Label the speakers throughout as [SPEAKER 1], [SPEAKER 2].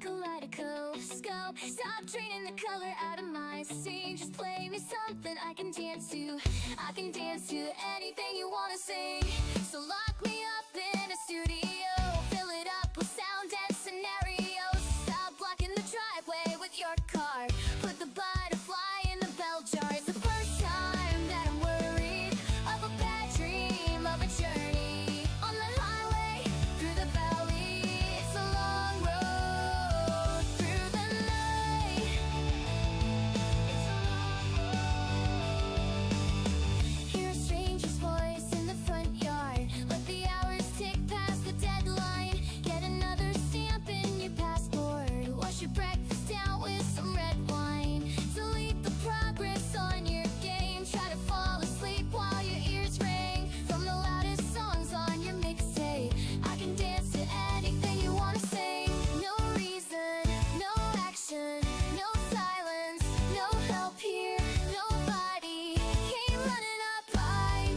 [SPEAKER 1] kaleidoscope. Stop draining the color out of my scene. Just play me something I can dance to. I can dance to anything you wanna sing. So lock me up in a studio, fill it up with sound and scenarios. Stop blocking the driveway with your car. Put the butterfly in the bell jar. It's the first time that I'm worried of a bad dream, of a journey on the highway through the valley. It's a long road through the night. It's a long road. Hear a stranger's voice in the front yard. Let the hours tick past the deadline. Get another stamp in your passport. Wash your breakfast down with some red wine. Delete the progress on your game. Try to fall asleep while your ears ring from the loudest songs on your mixtape. I can dance to anything you wanna sing. No reason, no action, no silence, no help here. Nobody came running up by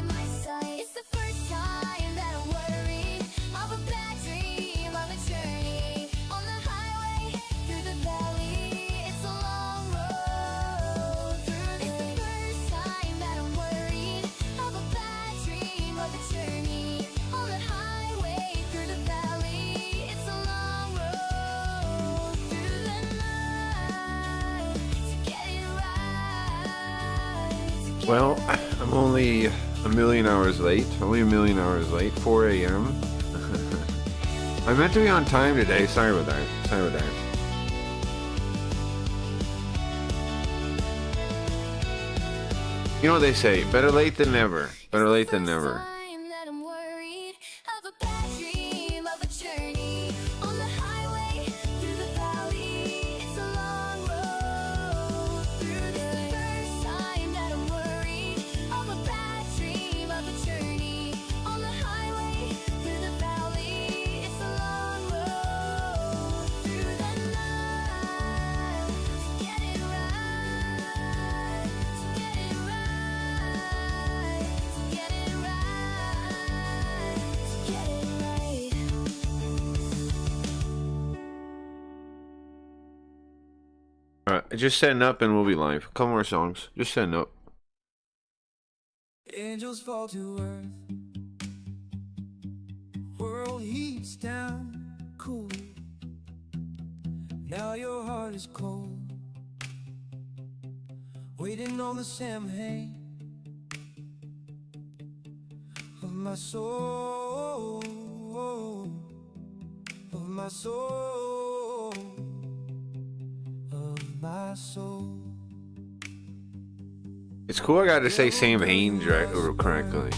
[SPEAKER 1] my side. It's the first time that I'm worried of a bad dream, of a journey on the highway through the valley. It's a long road through the. It's the first time that I'm worried of a bad dream, of a journey on the highway through the valley. It's a long road through the night to get it right.
[SPEAKER 2] Well, I'm only a million hours late. 4 a.m. I meant to be on time today. Sorry about that. You know what they say, better late than never. Better late than never.
[SPEAKER 1] Time that I'm worried of a bad dream, of a journey on the highway through the valley. It's a long road through the. First time that I'm worried of a bad dream, of a journey on the highway through the valley. It's a long road through the night to get it right, to get it right, to get it right, to get it right.
[SPEAKER 2] Alright, just setting up and we'll be live. Couple more songs. Just setting up.
[SPEAKER 3] Angels fall to earth. World heats down, cool. Now your heart is cold, waiting on the champagne of my soul, of my soul, of my soul.
[SPEAKER 2] It's cool I got to say Sam Haines right correctly.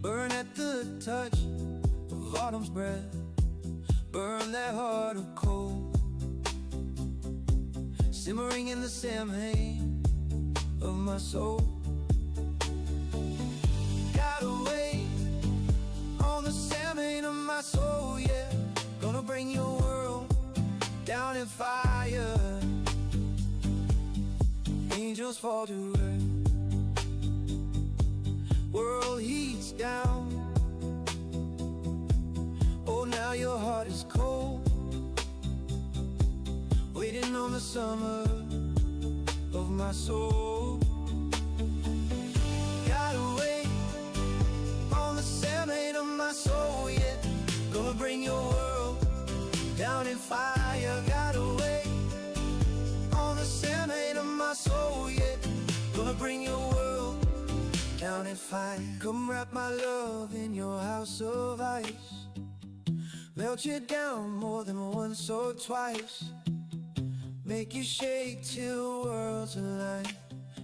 [SPEAKER 3] Burn at the touch of autumn's breath. Burn that heart of coal, simmering in the champagne of my soul. Gotta wait on the champagne of my soul, yeah. Gonna bring your world down in fire. Angels fall to earth. World heats down. Oh, now your heart is cold, waiting on the summer of my soul. Gotta wait on the champagne of my soul, yeah. Gonna bring your world down in fire. Gotta wait on the champagne of my soul, yeah. Gonna bring your world down in fire. Come wrap my love in your house of ice. Melt you down more than once or twice. Make you shake till worlds align.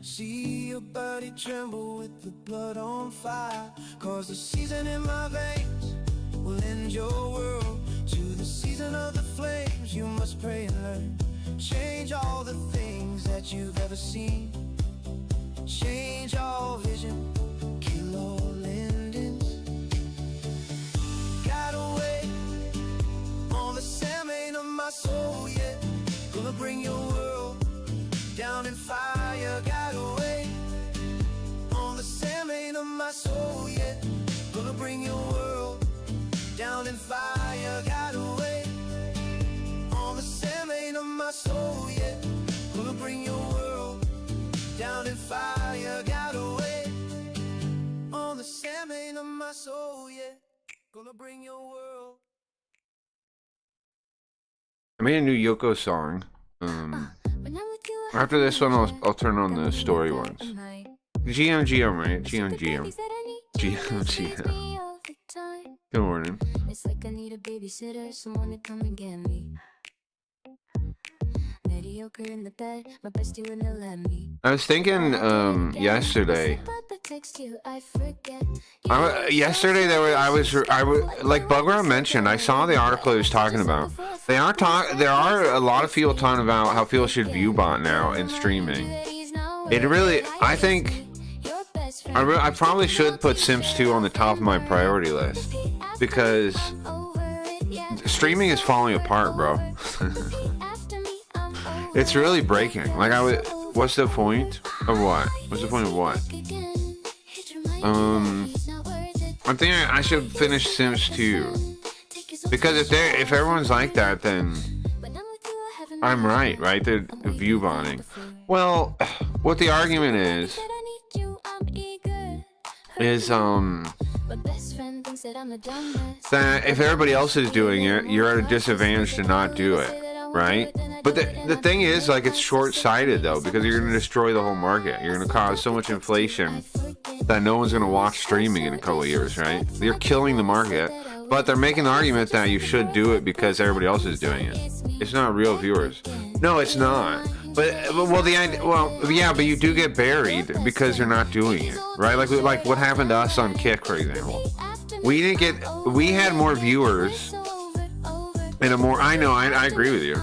[SPEAKER 3] See your body tremble with the blood on fire. Cause the season in my veins will end your world. To the season of the flames you must pray and learn. Change all the things that you've ever seen. Change all vision, kill all endings. Gotta wait on the champagne of my soul, yeah. Gonna bring your world down in fire. Gotta wait on the champagne of my soul, yeah. Gonna bring your world down in fire. Gotta wait Gonna bring your world.
[SPEAKER 2] I made a new Yoko song. After this one, I'll turn on the story ones. GM, right? GM. Good morning.
[SPEAKER 1] It's like I need a babysitter, someone to come and get me. Mediocre in the bed, my bestie wouldn't let me.
[SPEAKER 2] I was thinking yesterday. Yesterday I was like Bugger mentioned. I saw the article he was talking about. There are a lot of people talking about how people should view bot now in streaming. It really, I think, I probably should put Sims 2 on the top of my priority list because streaming is falling apart, bro. It's really breaking. Like what's the point of what? What's the point of what? I'm thinking I should finish Sims 2 because if everyone's like that, then I'm right? The view botting. Well, what the argument is that if everybody else is doing it, you're at a disadvantage to not do it, right? But the thing is, like, it's short-sighted though, because you're going to destroy the whole market. You're going to cause so much inflation that no one's going to watch streaming in a couple of years, right? You're killing the market, but they're making the argument that you should do it because everybody else is doing it. It's not real viewers. No, it's not. But you do get buried because you're not doing it, right? Like what happened to us on Kick, for example. We had more viewers in a more. I know, I agree with you,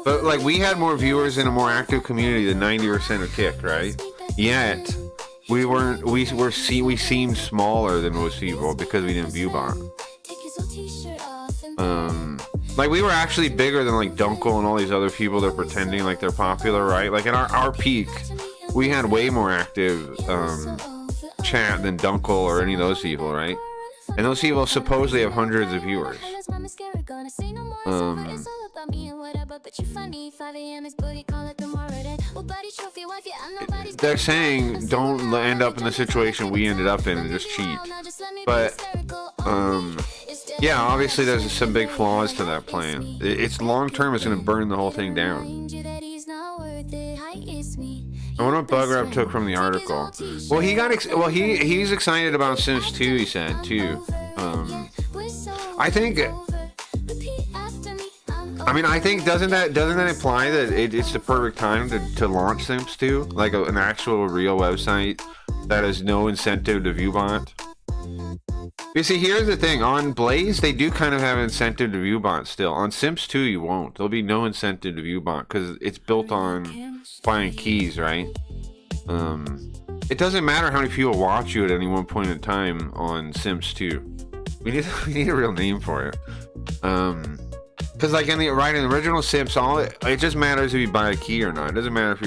[SPEAKER 2] but like we had more viewers in a more active community than 90% of Kick, right? Yet we weren't. We seemed smaller than most people because we didn't view bot. Like we were actually bigger than like Dunkel and all these other people that are pretending like they're popular, right? Like in our peak, we had way more active chat than Dunkel or any of those people, right? And those people supposedly have hundreds of viewers. They're saying don't end up in the situation we ended up in and just cheat. But yeah, obviously there's some big flaws to that plan. It's long term. It's going to burn the whole thing down. I wonder what Bugger took from the article. Well, he's excited about Sims 2. He said too. I think doesn't that imply that it's the perfect time to launch Sims 2, like an actual real website that has no incentive to view bot? You see, here's the thing. On Blaze, they do kind of have incentive to view bot still. On Sims 2, you won't. There'll be no incentive to view bot because it's built on buying keys, right? It doesn't matter how many people watch you at any one point in time on Sims 2. We need a real name for it. Because like in the original Sims, it just matters if you buy a key or not. It doesn't matter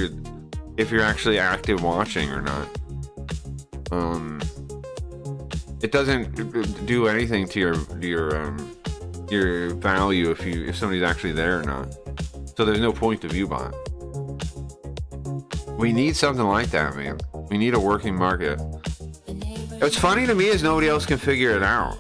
[SPEAKER 2] if you're actually active watching or not. It doesn't do anything to your value if somebody's actually there or not. So there's no point to viewbot. We need something like that, man. We need a working market. What's funny to me is nobody else can figure it out.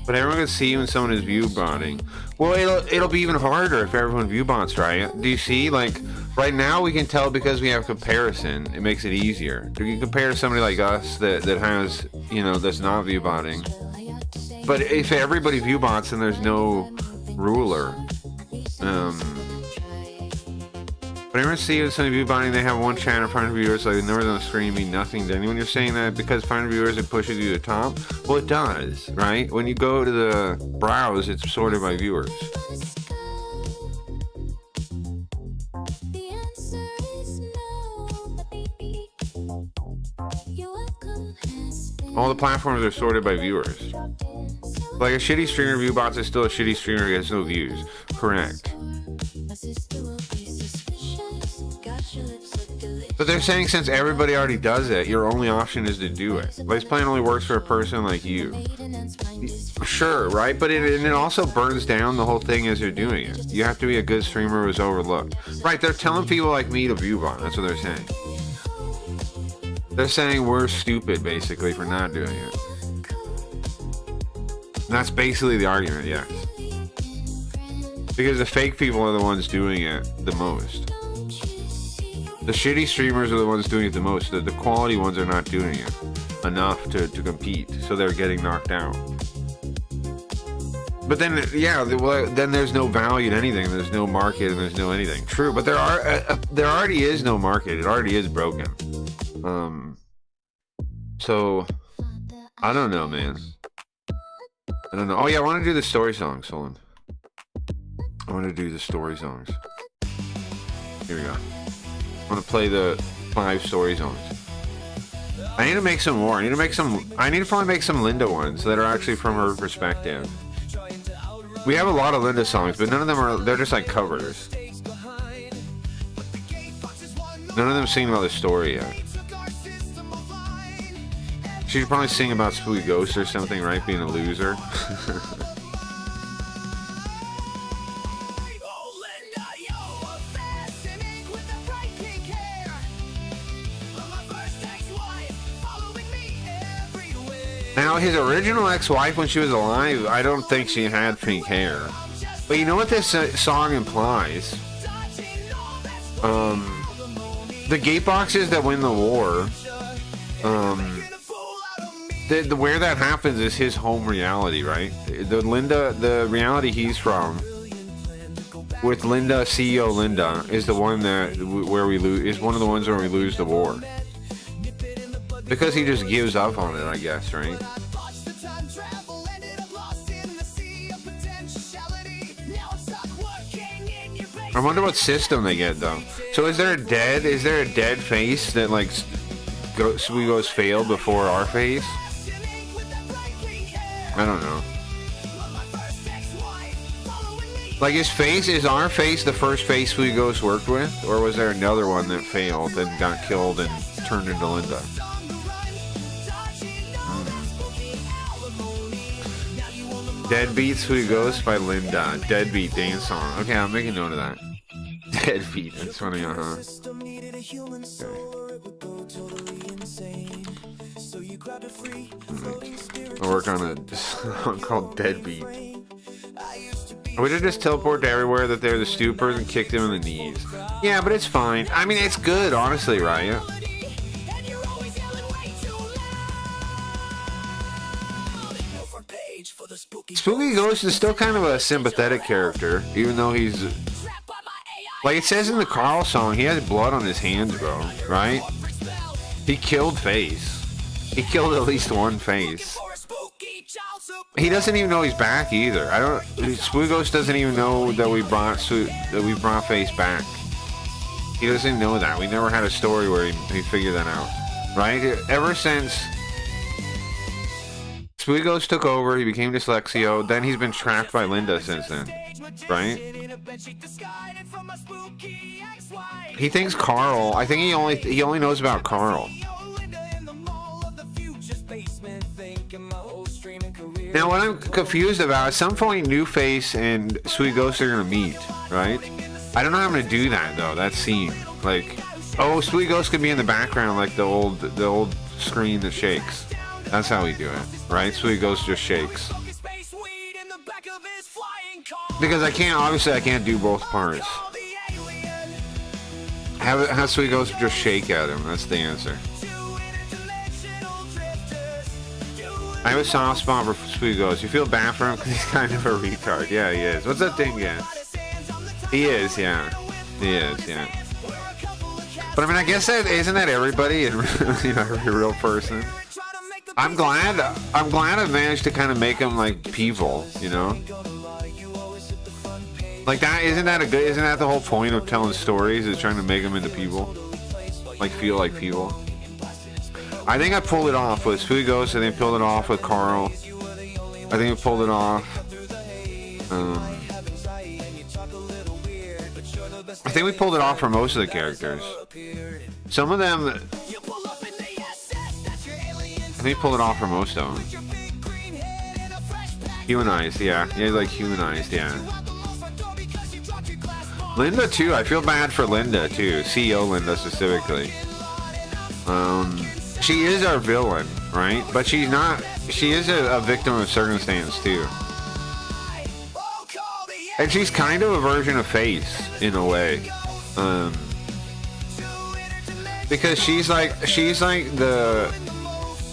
[SPEAKER 2] But everyone can see when someone is viewbotting. Well, it'll be even harder if everyone viewbots, right? Do you see? Like right now we can tell because we have comparison. It makes it easier. You can compare to somebody like us that has, that's not viewbotting. But if everybody viewbots, then there's no ruler. But everyone see when somebody viewbotting, they have one channel, 500 viewers, like the numbers on the screen mean nothing to anyone. You're saying that because 500 viewers, it pushes you to the top? Well, it does, right? When you go to the browse, it's sorted by viewers. All the platforms are sorted by viewers. Like a shitty streamer viewbots is still a shitty streamer who has no views. Correct. But they're saying since everybody already does it, your only option is to do it. Blaze Plan only works for a person like you. Sure, right? But it also burns down the whole thing as you're doing it. You have to be a good streamer who's overlooked. Right, they're telling people like me to viewbot. That's what they're saying. They're saying we're stupid, basically, for not doing it. That's basically the argument, yes. Because the fake people are the ones doing it the most. The shitty streamers are the ones doing it the most. The quality ones are not doing it enough to compete, so they're getting knocked out. But then, yeah, well, then there's no value in anything. There's no market and there's no anything. True, but there already is no market. It already is broken. So I don't know, man. I don't know. Oh yeah, I want to do the story songs. Hold on. I want to do the story songs. Here we go. I want to play the 5 story songs. I need to make some more. I need to probably make some Linda ones that are actually from her perspective. We have a lot of Linda songs, but none of them are, they're just like covers. None of them sing about the story yet. She should probably sing about Spooky Ghost or something, right? Being a loser. Now, his original ex-wife, when she was alive, I don't think she had pink hair. But you know what this song implies? The gate boxes that win the war, where that happens is his home reality, right? The reality he's from, with Linda, CEO Linda, is the one where we lose, is one of the ones where we lose the war. Because he just gives up on it, I guess, right? I wonder what system they get though. So is there a dead face that like Sweego's failed before our face? I don't know. Like is our face the first face Sweego's worked with, or was there another one that failed and got killed and turned into Linda? Deadbeat Sweet Ghost by Linda. Deadbeat dance song. Okay, I'm making note of that. Deadbeat. That's funny, huh? Okay. I'll work on a song called Deadbeat. We should just teleport to everywhere that they're the stupers and kick them in the knees. Yeah, but it's fine. I mean, it's good, honestly, right? Spooky Ghost is still kind of a sympathetic character, even though he's... Like it says in the Carl song, he has blood on his hands, bro, right? He killed Face. He killed at least one Face. He doesn't even know he's back either. Spooky Ghost doesn't even know that we brought Face back. He doesn't know that. We never had a story where he figured that out, right? Ever since Spooky Ghost took over, he became Dyslexio, then he's been trapped by Linda since then, right? He thinks Carl, I think he only knows about Carl. Now what I'm confused about, at some point New Face and Sweet Ghost are gonna meet, right? I don't know how I'm gonna do that though, that scene. Like, oh, Sweet Ghost could be in the background like the old screen that shakes. That's how we do it, right? Sweet Ghost just shakes. Because obviously I can't do both parts. Have Sweet Ghost just shake at him, that's the answer. I have a soft spot for Sweet Ghost. You feel bad for him because he's kind of a retard. Yeah, he is. What's that thing again? He is, yeah. He is, yeah. But I mean, I guess isn't that everybody and every real person? I'm glad I've managed to kind of make him like people, you know? Like that, isn't that the whole point of telling stories, is trying to make them into people? Like feel like people? I think I pulled it off with Spooky Ghost, I think I pulled it off with Carl. I think I pulled it off. I think we pulled it off for most of the characters. Some of them, I think we pulled it off for most of them. Humanized, yeah. Yeah, like humanized, yeah. Linda too, I feel bad for Linda too. CEO Linda specifically. She is our villain, right? But she's not she is a victim of circumstance too. And she's kind of a version of Face in a way. Because she's like the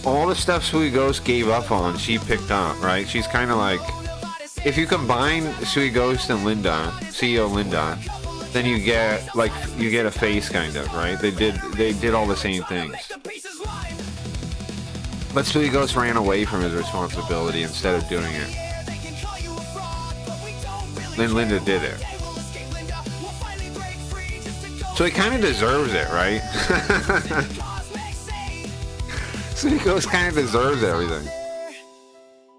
[SPEAKER 2] all the stuff Sweet Ghost gave up on, she picked up, right? She's kind of like, if you combine Sweet Ghost and Linda, CEO Linda, then you get a Face kind of, right? They did all the same things. But Sweet Ghost ran away from his responsibility instead of doing it. Then Linda did it. So he kind of deserves it, right? Sweet Ghost kind of deserves everything.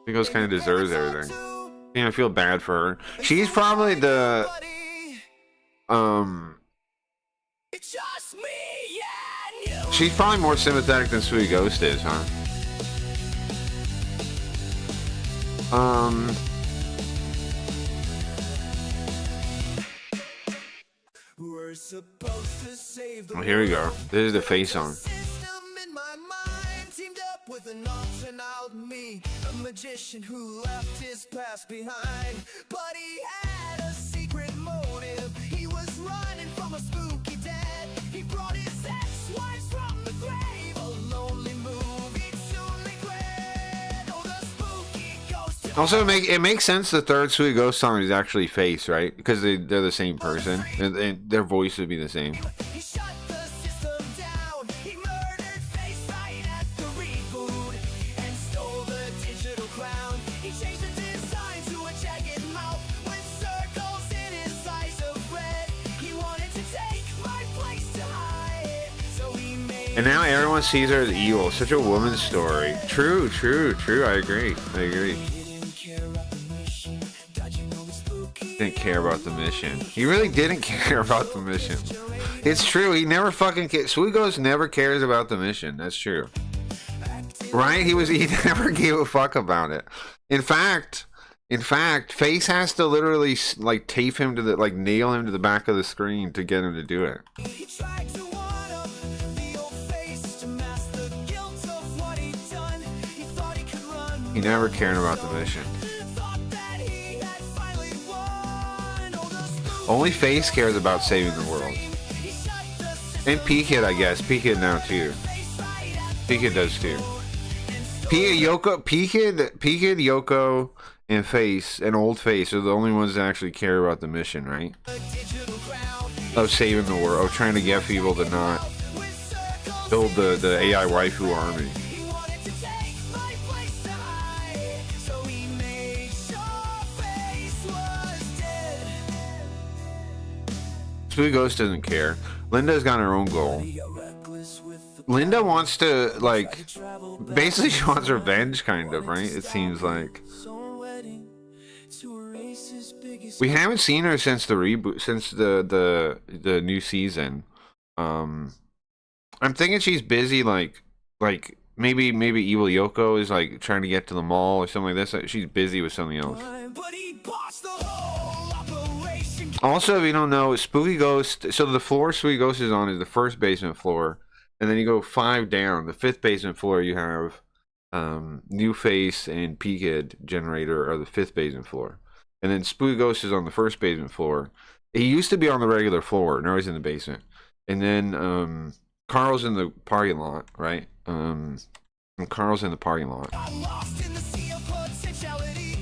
[SPEAKER 2] Sweet Ghost kind of deserves everything. You know, I feel bad for her. She's probably the she's probably more sympathetic than Sweet Ghost is, huh? Well, here we go. This is the Face song.
[SPEAKER 3] With an option out me, a magician who left his past behind, but he had a secret motive. He was running from a spooky dead. He brought his ex-wives from the grave. A lonely move, he'd soon regret. Oh, the spooky ghost.
[SPEAKER 2] Also, it makes sense the third Sweet Ghost song is actually Face, right? Because they're the same person, and their voice would be the same.
[SPEAKER 3] He shut the system down. He murdered Face right at the reboot and stole the digital crown. He changed the design to a jagged mouth with circles in his eyes of red. He wanted to take my place to hide, so he made.
[SPEAKER 2] And now everyone sees her as evil. Such a woman's story. True. I agree. Didn't care about the mission. He really didn't care about the mission. It's true. He never fucking cares. Sweet Ghost never cares about the mission. That's true. Right? He never gave a fuck about it. In fact, Face has to literally like tape him to nail him to the back of the screen to get him to do it.
[SPEAKER 3] He tried to one-up the old Face to mask the guilt of what he'd done. He thought he could run.
[SPEAKER 2] He never cared about the mission. Only Face cares about saving the world. And P-Kid, I guess. P-Kid now too. P-Kid does too. P-Kid, Yoko, and Face, and Old Face are the only ones that actually care about the mission, right? Of saving the world, of trying to get people to not build the AI waifu army. Sweet Ghost doesn't care. Linda's got her own goal. Linda wants to, like, basically she wants revenge, kind of, right? It seems like. We haven't seen her since the reboot, since the new season. I'm thinking she's busy, like maybe Evil Yoko is like trying to get to the mall or something like this. She's busy with something else. Also, if you don't know, Spooky Ghost, so the floor Spooky Ghost is on is the first basement floor, and then you go 5 down. The 5th basement floor, you have New Face and P-Kid Generator are the 5th basement floor. And then Spooky Ghost is on the 1st basement floor. He used to be on the regular floor, now he's in the basement. And then Carl's in the parking lot, right? And Carl's in the parking lot.
[SPEAKER 3] I'm lost in the sea of potentiality,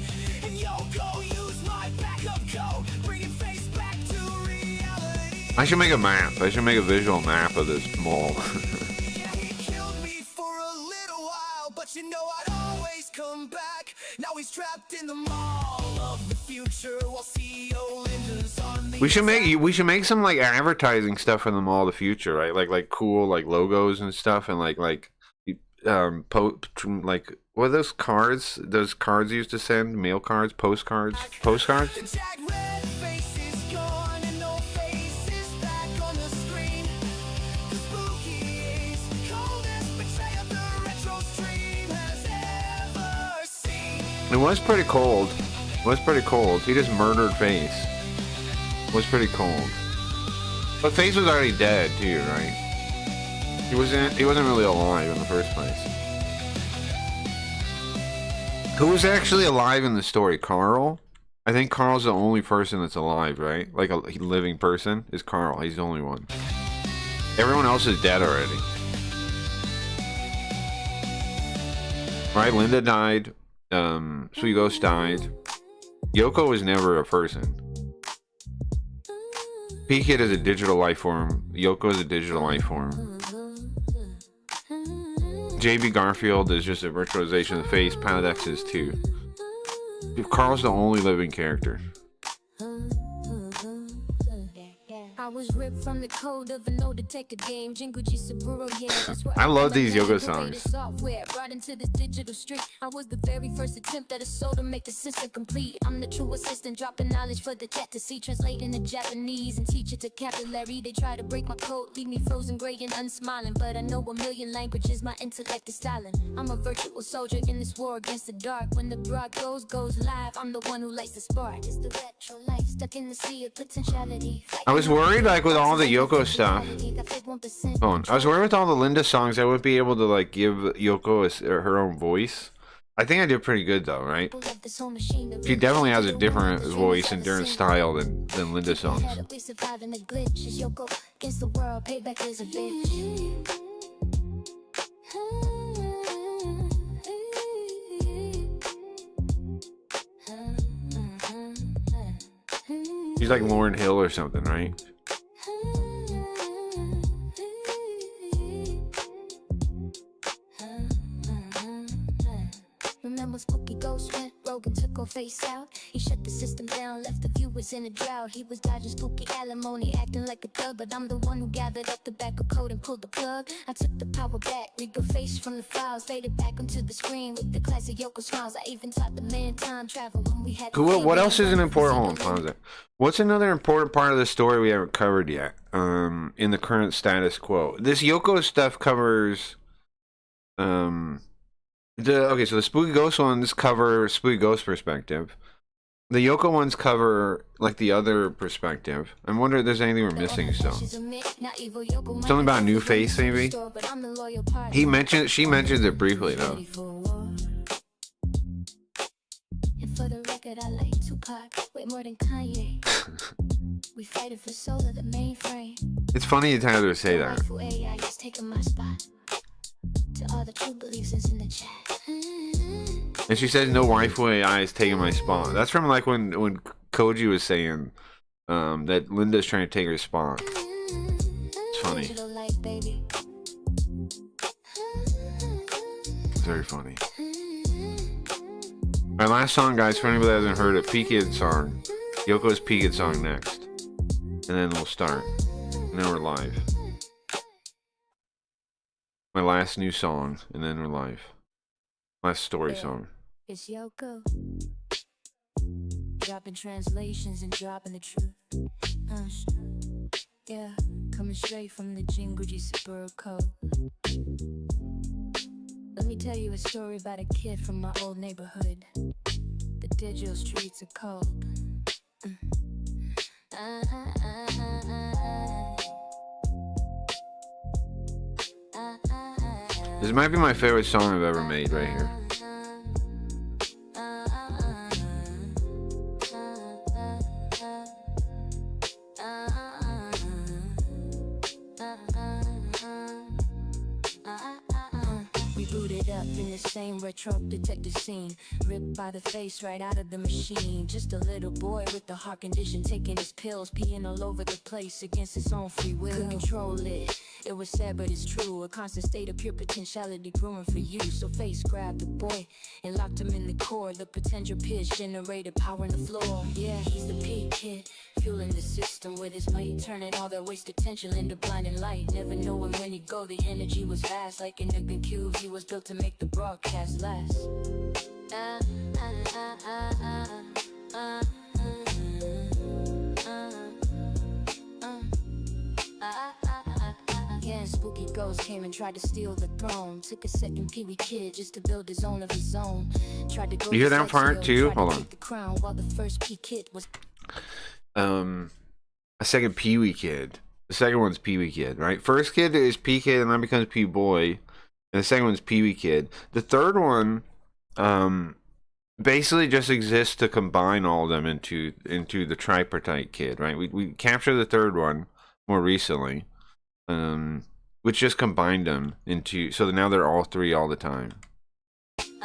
[SPEAKER 3] and Yoko used my backup code, bringing Face back to reality.
[SPEAKER 2] I should make a map. I should make a visual map of this mall.
[SPEAKER 3] Yeah, he killed me for a little while, but you know I'd always come back. Now he's trapped in the mall of the future while CEO Linda's on the
[SPEAKER 2] We should make some like advertising stuff for the mall of the future, right? Like cool like logos and stuff, and like what are those cards? Those cards you used to send, mail cards, postcards.
[SPEAKER 3] The jagged red face is gone and no face is back on the screen. The spookiest, coldest betrayal the retro stream has ever seen.
[SPEAKER 2] It was pretty cold. He just murdered Face. It was pretty cold. But Face was already dead too, right? He wasn't really alive in the first place. Who is actually alive in the story? Carl? I think Carl's the only person that's alive, right? Like a living person is Carl. He's the only one. Everyone else is dead already. Right? Linda died. Sweet Ghost died. Yoko was never a person. P-Kid is a digital life form. Yoko is a digital life form. JB Garfield is just a virtualization of the face. Pilot X is too. Carl's the only living character.
[SPEAKER 1] I was ripped from the code of an old take a game.
[SPEAKER 2] I love these yoga songs.
[SPEAKER 1] Software brought into this digital street. I was the very first attempt at a soul to make the system complete. I'm the true assistant, dropping knowledge for the chat to see, translating the Japanese and teach it to vocabulary. They try to break my code, leave me frozen, gray and unsmiling. But I know a million languages, my intellect is styling. I'm a virtual soldier in this war against the dark. When the broad goes live, I'm the one who lights the spark. It's the retro life stuck in the sea of potentiality.
[SPEAKER 2] I was worried, like, with all the Yoko stuff. I was worried with all the Linda songs, I would be able to, like, give Yoko her own voice. I think I did pretty good, though, right? She definitely has a different voice and different style than Linda's songs. She's like Lauryn Hill or something, right?
[SPEAKER 1] Remember Spooky Ghost went rogue and took her face out. He shut the system down, left the viewers in a drought. He was dodging spooky alimony, acting like a thug, but I'm the one who gathered up the back of code and pulled the plug. I took the power back, rigged her face from the files, faded back onto the screen with the classic Yoko smiles. I even taught the man time travel when we had.
[SPEAKER 2] What else is an important? Hold on, pause it. What's another important part of the story we haven't covered yet? In the current status quo, this Yoko stuff covers. Okay, so the Spooky Ghost ones cover Spooky Ghost perspective. The Yoko ones cover, like, the other perspective. I wonder if there's anything we're missing still. Something about New Face, maybe? She mentions it briefly, though. For the record, I like Tupac way more than Kanye. We fighting for soul of the mainframe. It's funny to have her say that. And she says no waifu AI is taking my spot. That's from, like, when Koji was saying that Linda's trying to take her spot. It's funny. It's very funny. My last song, guys, for anybody that hasn't heard it, P-Kid song. Yoko's P-Kid song next. And then we'll start. And then we're live. My last new song, and then we're live. Last story song.
[SPEAKER 1] It's Yoko. Dropping translations and dropping the truth. Yeah, coming straight from the Jinguji Saburo code. Let me tell you a story about a kid from my old neighborhood. The digital streets are cold.
[SPEAKER 2] This might be my favorite song I've ever made right here.
[SPEAKER 1] Same retro detective scene, ripped by the face right out of the machine. Just a little boy with a heart condition, taking his pills, peeing all over the place against his own free will. Couldn't control it. It was sad, but it's true. A constant state of pure potentiality growing for you. So face grabbed the boy and locked him in the core. The potential pitch generated power in the floor. Yeah, he's the P-Kid, fueling the system with his might, turning all that wasted potential into blinding light. Never knowing when he'd go, the energy was vast. Like in the cube, he was built to make the broadcast last. Yeah, Spooky Ghost came and tried to steal the throne. Took a second Pee-wee kid just to build his own of his own. Tried to go.
[SPEAKER 2] You hear that part too? Hold on.
[SPEAKER 1] The crown while the first P-Kid was.
[SPEAKER 2] A second Pee-wee kid. The second one's Pee-wee Kid, right? First kid is P-Kid and then becomes P-Boy. And the second one's Pee-wee Kid. The third one, basically just exists to combine all of them into the tripartite kid, right? We captured the third one more recently, which just combined them into, so that now they're all three all the time.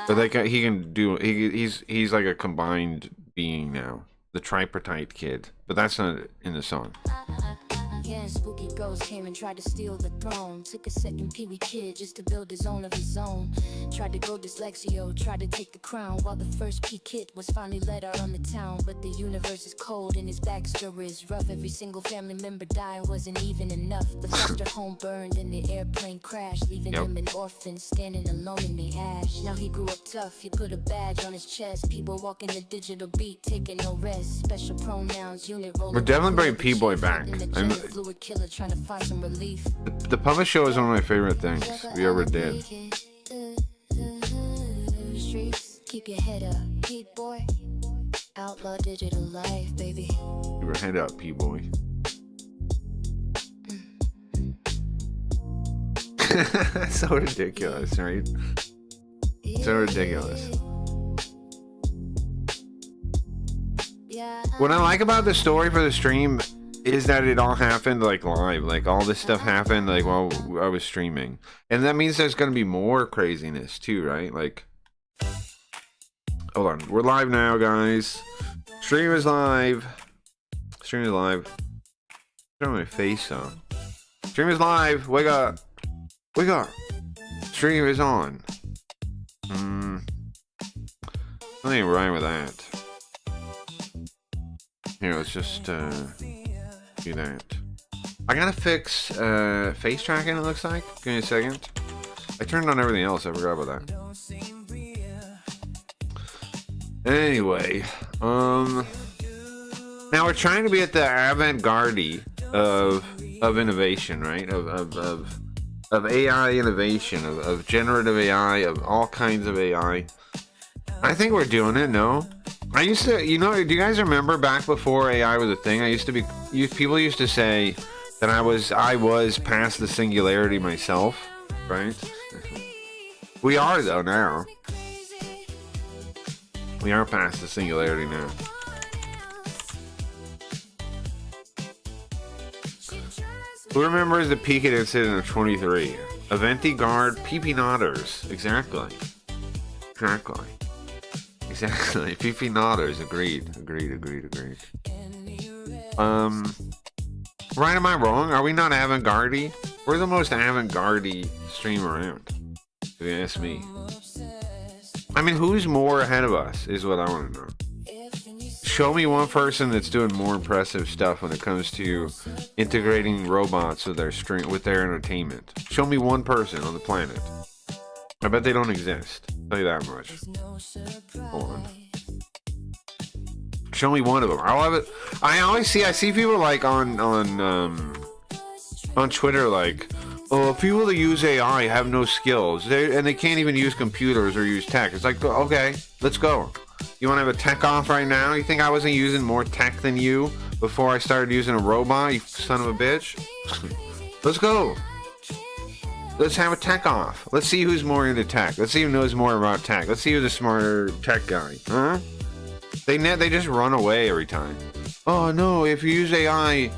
[SPEAKER 2] But like he can do, he's like a combined being now, the tripartite kid. But that's not in the song.
[SPEAKER 1] Yeah, spooky ghost came and tried to steal the throne. Took a second Pee-wee kid just to build his own of his own. Tried to go dyslexio, tried to take the crown, while the first P kid was finally let out on the town. But the universe is cold and his backstory is rough. Every single family member dying wasn't even enough. The foster home burned and the airplane crashed, leaving him an orphan standing alone in the ash. Now he grew up tough, he put a badge on his chest. People walking the digital beat, taking no rest. Special pronouns, unit rolling.
[SPEAKER 2] We're definitely bringing P-Boy back.
[SPEAKER 1] Fluid killer trying to find some relief.
[SPEAKER 2] The puppet show is one of my favorite things we ever did.
[SPEAKER 1] Streets, keep your head up, P-Boy. Outlaw digital life, baby.
[SPEAKER 2] Keep your head up, P-Boy. So ridiculous, right? So ridiculous. What I like about the story for the stream is that it all happened like live, like all this stuff happened like while I was streaming, and that means there's gonna be more craziness too, right? Like, hold on, we're live now, guys. Stream is live. Stream is live. Turn my face on. Stream is live. Wake up. Wake up. Stream is on. Nothing right with that. Here, let's just do that. I gotta fix face tracking, it looks like. Give me a second. I turned on everything else, I forgot about that. Anyway, now we're trying to be at the avant-garde of innovation, right? Of AI innovation, of generative AI, of all kinds of AI. I think we're doing it, no? I used to, you know, do you guys remember back before AI was a thing? I used to be, people used to say that I was past the singularity myself, right? We are though now. We are past the singularity now. Who remembers the Pekin incident of 23? Aventi guard PP Nodders. Exactly. Exactly. Exactly. PP Nodders. Agreed. Right, am I wrong? Are we not avant-garde? We're the most avant-garde stream around, if you ask me. I mean, who's more ahead of us is what I want to know. Show me one person that's doing more impressive stuff when it comes to integrating robots with their stream, with their entertainment. Show me one person on the planet. I bet they don't exist. I'll tell you that much. Hold on. Show me one of them. I'll have it. I see people like on Twitter like, oh, people that use AI have no skills. They can't even use computers or use tech. It's like, okay, let's go. You want to have a tech off right now? You think I wasn't using more tech than you before I started using a robot, you son of a bitch? Let's go. Let's have a tech off. Let's see who's more into tech. Let's see who knows more about tech. Let's see who's the smarter tech guy. Huh? They just run away every time. Oh no, if you use AI,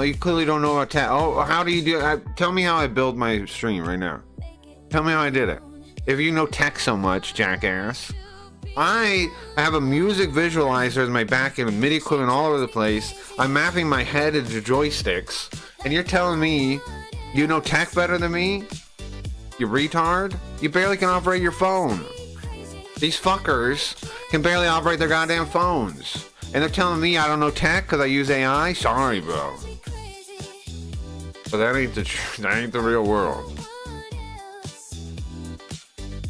[SPEAKER 2] you clearly don't know about tech. Oh, how do you do it? Tell me how I build my stream right now. Tell me how I did it. If you know tech so much, jackass. I have a music visualizer as my back end with MIDI equipment all over the place. I'm mapping my head into joysticks. And you're telling me you know tech better than me? You retard? You barely can operate your phone. These fuckers can barely operate their goddamn phones. And they're telling me I don't know tech because I use AI? Sorry, bro. But that ain't the real world.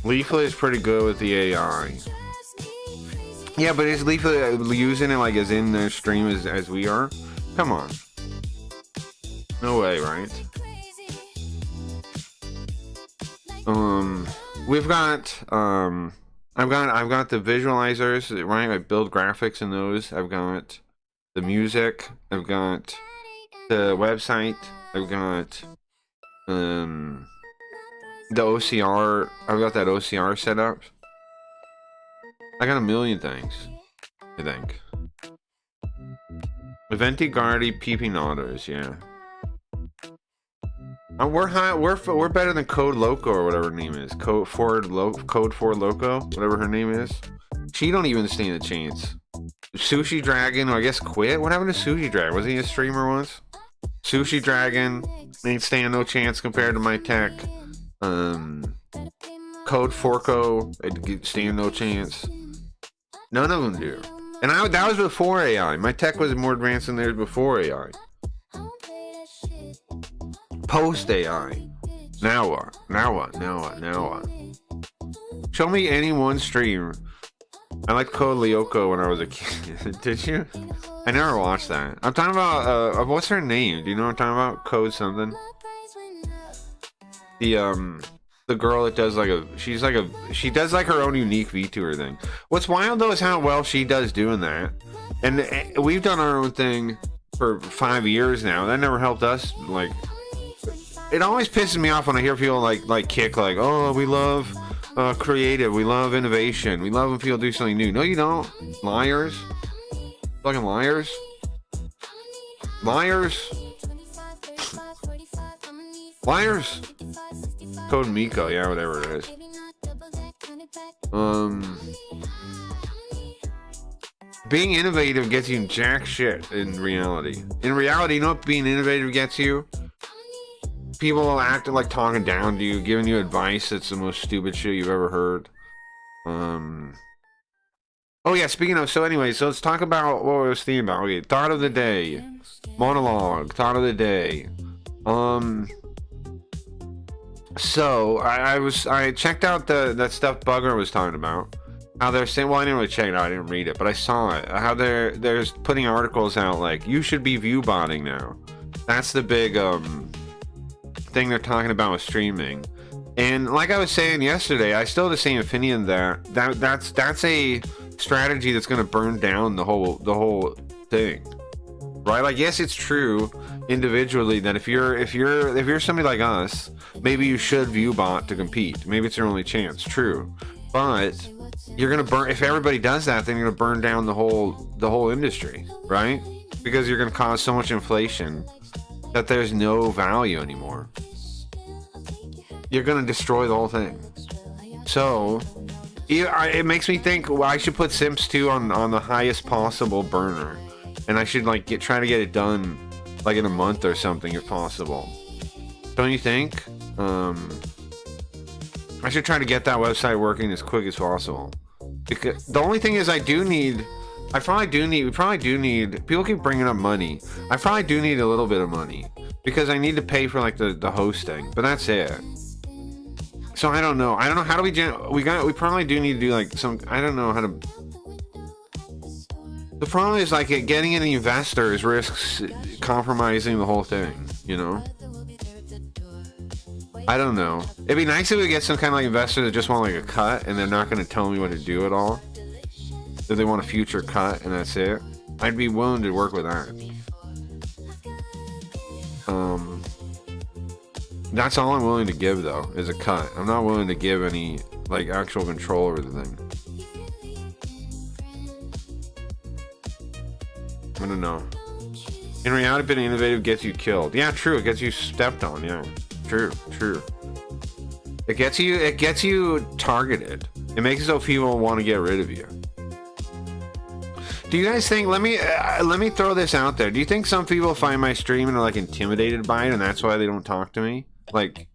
[SPEAKER 2] Leaflet is pretty good with the AI. Yeah, but is Leaflet using it like as in their stream as we are? Come on. No way, right? We've got I've got the visualizers, right? I build graphics in those. I've got the music. I've got the website. I've got the OCR. I've got that OCR set up. I got a million things, I think. Eventi Guardi Peeping Otters, yeah. We're high. We're better than Code Loco or whatever her name is. Code 4 Loco, whatever her name is. She don't even stand a chance. Sushi Dragon, I guess quit. What happened to Sushi Dragon? Was he a streamer once? Sushi Dragon ain't stand no chance compared to my tech. Code Forco, I'd stand no chance. None of them do. And that was before AI. My tech was more advanced than theirs before AI. Post AI. Now what? Now what? Now what? Now what? Show me any one stream. I liked Code Lyoko when I was a kid. Did you? I never watched that. I'm talking about what's her name? Do you know what I'm talking about? Code something. The girl that does she does like her own unique VTuber thing. What's wild though is how well she does doing that. And we've done our own thing for 5 years now. That never helped us. Like, it always pisses me off when I hear people like kick like, oh, we love creative, we love innovation, we love when people do something new. No, you don't. Liars. Fucking liars. Liars. Liars. Code Miko, yeah, whatever it is. Being innovative gets you jack shit in reality. In reality, you know what being innovative gets you? People acting like talking down to you, giving you advice that's the most stupid shit you've ever heard. Oh yeah, speaking of, so let's talk about what I was thinking about. Okay, thought of the day. Monologue, thought of the day. So I checked out that stuff Bugger was talking about. How they're saying, well, I didn't really check it out, I didn't read it, but I saw it. How they're putting articles out like, you should be view botting now. That's the big thing they're talking about with streaming. And like I was saying yesterday, I still have the same opinion that's a strategy that's going to burn down the whole thing, right? Like, yes, it's true individually that if you're somebody like us, maybe you should view bot to compete. Maybe it's your only chance. True, but you're gonna burn. If everybody does that, then you're gonna burn down the whole industry, right? Because you're gonna cause so much inflation that there's no value anymore. You're gonna destroy the whole thing. So it makes me think, well, I should put Sims 2 on the highest possible burner, and I should like try to get it done like in a month or something if possible. Don't you think? I should try to get that website working as quick as possible. Because the only thing is, we probably do need, people keep bringing up money. I probably do need a little bit of money because I need to pay for like the hosting, but that's it. So I don't know how do we probably do need to do like some, I don't know how to. The problem is like getting any investors risks compromising the whole thing, you know? I don't know. It'd be nice if we get some kind of like investor that just want like a cut and they're not going to tell me what to do at all. If they want a future cut and that's it. I'd be willing to work with that. That's all I'm willing to give though, is a cut. I'm not willing to give any like actual control over the thing. I don't know. In reality, being innovative gets you killed. Yeah, true. It gets you stepped on. Yeah, true. It gets you targeted. It makes it so people want to get rid of you. Do you guys think? Let me throw this out there. Do you think some people find my stream and are like intimidated by it, and that's why they don't talk to me? Like,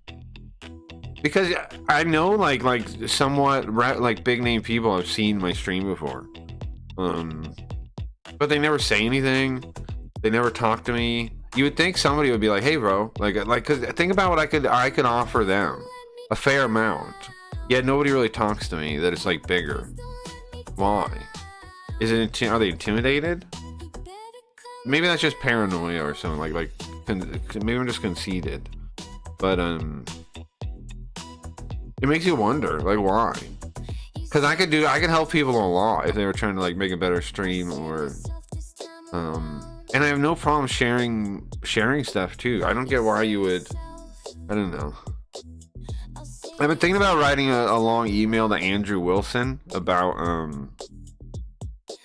[SPEAKER 2] because I know like somewhat like big name people have seen my stream before. But they never say anything. They never talk to me. You would think somebody would be like, "Hey, bro, like, cause think about what I could offer them, a fair amount." Yet nobody really talks to me. That it's like bigger. Why? Are they intimidated? Maybe that's just paranoia or something. Like maybe I'm just conceited. But it makes you wonder, like, why? Because I could help people a lot if they were trying to like make a better stream or and I have no problem sharing stuff too. I don't get why you would. I don't know. I've been thinking about writing a long email to Andrew Wilson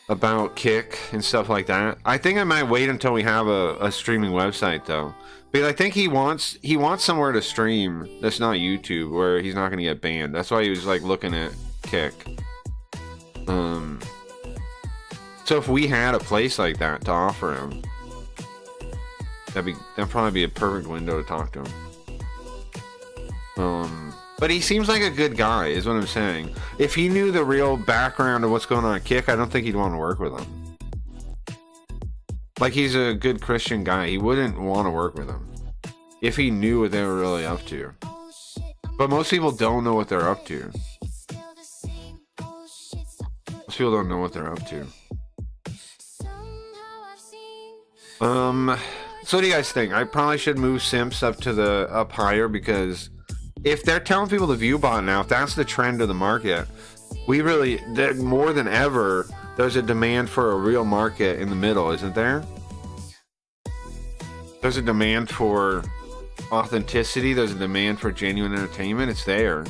[SPEAKER 2] about Kick and stuff like that. I think I might wait until we have a streaming website though, because I think he wants somewhere to stream that's not YouTube, where he's not going to get banned. That's why he was like looking at Kick. So if we had a place like that to offer him, that'd probably be a perfect window to talk to him. But he seems like a good guy, is what I'm saying. If he knew the real background of what's going on at Kick, I don't think he'd want to work with him. Like, he's a good Christian guy. He wouldn't want to work with him if he knew what they were really up to. But most people don't know what they're up to. Most people don't know what they're up to. So what do you guys think? I probably should move Simps up higher, because if they're telling people to view bot now, if that's the trend of the market, more than ever, there's a demand for a real market in the middle, isn't there? There's a demand for authenticity. There's a demand for genuine entertainment. It's there.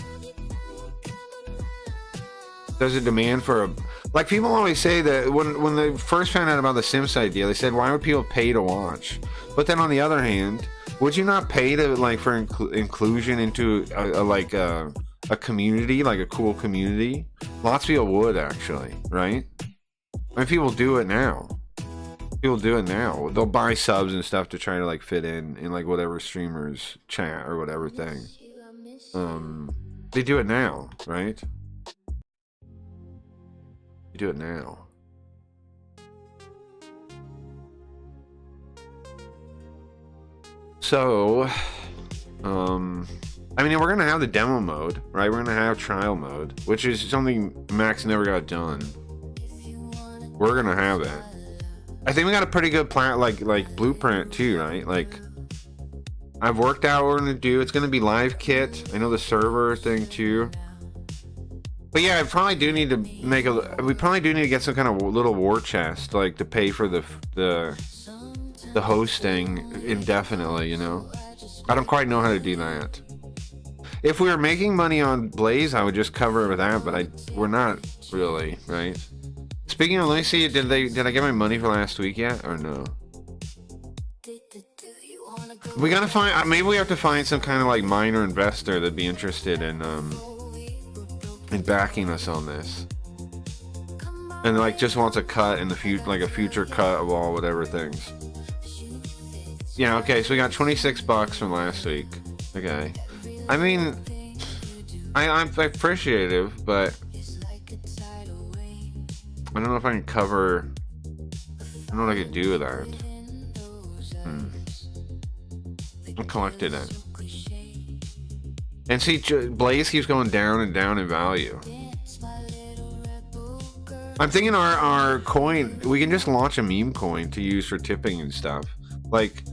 [SPEAKER 2] There's a demand for like, people always say that when they first found out about the Sims idea, they said, why would people pay to watch? But then on the other hand, would you not pay to like for inclusion into a community, like a cool community? Lots of people would, actually, right? I mean, people do it now. People do it now. They'll buy subs and stuff to try to like fit in like whatever streamers chat or whatever thing. They do it now, right? They do it now. So, I mean, we're gonna have the demo mode, right? We're gonna have trial mode, which is something Max never got done. We're gonna have it. I think we got a pretty good plan, like blueprint too, right? Like, I've worked out what we're gonna do. It's gonna be live kit. I know the server thing too. But yeah, we probably do need to get some kind of little war chest, like to pay for the hosting indefinitely, you know? I don't quite know how to do that. If we were making money on Blaze, I would just cover it with that, but we're not really, right? Speaking of, let me see, did I get my money for last week yet, or no? We gotta find, maybe we have to find some kind of like minor investor that'd be interested in backing us on this. And like just wants a cut in the future, like a future cut of all whatever things. Yeah, okay, so we got 26 bucks from last week. Okay. I mean, I'm appreciative, but I don't know if I can cover, I don't know what I could do with that. I collected it. And see, Blaze keeps going down and down in value. I'm thinking our coin, we can just launch a meme coin to use for tipping and stuff. Like,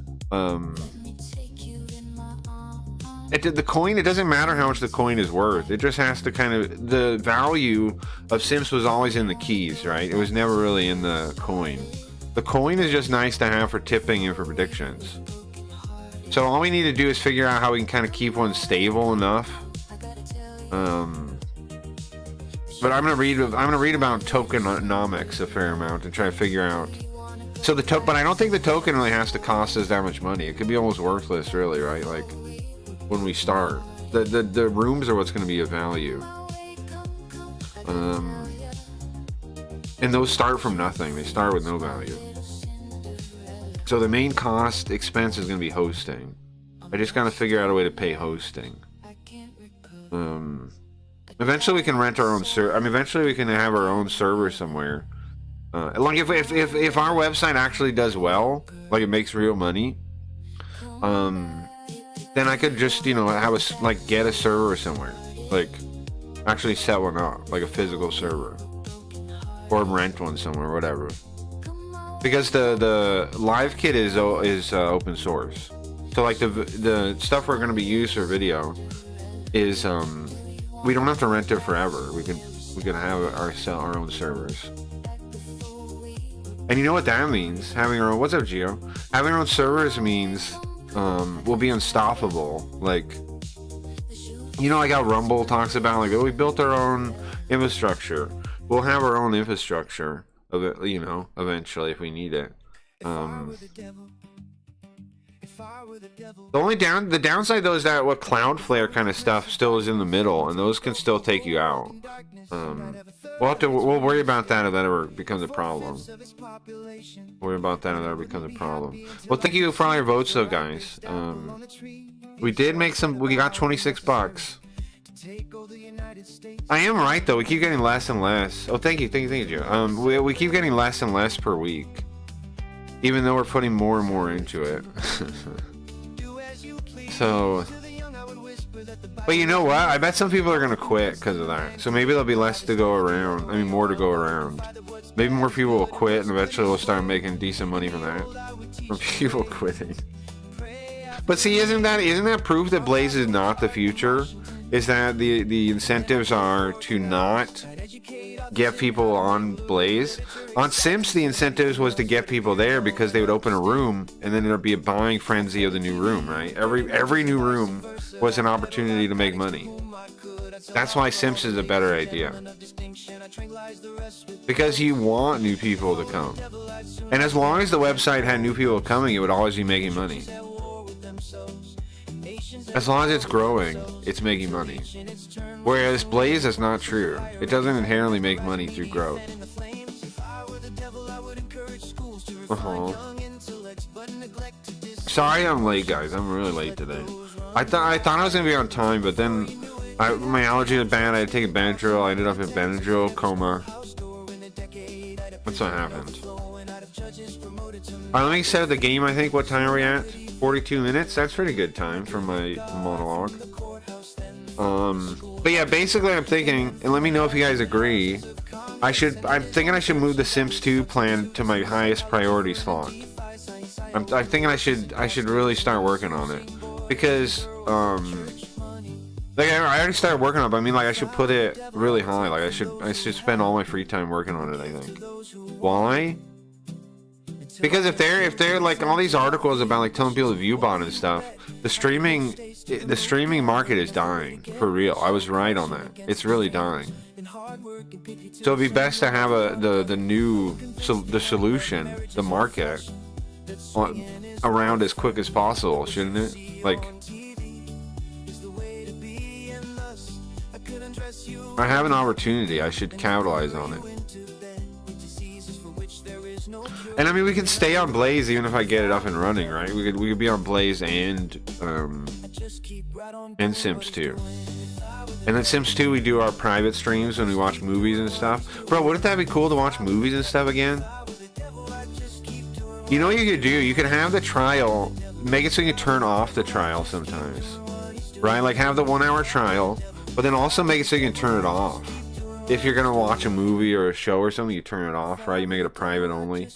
[SPEAKER 2] the coin, it doesn't matter how much the coin is worth. It just has to kind of, the value of Sims was always in the keys, right? It was never really in the coin. The coin is just nice to have for tipping and for predictions. So all we need to do is figure out how we can kind of keep one stable enough. But I'm gonna read about tokenomics a fair amount and try to figure out. So but I don't think the token really has to cost us that much money. It could be almost worthless, really, right? Like when we start, the rooms are what's going to be of value. And those start from nothing. They start with no value. So the main cost expense is going to be hosting. I just got to figure out a way to pay hosting. Eventually we can rent our own server. I mean, eventually we can have our own server somewhere. Like if our website actually does well, like it makes real money, then I could just, you know, get a server somewhere, like actually set one up, like a physical server, or rent one somewhere, whatever. Because the live kit is open source, so like the stuff we're going to be used for video is we don't have to rent it forever. We can have our own servers. And you know what that means? Having our own, what's up, Gio? Having our own servers means we'll be unstoppable. Like, You know, like how Rumble talks about, like, oh, we built our own infrastructure. We'll have our own infrastructure of it, you know, eventually if we need it. The downside though is that what Cloudflare kind of stuff still is in the middle, and those can still take you out. We'll worry about that if that ever becomes a problem. Worry about that if that ever becomes a problem. Well, thank you for all your votes though, guys. We did make some. We got 26 bucks. I am right though. We keep getting less and less. Oh, thank you, Joe. We keep getting less and less per week, even though we're putting more and more into it. So, but you know what? I bet some people are gonna quit because of that. So maybe there'll be less to go around. I mean, more to go around. Maybe more people will quit, and eventually we'll start making decent money from that. From people quitting. But see, isn't that proof that Blaze is not the future? Is that the incentives are to not get people on Blaze? On Sims, the incentives was to get people there because they would open a room and then there'd be a buying frenzy of the new room, right? Every new room was an opportunity to make money. That's why Sims is a better idea. Because you want new people to come. And as long as the website had new people coming, it would always be making money. As long as it's growing, it's making money. Whereas Blaze is not true. It doesn't inherently make money through growth. Sorry I'm late, guys. I'm really late today. I thought I was gonna be on time, but then my allergy was bad. I had to take a Benadryl. I ended up in Benadryl coma. That's what happened. Alright, let me set the game. I think. What time are we at? 42 minutes. That's pretty good time for my monologue. But yeah, basically I'm thinking, and let me know if you guys agree, I'm thinking I should move the Sims 2 plan to my highest priority slot. I'm thinking I should really start working on it. Because like I already started working on it, but I mean, like, I should put it really high. Like I should spend all my free time working on it, I think. Why? Because if they're like all these articles about like telling people to view bot and stuff, the streaming market is dying for real. I was right on that. It's really dying. So it'd be best to have the solution, the market, around as quick as possible, shouldn't it? Like, I have an opportunity. I should capitalize on it. And I mean, we can stay on Blaze even if I get it up and running, right? We could be on Blaze and Sims 2. And then Sims 2, we do our private streams when we watch movies and stuff. Bro, wouldn't that be cool to watch movies and stuff again? You know what you could do? You could have the trial, make it so you can turn off the trial sometimes, right? Like have the 1 hour trial, but then also make it so you can turn it off. If you're gonna watch a movie or a show or something, you turn it off, right? You make it a private only.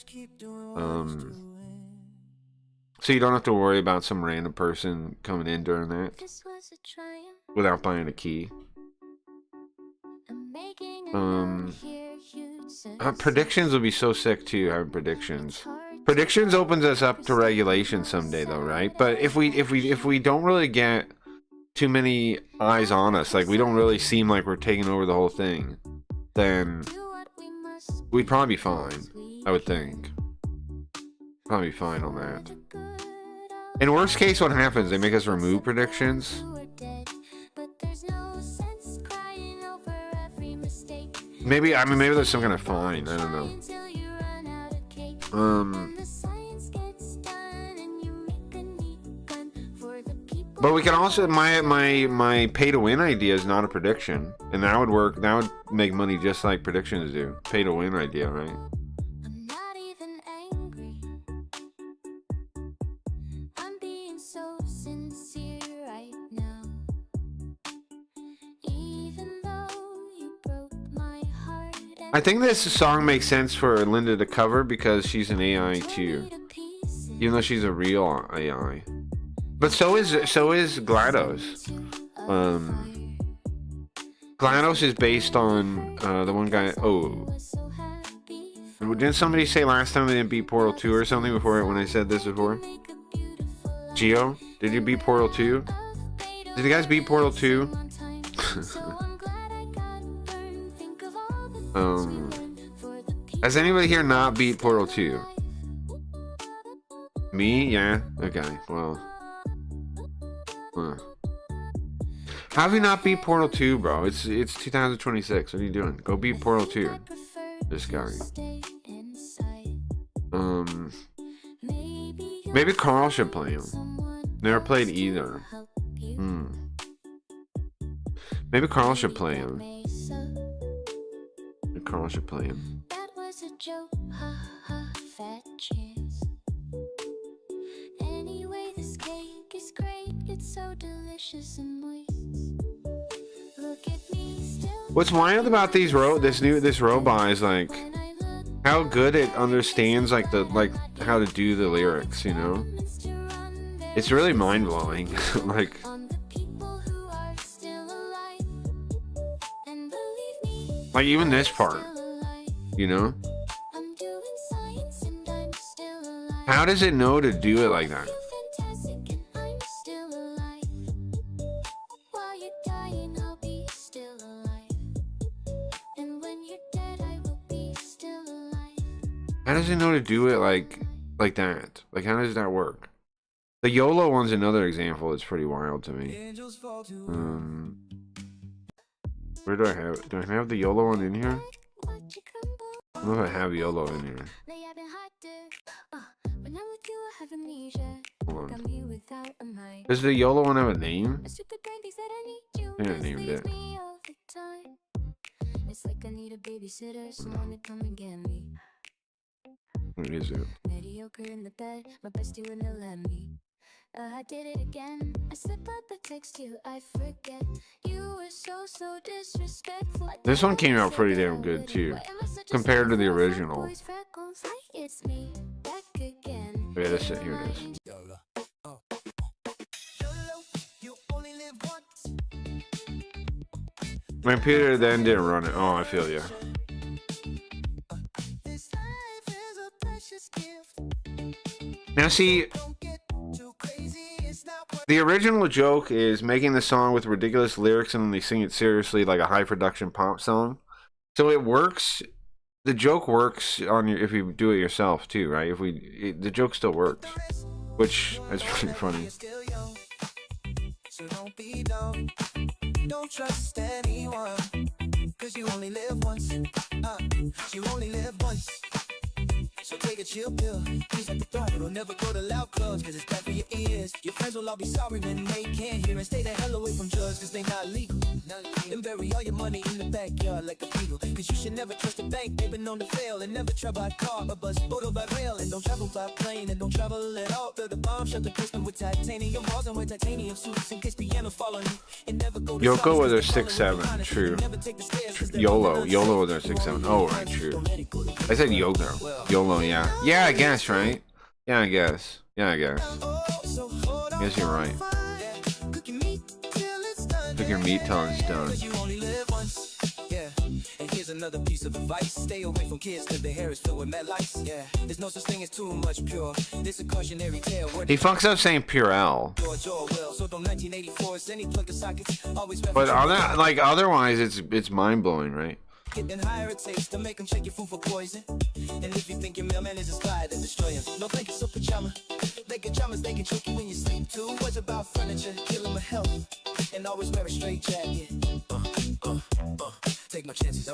[SPEAKER 2] So you don't have to worry about some random person coming in during that without buying a key. Predictions would be so sick too, having predictions. Predictions opens us up to regulation someday though, right? But if we don't really get too many eyes on us, like we don't really seem like we're taking over the whole thing, then we'd probably be fine, I would think. Probably fine on that. In worst case, what happens? They make us remove predictions. Maybe there's some kind of fine. I don't know. But we can also my pay to win idea is not a prediction, and that would work. That would make money just like predictions do. Pay to win idea, right?
[SPEAKER 1] I'm not even angry. I'm being so sincere right now. Even though you broke my heart.
[SPEAKER 2] I think this song makes sense for Linda to cover because she's an AI too, even though she's a real AI. But so is GLaDOS. GLaDOS is based on the one guy. Oh, didn't somebody say last time they didn't beat Portal 2 or something before when I said this before? Geo, did you beat Portal 2? Did you guys beat Portal 2?
[SPEAKER 1] So I'm glad I got burned. Think of all the things we learned for the people.
[SPEAKER 2] Has anybody here not beat Portal 2? Me? Yeah. Okay. Well. How have you not beat Portal 2, bro? It's 2026. What are you doing? Go beat Portal 2. This guy. Maybe Carl should play him. Never played either. Maybe Carl should play him. Maybe Carl should play him.
[SPEAKER 1] That was a joke, ha ha, fat chance. Anyway, this cake is great. It's so delicious and moist. Look at me still.
[SPEAKER 2] What's wild about this robot is like how good it understands like how to do the lyrics, you know? It's really mind blowing. Like even this part, you know? How does it know to do it like that? How does it know to do it like that? Like how does that work? The YOLO one's another example. It's pretty wild to me. Where do I have the YOLO one in here? I don't know if I have YOLO in here. Hold on. Does the YOLO one have a name? I think I named it. It's like I need a babysitter, someone to come and get me. What is it? Mediocre in the bed, my bestie wouldn't let me. I did it again. I slip out the text you, I forget. You were so disrespectful. This one came out pretty damn good too, compared to the original. Okay, that's it. Here it is. My computer then didn't run it. Oh, I feel you. Now see, the original joke is making the song with ridiculous lyrics and then they sing it seriously like a high production pop song. So it works. The joke works on your if you do it yourself too, right? The joke still works, which is pretty funny. So don't be dumb. Don't trust anyone, 'cause you only live once. You only live once. So take a chill pill. Please let the thought it'll never go to loud clubs, 'cause it's bad for your ears. Your friends will all be sorry when they can't hear. And stay the hell away from drugs, 'cause they not legal. And bury all your money in the backyard like a beagle. 'Cause you should never trust a bank, they've been known to fail. And never travel by car, but bus, boat or by rail. And don't travel by plane, and don't travel at all. Build a bomb, shut the piston with titanium walls and with titanium suits in case piano fall on you. And never go to Yoko with her 6'7", true. YOLO with her 6'7". Oh, right, true. I said YOLO, yeah. Yeah, I guess, right? Yeah, I guess. I guess you're right. Cook your meat till it's done. And here's another piece of advice. Stay away from kids till their hair is filled with mad lice. Yeah, there's no such thing as too much pure. This a cautionary tale. He fucks up saying Purell. But on that, like otherwise it's mind blowing, right? Getting higher it takes to make them check your food for poison. And if you think your mailman is a spy, then destroy him. No blankets or pajama. They can dramas, they can choke you when you sleep too. What's about furniture, killing my health. And always wear a straight jacket. Take no chances,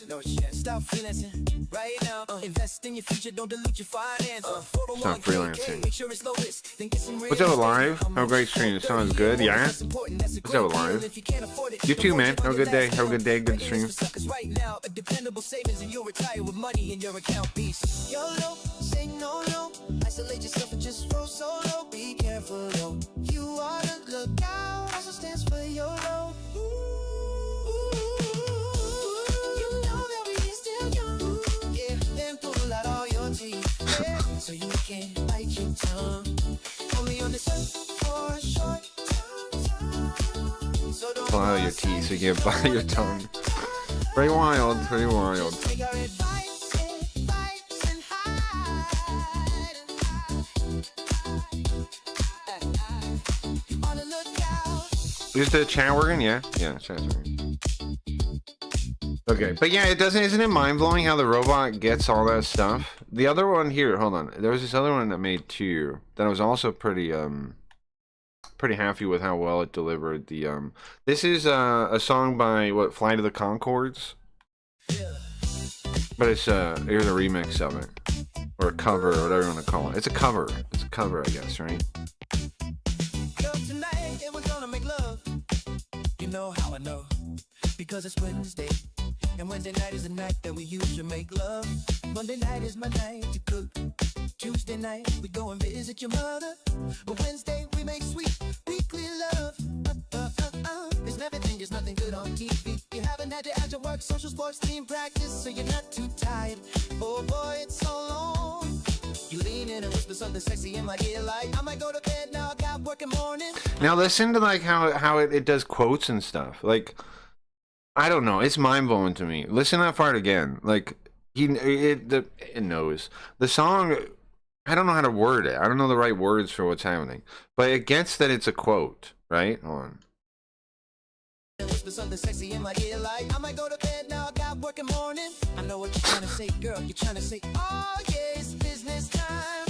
[SPEAKER 2] no chance. Stop freelancing right now. Invest in your future, don't dilute your finance. Stop freelancing. Make sure it's low risk. Then get some real. What's up, Live? Have a great stream. It sounds good, yeah? What's up, Live? You too, man. Have a good day. Have a good day. Good stream. Right now, a dependable savings, and you'll retire with money in your account. Peace. YOLO, say no. Isolate yourself and just roll solo. Be careful, yo. You ought to look out. Also stands for YOLO. So you can bite your tongue. Only on this for a short time. So don't pull out your teeth so you can bite your tongue. Pretty wild. Is the chat working? Yeah, chat's working. Okay, but yeah, it doesn't. Isn't it mind blowing how the robot gets all that stuff? The other one here, hold on. There was this other one that made two that I was also pretty happy with how well it delivered. This is a song by what, Flight of the Conchords, but it's here's a remix of it, or a cover, or whatever you want to call it. It's a cover. It's a cover, I guess, right?
[SPEAKER 3] Tonight, and we're gonna make love. You know how I know, because it's Wednesday, and Wednesday night is the night that we usually make love. Monday night is my night to cook. Tuesday night we go and visit your mother, but Wednesday we make sweet weekly love. There's everything, there's nothing good on TV. You haven't had to add your work, social sports, team practice, so you're not too tired. Oh boy, it's so long. You lean in and whisper something sexy in my ear, like I might go to bed now. I got work in the morning.
[SPEAKER 2] Now listen to like how it does quotes and stuff. Like, I don't know, it's mind blowing to me. Listen to that part again. Like it knows the song. I don't know how to word it. I don't know the right words for what's happening, but it gets that it's a quote, right? Hold on.
[SPEAKER 3] Whisper something sexy in my ear, like I might go to bed now. I got work in the morning. I know what you're trying to say, girl. You're trying to say, oh yeah, it's business time.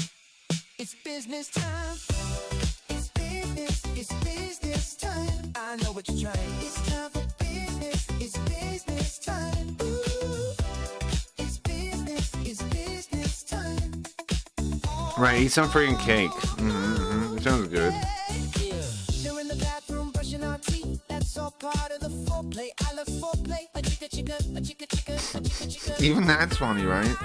[SPEAKER 3] It's business time. It's business time. I know what you're trying. It's time for business. It's business time. Ooh, it's business time.
[SPEAKER 2] Right, eat some freaking cake. It sounds good.
[SPEAKER 3] You're in the bathroom brushing our teeth. That's all part of the foreplay. I love foreplay. A chicka chicka, a chicka chicka, a chicka chicka.
[SPEAKER 2] Even that's funny, right?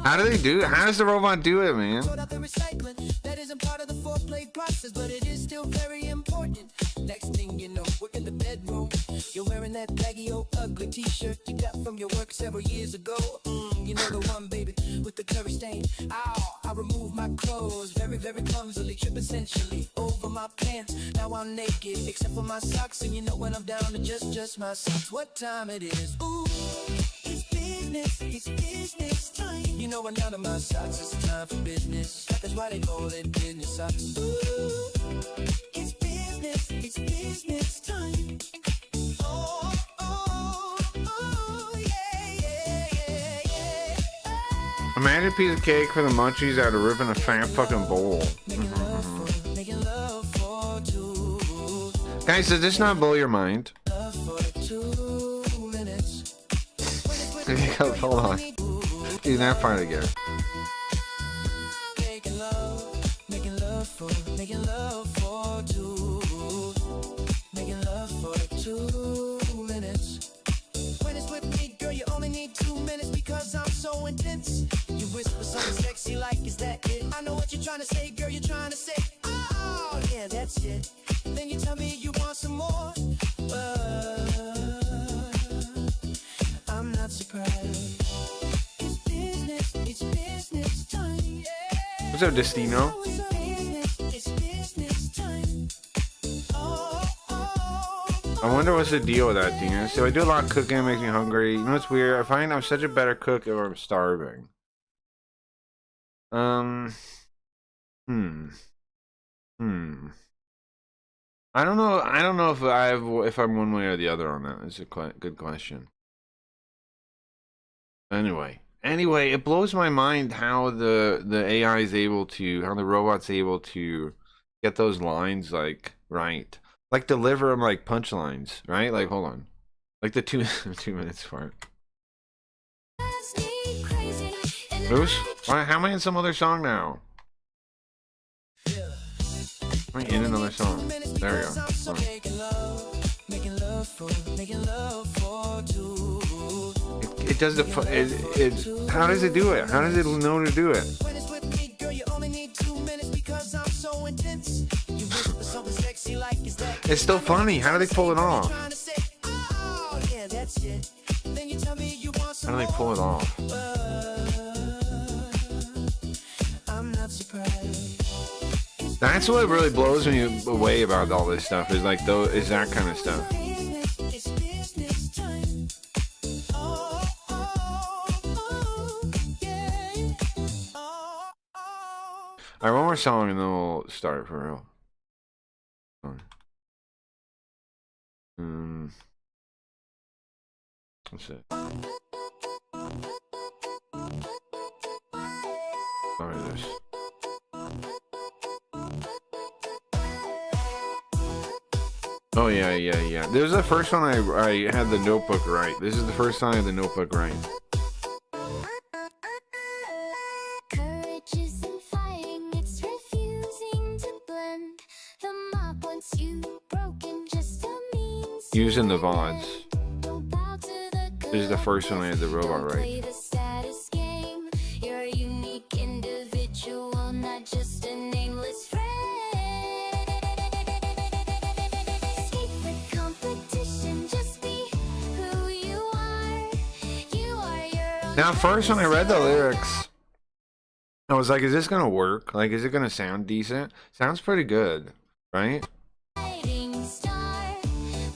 [SPEAKER 2] How do they do it? How does the robot do it, man?
[SPEAKER 3] Sort out the recycling. That isn't part of the foreplay process, but it is still very important. Next thing you know, we're in the bedroom. You're wearing that baggy old ugly t-shirt you got from your work several years ago. You know the one, baby, with the curry stain. Ow, I removed my clothes very, very clumsily, trip essentially over my pants. Now I'm naked, except for my socks, and you know when I'm down to just my socks. What time it is? Ooh, it's business time. You know when out of my socks, it's time for business. That's why they call it business socks. Ooh, it's business time. Oh, oh, oh, yeah.
[SPEAKER 2] Imagine a piece of cake for the munchies out of ripping a fat fucking bowl.
[SPEAKER 3] Making love for two.
[SPEAKER 2] Guys, does this not blow your mind?
[SPEAKER 3] Love for 2 minutes.
[SPEAKER 2] Hold on. Do that part again.
[SPEAKER 3] Making love for two. Making love for 2 minutes. When it's with me, girl, you only need 2 minutes because I'm so intense. You whisper something sexy like, is that it? I know what you're trying to say, girl, you're trying to say, oh, yeah, that's it. Then you tell me you want some more. I'm not surprised. It's business time, yeah.
[SPEAKER 2] What's up, Destino?
[SPEAKER 3] It's business time.
[SPEAKER 2] I wonder what's the deal with that, Dina. So I do a lot of cooking, it makes me hungry. You know what's weird? I find I'm such a better cook if I'm starving. I don't know. I don't know if I'm one way or the other on that. It's a good question. Anyway, it blows my mind how the AI is able to, how the robot's able to get those lines like right, like deliver them like punchlines, right? Like hold on, like the 2 minutes part. Bruce, how am I in some other song now? Am I in another song? There we go. It does the how does it do it? How does it know to do it? It's still funny. How do they pull it off? How do they pull it off? That's what really blows me away about all this stuff. Is like is that kind of stuff. Alright, one more song and then we'll start for real. That's it. Sorry, this. Oh yeah. This is the first one I had the notebook right. This is the first time I had the notebook right.
[SPEAKER 1] Courage isn't fighting, it's refusing to blend. The mop once you broken just a means.
[SPEAKER 2] Using the VODs.
[SPEAKER 1] Don't bow to the
[SPEAKER 2] This is the first one I had the robot
[SPEAKER 1] Don't
[SPEAKER 2] right.
[SPEAKER 1] play the status game. You're a unique individual, not just a nameless friend. Escape the competition, just be who you are. You are your own.
[SPEAKER 2] Now, first when I read the lyrics, I was like, is this gonna work? Like, is it gonna sound decent? Sounds pretty good, right?
[SPEAKER 1] Guiding star,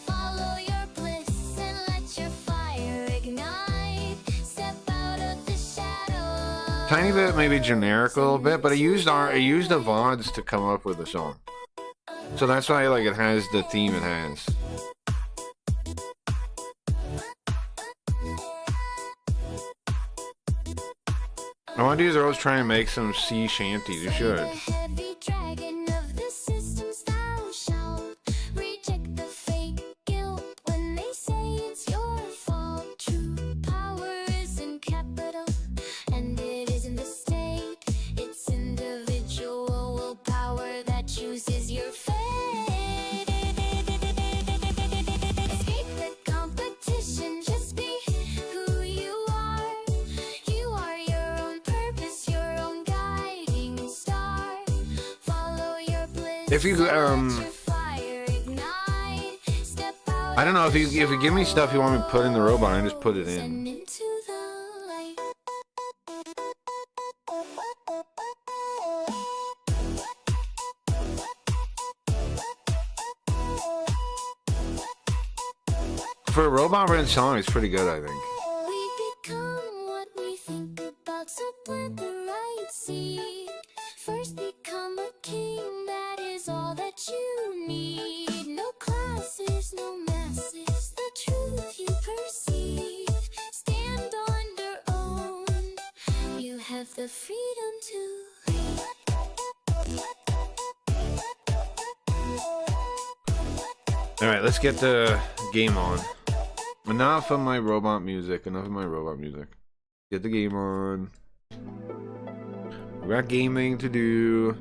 [SPEAKER 1] follow your bliss and let your fire ignite. Step out of the shadow.
[SPEAKER 2] Tiny bit maybe generic a little bit, but I used the VODs to come up with the song. So that's why like it has the theme it has. I want these girls try and make some sea shanty. They should.
[SPEAKER 1] The heavy dragon of the systems thou shalt reject the fake guilt when they say it's your fault. True power isn't capital and it isn't the state. It's individual willpower that chooses your fate. Escape the competition, just be who you are. You are your own purpose, your own guiding star. Follow your bliss.
[SPEAKER 2] If you
[SPEAKER 1] let your fire ignite. Step out
[SPEAKER 2] I don't know if you give me stuff you want me to put in the robot, I just put it in.
[SPEAKER 1] and into the light.
[SPEAKER 2] For a robot written song, it's pretty good, I think.
[SPEAKER 1] We become what we think about, so plant the right seed. First become a king, that is all that you need. No classes, no masses, the truth you perceive. Stand on your own, you have the freedom to lead.
[SPEAKER 2] Alright, let's get the game on. Enough of my robot music. Get the game on. We got gaming to do.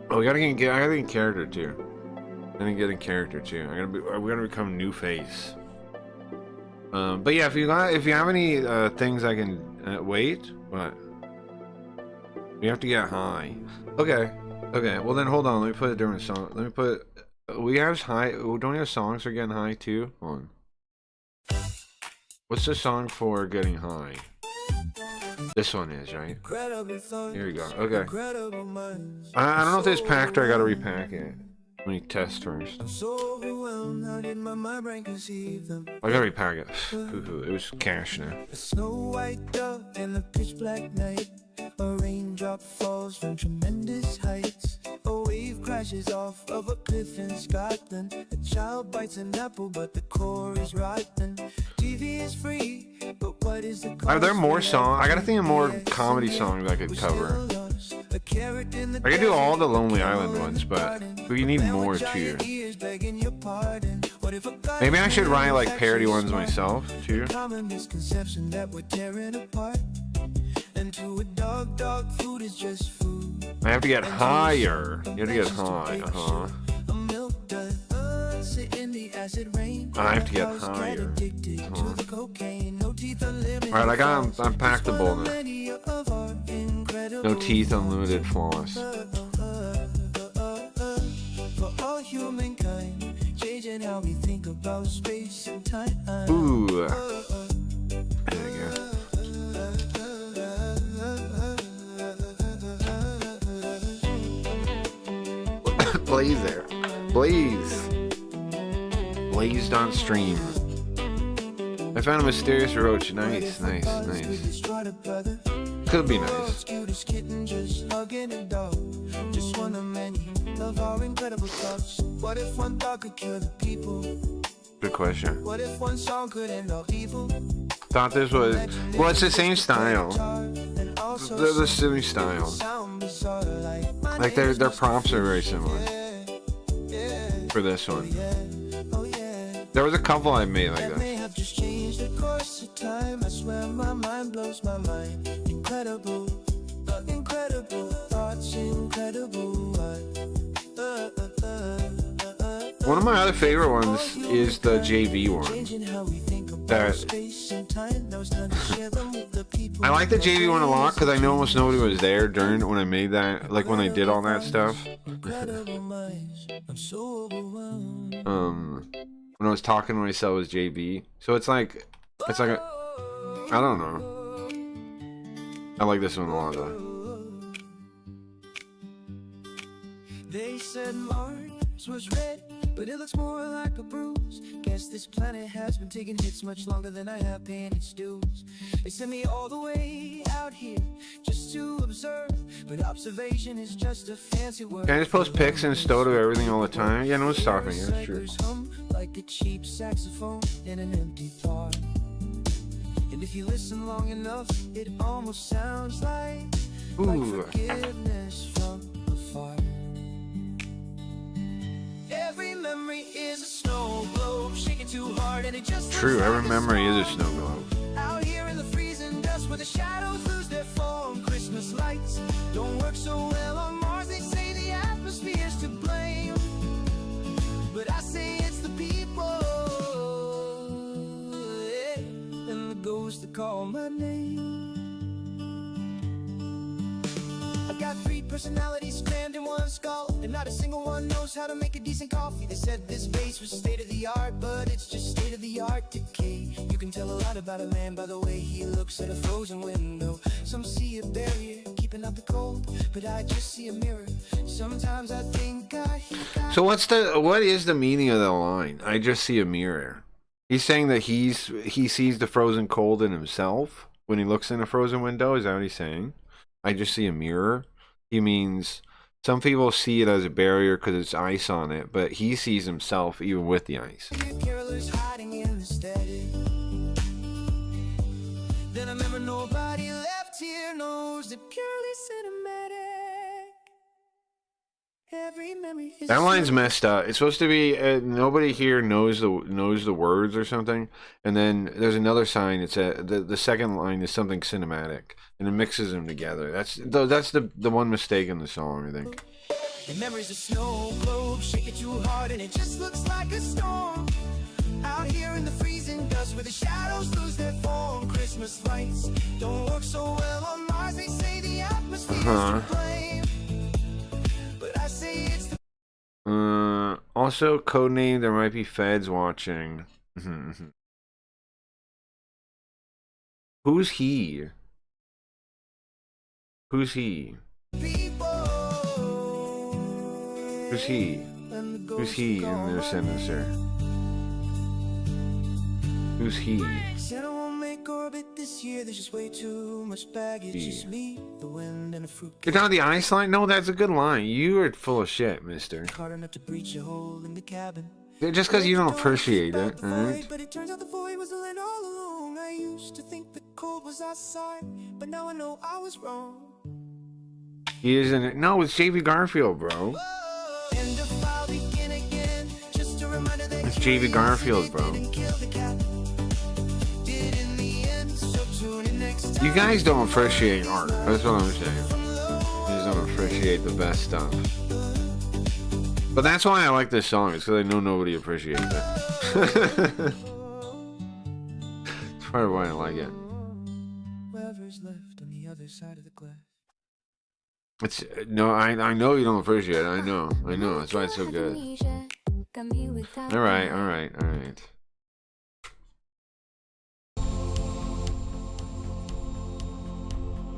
[SPEAKER 2] Oh, I gotta get in character too. I didn't get in character too. We gotta become new face. But yeah, if you have any things I can wait. What? We have to get high. Okay. Well then, hold on. Let me put a different song. Let me put. We have high. Don't we have songs for getting high too? Hold on. What's the song for getting high? This one is, right? Here we go. Okay. I don't know if this packed or I gotta repack it. Let me test first. I gotta repack it. It was cash now.
[SPEAKER 3] A snow white dove in the pitch black night. A raindrop falls from tremendous heights. A wave crashes off of a cliff in Scotland. A child bites an apple, but the core is rotten. TV is free, but what is the cost?
[SPEAKER 2] Are there more songs? I gotta think of more comedy songs I could cover. I could do all the Lonely Island ones, but we need more too. Maybe I should write like parody ones myself too.
[SPEAKER 3] Common misconception that we're tearing apart. And to a dog, food is just food.
[SPEAKER 2] I have to get higher. You have to get high.
[SPEAKER 3] A milk dud, sit in the acid rain.
[SPEAKER 2] I have to get higher. Alright, I packed the bowl now. No teeth, unlimited floss.
[SPEAKER 3] For all humankind, changing how we think about space and time.
[SPEAKER 2] Ooh. There we go. Blaze there. Blazed on stream. I found a mysterious roach. Nice. Could be nice.
[SPEAKER 3] Just one of many of our incredible thoughts. What if one thought could cure the people?
[SPEAKER 2] Good question.
[SPEAKER 3] What if one song could end all evil?
[SPEAKER 2] Thought this was, well, it's the same style.
[SPEAKER 3] And also
[SPEAKER 2] They're the same style.
[SPEAKER 3] sound bizarre,
[SPEAKER 2] Like their prompts are very similar
[SPEAKER 3] yeah,
[SPEAKER 2] for this one.
[SPEAKER 3] oh yeah.
[SPEAKER 2] There was a couple I made like
[SPEAKER 3] That
[SPEAKER 2] this.
[SPEAKER 3] may have just changed the course of time. I swear my mind blows my mind. Incredible, incredible thoughts, incredible.
[SPEAKER 2] One of my other favorite ones is the JV one.
[SPEAKER 3] Changing how we think about
[SPEAKER 2] That
[SPEAKER 3] space and time. Now it's time to share them with the people.
[SPEAKER 2] I like the JV one a lot because I know almost nobody was there during when I made that, like when I did all that stuff.
[SPEAKER 3] Incredible minds. I'm so overwhelmed.
[SPEAKER 2] When I was talking to myself as JV, so it's like a, I don't know. I like this one a lot though.
[SPEAKER 3] They said Mars was red, but it looks more like a bruise. Guess this planet has been taking hits much longer than I have paying its dues. They sent me all the way out here just to observe, but observation is just a fancy word.
[SPEAKER 2] Can I just post pics and stow everything all the time? Yeah, no one's stopping it. Sure.
[SPEAKER 3] Hum like a cheap saxophone in an empty bar. And if you listen long enough, it almost sounds like forgiveness from afar. Every memory is a snow globe, shaking too hard and it just
[SPEAKER 2] True,
[SPEAKER 3] looks
[SPEAKER 2] every
[SPEAKER 3] like
[SPEAKER 2] memory is a
[SPEAKER 3] storm.
[SPEAKER 2] snow globe.
[SPEAKER 3] Out here in the freezing dust where the shadows lose their form. Christmas lights don't work so well on Mars. They say the atmosphere's to blame, but I say it's the people, yeah, and the ghosts that call my name. I got 3 personalities crammed in one skull, and not a single one knows how to make a decent coffee. They said this base was state-of-the-art, but it's just state-of-the-art decay. You can tell a lot about a man by the way he looks at a frozen window. Some see a barrier keeping out the cold, but I just see a mirror. Sometimes I think
[SPEAKER 2] So what is the meaning of the line? I just see a mirror. He's saying that he sees the frozen cold in himself when he looks in a frozen window. Is that what he's saying? I just see a mirror. He means some people see it as a barrier because it's ice on it, but he sees himself even with the ice.
[SPEAKER 3] carolers hiding in the static. Then I remember nobody left here knows the purely cinematic. Every memory is
[SPEAKER 2] That line's messed up. It's supposed to be nobody here knows the words or something, and then there's another sign. It's the second line is something cinematic, and it mixes them together. That's the one mistake in the song, I think.
[SPEAKER 3] Your memory's a snow globe, shake it too hard and it just looks like a storm. Out here in the freezing dust where the shadows lose their form. Christmas lights don't work so well on Mars. They say the atmosphere's to blame, but I say it's the
[SPEAKER 2] Also, codename, there might be feds watching. Who's he? Who's he?
[SPEAKER 3] people.
[SPEAKER 2] Who's he?
[SPEAKER 3] And the
[SPEAKER 2] Who's he in their sentence there? Who's he?
[SPEAKER 3] said I won't make orbit this year. There's just way too much baggage. Just me, the wind, and a fruit.
[SPEAKER 2] You're down the ice line? No, that's a good line. You are full of shit, mister.
[SPEAKER 3] Hard enough to breach a hole in the cabin.
[SPEAKER 2] Just because you don't appreciate it, alright?
[SPEAKER 3] But it turns out the void was the land all along. I used to think the cold was outside, but now I know I was wrong.
[SPEAKER 2] He isn't. No, it's JV Garfield, bro.
[SPEAKER 3] End of file, begin again. Just a reminder that
[SPEAKER 2] It's JV Garfield, bro.
[SPEAKER 3] didn't kill the cat. Did in the end, so tune in next time.
[SPEAKER 2] You guys don't appreciate art. That's what I'm saying. You just don't appreciate the best stuff. But that's why I like this song. It's because I know nobody appreciates it. That's part of why I like it.
[SPEAKER 3] Whoever's left on the other side of the glass.
[SPEAKER 2] It's no, I know you don't appreciate it. I know. That's why it's so good. All right.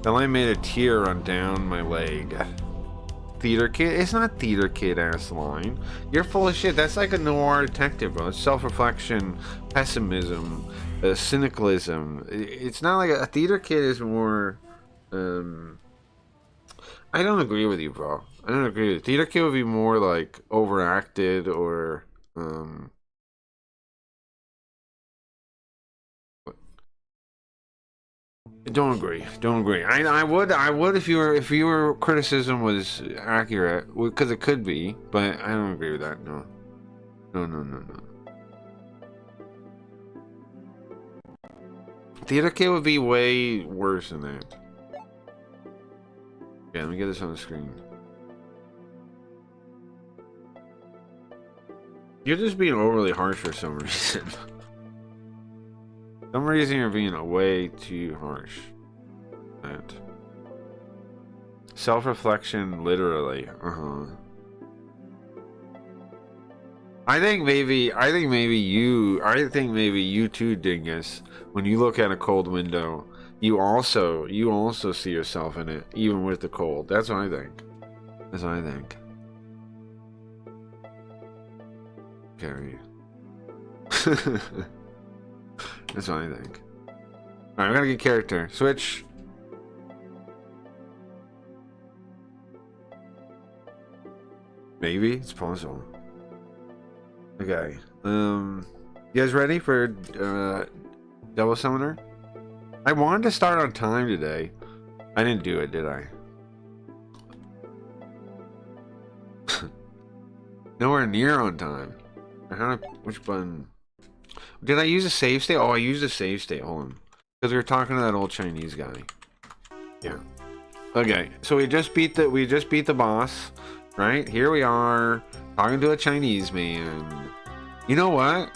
[SPEAKER 2] That line made a tear run down my leg. Theater kid? It's not theater kid ass line. You're full of shit. That's like a noir detective, bro. It's self-reflection, pessimism, cynicalism. It's not like a theater kid is more. I don't agree with you, bro. I don't agree with you. Theater kid would be more like overacted or Don't agree. Don't agree. I would if your criticism was accurate, because it could be, but I don't agree with that. No. No. Theater Kid would be way worse than that. Okay, let me get this on the screen. You're just being overly harsh for some reason. For some reason you're being way too harsh. That. Self-reflection, literally. I think maybe you too, Dingus. When you look at a cold window, you also see yourself in it, even with the cold. That's what I think. Okay. That's what I think. Alright, we gotta get character. Switch. Maybe it's possible. Okay. You guys ready for Devil Summoner? I wanted to start on time today. I didn't do it, did I? Nowhere near on time. Which button? Did I use a save state? Oh, I used a save state. Hold on. Because we were talking to that old Chinese guy. Yeah. Okay, so we just beat the boss, right? Here we are talking to a Chinese man. You know what?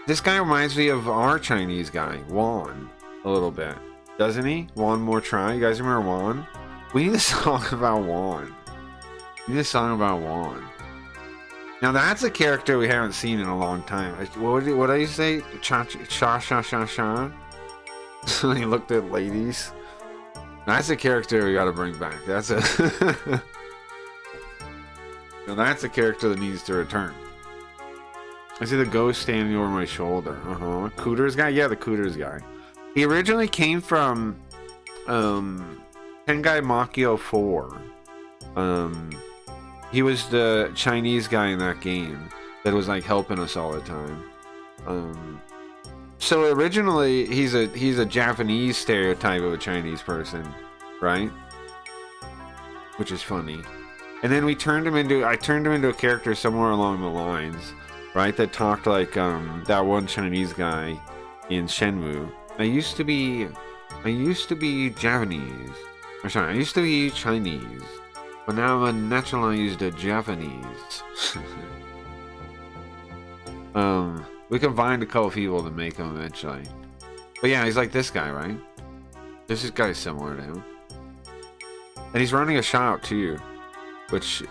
[SPEAKER 2] This guy reminds me of our Chinese guy, Juan, a little bit. Doesn't he? One More Try. You guys remember Juan? We need a song about Juan. Now that's a character we haven't seen in a long time. What did you say? Cha. So he looked at ladies. That's a character we gotta bring back. That's a now that's a character that needs to return. I see the ghost standing over my shoulder. Cooter's guy? Yeah, the Cooter's guy. He originally came from Tengai Makio 4. He was the Chinese guy in that game that was like helping us all the time. So originally he's a Japanese stereotype of a Chinese person, right? Which is funny. And then I turned him into a character somewhere along the lines, right? That talked like that one Chinese guy in Shenmue. I used to be Japanese. Or sorry, I used to be Chinese. But now I'm a naturalized Japanese. We combined a couple people to make him eventually. But yeah, he's like this guy, right? This guy's similar to him. And he's running a shop too. Which,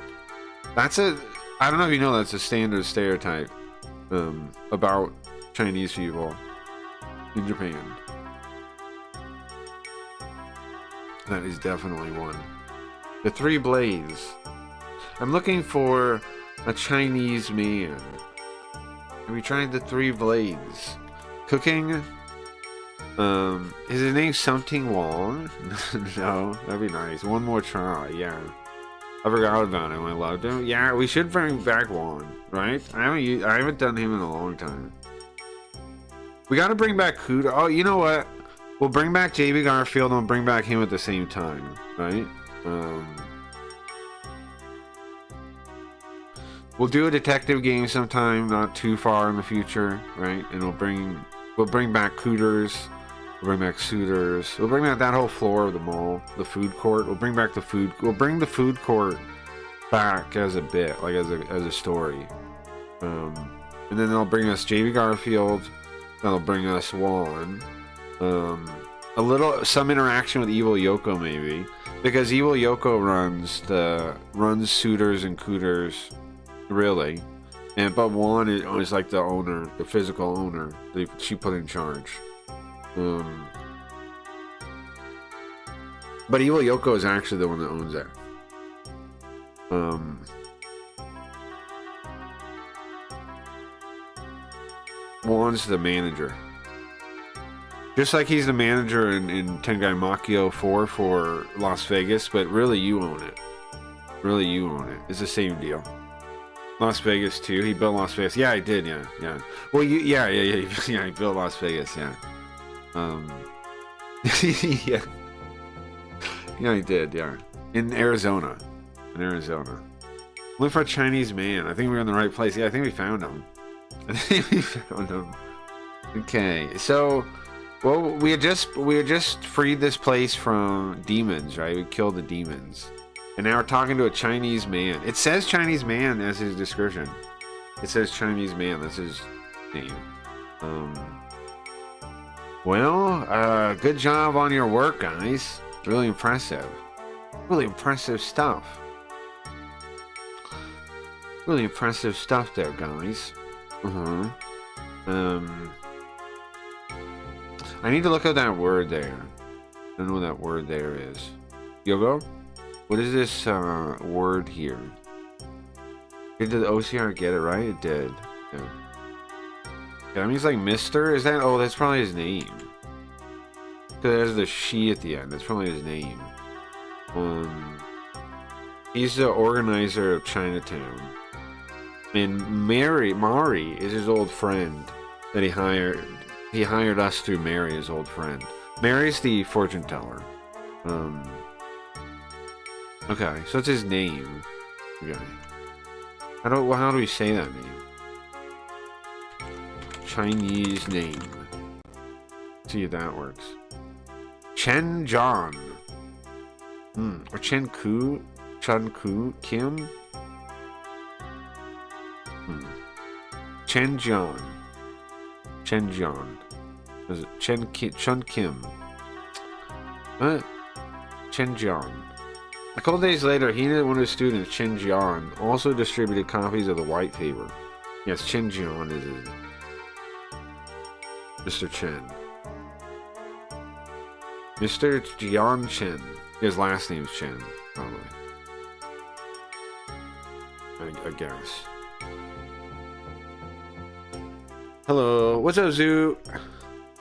[SPEAKER 2] I don't know if you know, that's a standard stereotype about Chinese people in Japan. That is definitely one. The Three Blades. I'm looking for a Chinese man. Have you tried the Three Blades? Cooking? Is his name something Wong? No, that'd be nice. One More Try, yeah. I forgot about him. I loved him. Yeah, we should bring back Wong, right? I haven't done him in a long time. We gotta bring back Kuda. Oh, you know what? We'll bring back JB Garfield and we'll bring back him at the same time, right? We'll do a detective game sometime, not too far in the future, right? And we'll bring back Cooters, we'll bring back Suitors, we'll bring back that whole floor of the mall, the food court. We'll bring the food court back as a bit, like as a story. And then they'll bring us JB Garfield, they'll bring us Juan, some interaction with Evil Yoko maybe, because Evil Yoko runs Suitors and Cooters, really, but Juan is like the owner, the physical owner that she put in charge. But Evil Yoko is actually the one that owns it. Juan's the manager. Just like he's the manager in Tengai Makio 4 for Las Vegas, but really you own it. It's the same deal. Las Vegas too. He built Las Vegas. Yeah, I did. Yeah. Well, yeah. He built Las Vegas. Yeah. Yeah. Yeah, I did, yeah. In Arizona. In Arizona. Look for a Chinese man. I think we're in the right place. Yeah, I think we found him. I think we found him. Okay, so well we had just freed this place from demons, right? We killed the demons. And now we're talking to a Chinese man. It says Chinese man as his description. It says Chinese man, that's his name. Well, good job on your work, guys. Really impressive. Really impressive stuff. Really impressive stuff there, guys. I need to look at that word there. I don't know what that word there is. Yogo? What is this word here? Did the OCR get it right? It did. Yeah. That means like Mr. Is that? Oh, that's probably his name. Because there's the she at the end. That's probably his name. He's the organizer of Chinatown. And Mari is his old friend that he hired. He hired us through Mary, his old friend. Mary's the fortune teller. Okay, so that's his name. Okay. How do we say that name? Chinese name. Let's see if that works. Chen John. Or Chen Ku Kim. Chen John. Chen John. Was it Chun Kim? What? Chen John. A couple days later, he and one of his students, Chen Jian, also distributed copies of the White Paper. Yes, Chen Jian is it. Mr. Chen. Mr. Jian Chen. His last name's Chen, probably. I guess. Hello. What's up, Zoo?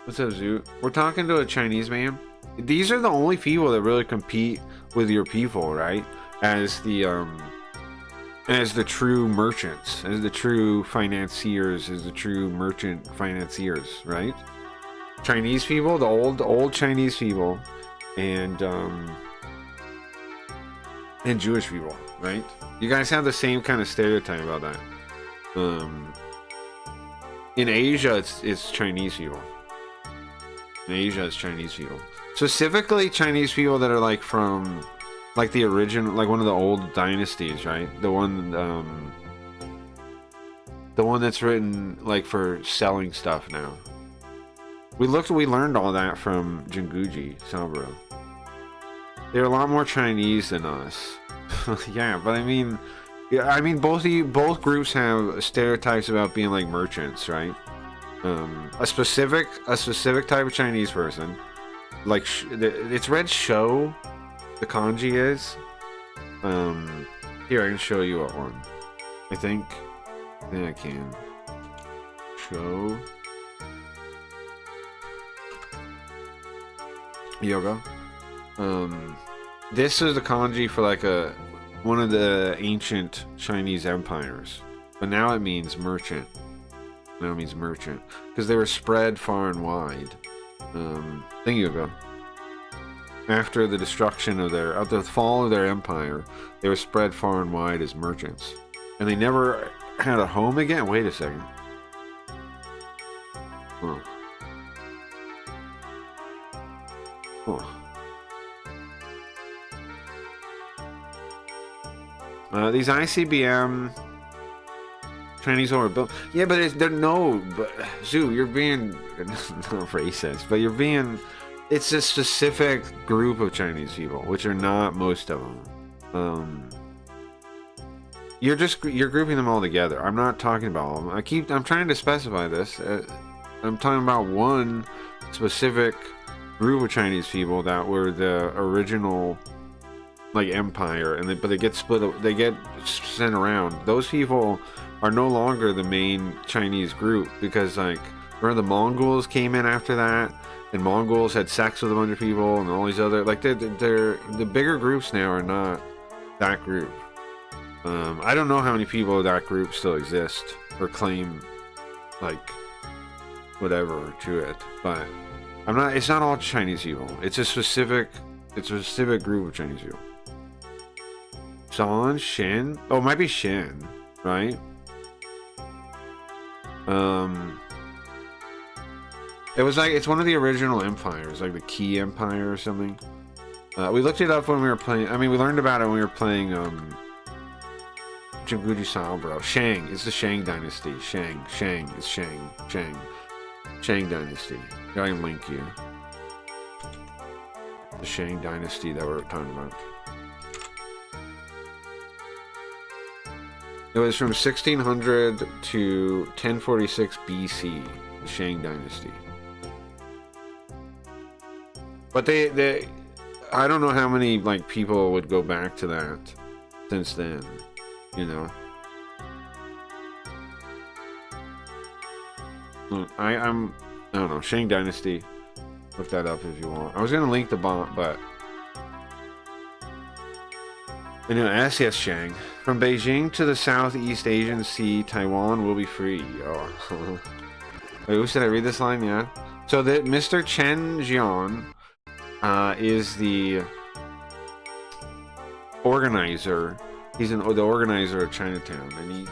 [SPEAKER 2] What's up, Zoo? We're talking to a Chinese man. These are the only people that really compete with your people, right? As the true merchants, as the true financiers, as the true merchant financiers, right? Chinese people, the old Chinese people, and Jewish people, right? You guys have the same kind of stereotype about that. In Asia, it's Chinese people. In Asia, it's Chinese people. Specifically, Chinese people that are like from, like the original, like one of the old dynasties, right? The one that's written like for selling stuff now. We learned all that from Jinguji Saburo. They're a lot more Chinese than us. Yeah, but I mean both groups have stereotypes about being like merchants, right? A specific type of Chinese person, like it's read show. The kanji is. Here I can show you what one. I think I can show. Yoga. This is the kanji for like one of the ancient Chinese empires, but now it means merchant. Now it means merchant because they were spread far and wide. Thank you, Yoga. After the destruction of after the fall of their empire, they were spread far and wide as merchants, and they never had a home again. Wait a second. Huh. These ICBM Chinese overbuilt. Yeah, but Zoo, you're being not racist, but you're being. It's a specific group of Chinese people, which are not most of them. You're grouping them all together. I'm not talking about all of them. I'm trying to specify this. I'm talking about one specific group of Chinese people that were the original like empire, but they get split. They get sent around. Those people are no longer the main Chinese group because like remember the Mongols came in after that. And Mongols had sex with a bunch of people, and all these other the bigger groups now are not that group. I don't know how many people of that group still exist or claim like whatever to it, but I'm not. It's not all Chinese evil. It's a specific group of Chinese evil. San, Shin. Oh, it might be Shin, right? It was like it's one of the original empires, like the Qi Empire or something. We looked it up when we were playing. I mean, we learned about it when we were playing Jinguji Sao, Shang. It's the Shang dynasty. Shang. It's Shang. Shang dynasty. I can link you. The Shang dynasty that we're talking about. It was from 1600 to 1046 BC, the Shang dynasty. But they I don't know how many like people would go back to that since then, you know. I don't know, Shang dynasty. Look that up if you want. I was gonna link the bot, but anyway, yes, Shang. From Beijing to the Southeast Asian Sea, Taiwan will be free. Oh. Wait, should I read this line? Yeah. So that Mr. Chen Jian is the organizer. He's the organizer of Chinatown, and he.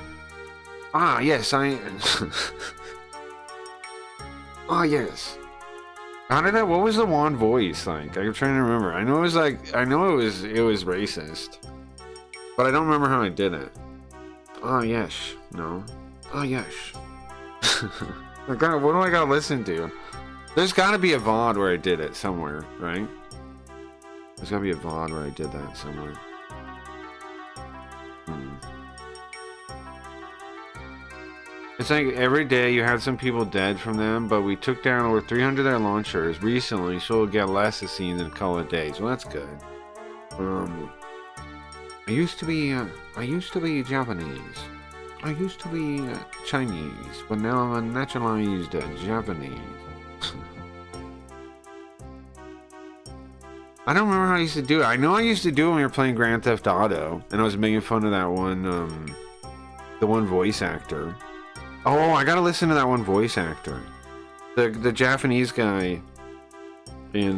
[SPEAKER 2] Ah, yes, I. Oh yes. How did that? What was the Wan voice like? I'm trying to remember. I know it was like. I know it was racist, but I don't remember how I did it. Oh yes. No. Oh yes. What do I gotta listen to? There's gotta be a VOD where I did it somewhere, right? There's gotta be a VOD where I did that somewhere. It's like every day you had some people dead from them, but we took down over 300 of their launchers recently, so we'll get less assassins in a couple of days. Well, that's good. I used to be Japanese. I used to be Chinese, but now I'm a naturalized Japanese. I don't remember how I used to do it. I know I used to do it when we were playing Grand Theft Auto, and I was making fun of that one, the one voice actor. Oh, I gotta listen to that one voice actor. The Japanese guy in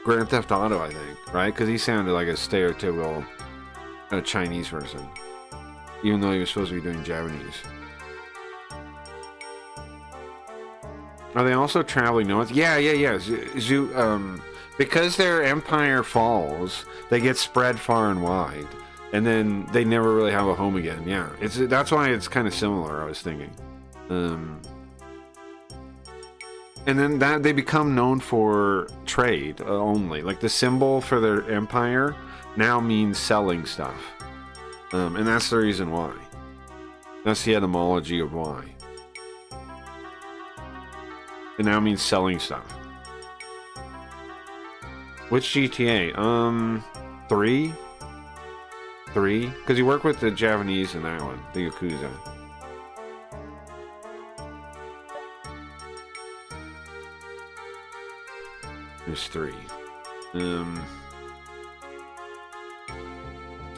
[SPEAKER 2] Grand Theft Auto, I think, right? Because he sounded like a stereotypical Chinese person, even though he was supposed to be doing Japanese. Are they also traveling north? Yeah. Because their empire falls, they get spread far and wide, and then they never really have a home again. Yeah, that's why it's kind of similar. I was thinking, and then that they become known for trade only. Like the symbol for their empire now means selling stuff, and that's the reason why. That's the etymology of why. It now means selling stuff. Which GTA? 3? 3? Because you work with the Japanese in that one, the Yakuza. There's 3.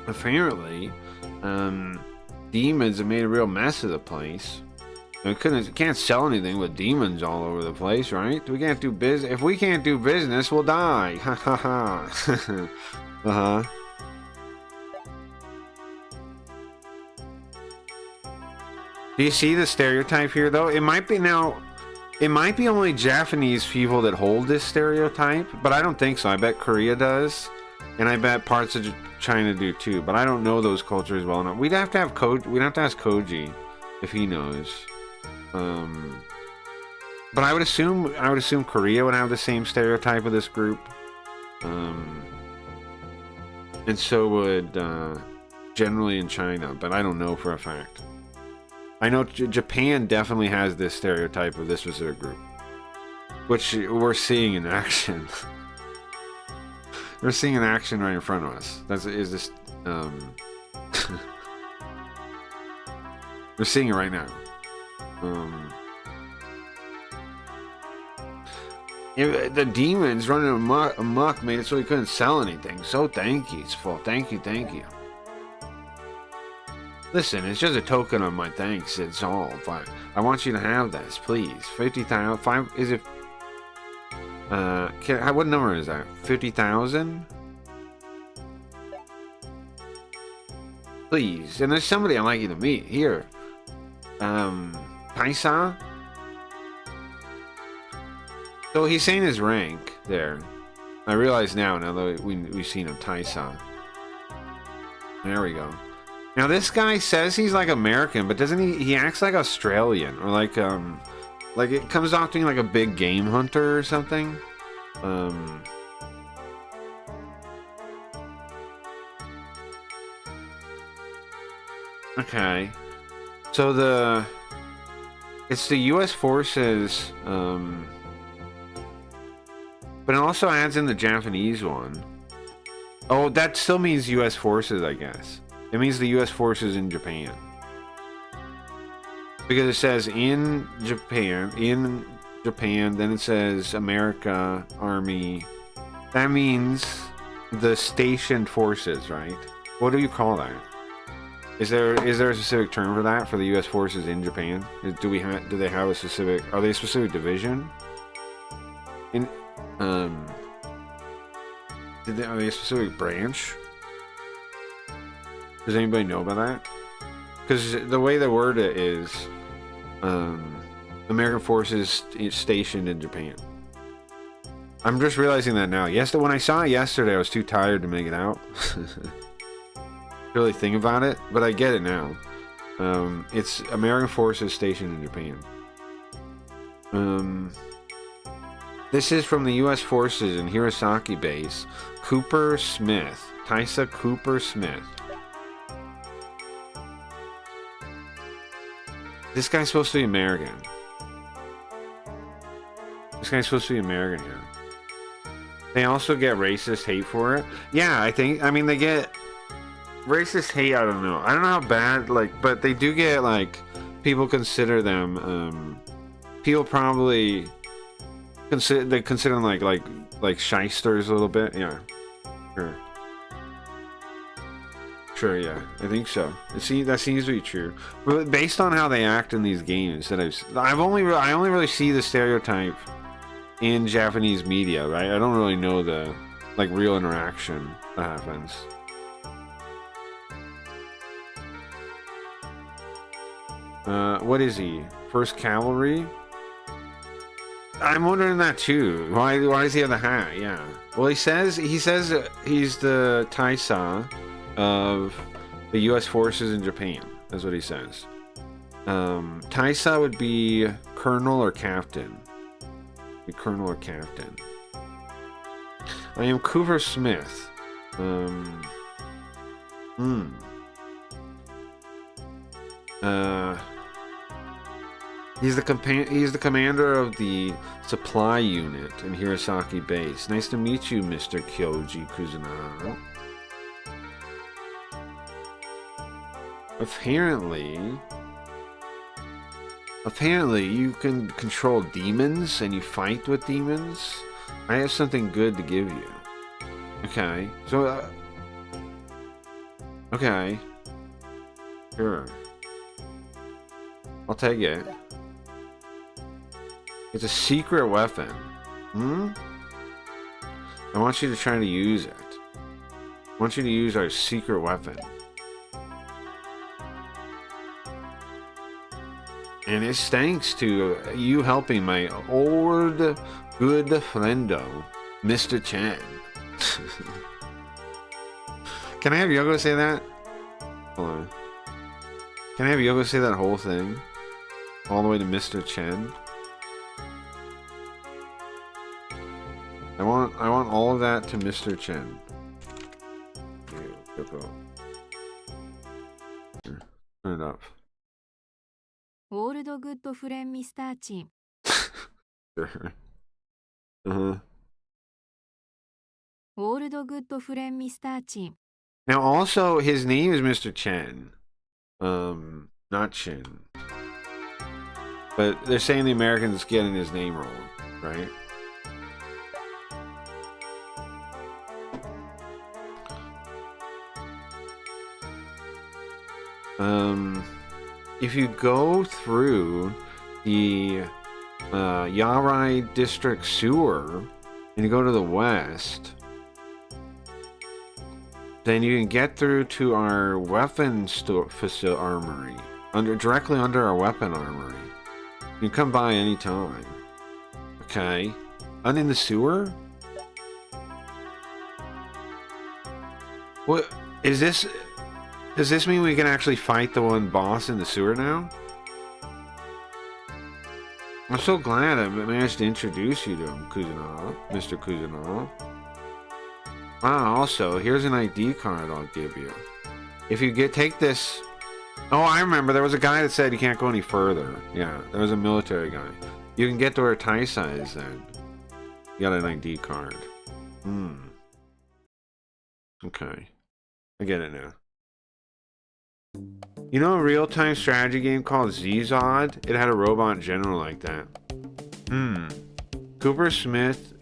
[SPEAKER 2] Apparently, demons have made a real mess of the place. We can't sell anything with demons all over the place, right? We can't do business. If we can't do business, we'll die. Ha ha ha. Uh-huh. Do you see the stereotype here, though? It might be only Japanese people that hold this stereotype, but I don't think so. I bet Korea does, and I bet parts of China do too. But I don't know those cultures well enough. We'd have to ask Koji if he knows. But I would assume Korea would have the same stereotype of this group, and so would generally in China. But I don't know for a fact. I know Japan definitely has this stereotype of this specific group, which we're seeing in action. We're seeing in action right in front of us. We're seeing it right now. The demons running amok made it so he couldn't sell anything. So thank you. It's full. Thank you. Listen, it's just a token of my thanks, it's all, but I want you to have this, please. 50,000, 5, is it, what number is that? 50,000? Please, and there's somebody I'd like you to meet, here. Taisa? So he's saying his rank, there. I realize now that we've seen him, Taisa. There we go. Now this guy says he's like American, but doesn't he acts like Australian, or like it comes off being like a big game hunter or something. Okay. So it's the US forces, but it also adds in the Japanese one. Oh, that still means US forces, I guess. It means the US forces in Japan. Because it says in Japan, then it says America, Army. That means the stationed forces, right? What do you call that? Is there a specific term for that, for the US forces in Japan? Do they have a specific, are they a specific division? Are they a specific branch? Does anybody know about that? Because the way they word it is, American forces stationed in Japan. I'm just realizing that now. When I saw it yesterday, I was too tired to make it out. Really think about it, but I get it now. It's American forces stationed in Japan. This is from the U.S. forces in Hirosaki base. Cooper Smith. Taisa Cooper Smith. This guy's supposed to be American. This guy's supposed to be American here. They also get racist hate for it. Yeah, I mean, they get racist hate. I don't know how bad, but they do get, people consider them, people probably consider them like shysters a little bit. Yeah, sure, yeah, I think so. That seems to be true. But based on how they act in these games that I only really see the stereotype in Japanese media, right? I don't really know the real interaction that happens. What is he? First Cavalry? I'm wondering that too. Why does he have the hat? Yeah. Well, he says he's the Taisa of the U.S. forces in Japan. That's what he says. Taisa would be colonel or captain. Colonel or captain. I am Cooper Smith. He's the commander of the supply unit in Hirosaki base. Nice to meet you, Mr. Kyoji Kuzunaga. Apparently you can control demons and you fight with demons. I have something good to give you. Okay, so okay, sure, I'll take it. It's a secret weapon. I want you to try to use it. I want you to use our secret weapon. And it's thanks to you helping my old good friendo, Mr. Chen. Can I have Yoko say that? Hold on. Can I have Yoko say that whole thing? All the way to Mr. Chen? I want all of that to Mr. Chen. Here, Yoko. Here, turn it up.
[SPEAKER 4] Old good friend Mr. Chin.
[SPEAKER 2] Sure.
[SPEAKER 4] Old good friend Mr. Chin.
[SPEAKER 2] Now, also, his name is Mr. Chen. Not Chin. But they're saying the Americans getting his name wrong, right? If you go through the Yarai District Sewer and you go to the west, then you can get through to our weapon store armory, directly under our weapon armory. You can come by anytime. Okay, and in the sewer. What is this? Does this mean we can actually fight the one boss in the sewer now? I'm so glad I managed to introduce you to him, Kuzuna, Mr. Kuzuna. Ah, also, here's an ID card I'll give you. If you take this... Oh, I remember, there was a guy that said you can't go any further. Yeah, there was a military guy. You can get to where Taisa is then. You got an ID card. Okay. I get it now. You know a real-time strategy game called Zod? It had a robot general like that. Cooper Smith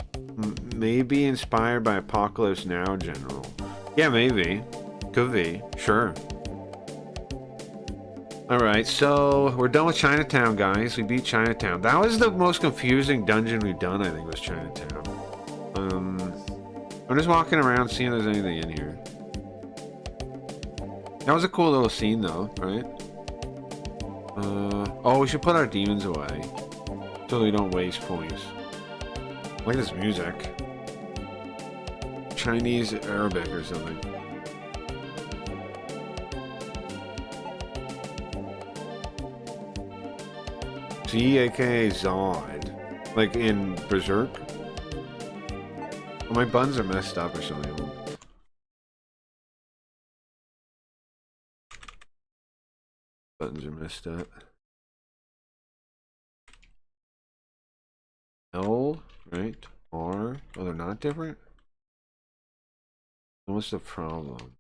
[SPEAKER 2] may be inspired by Apocalypse Now general. Yeah, maybe. Could be. Sure. Alright, so we're done with Chinatown, guys. We beat Chinatown. That was the most confusing dungeon we've done, I think, was Chinatown. I'm just walking around seeing if there's anything in here. That was a cool little scene, though, right? Oh, we should put our demons away so we don't waste points. I like this music. Chinese Arabic or something. Z, aka Zod. Like in Berserk. Oh, my buns are messed up or something. Buttons are messed up. L, right? R. Oh, they're not different? What's the problem?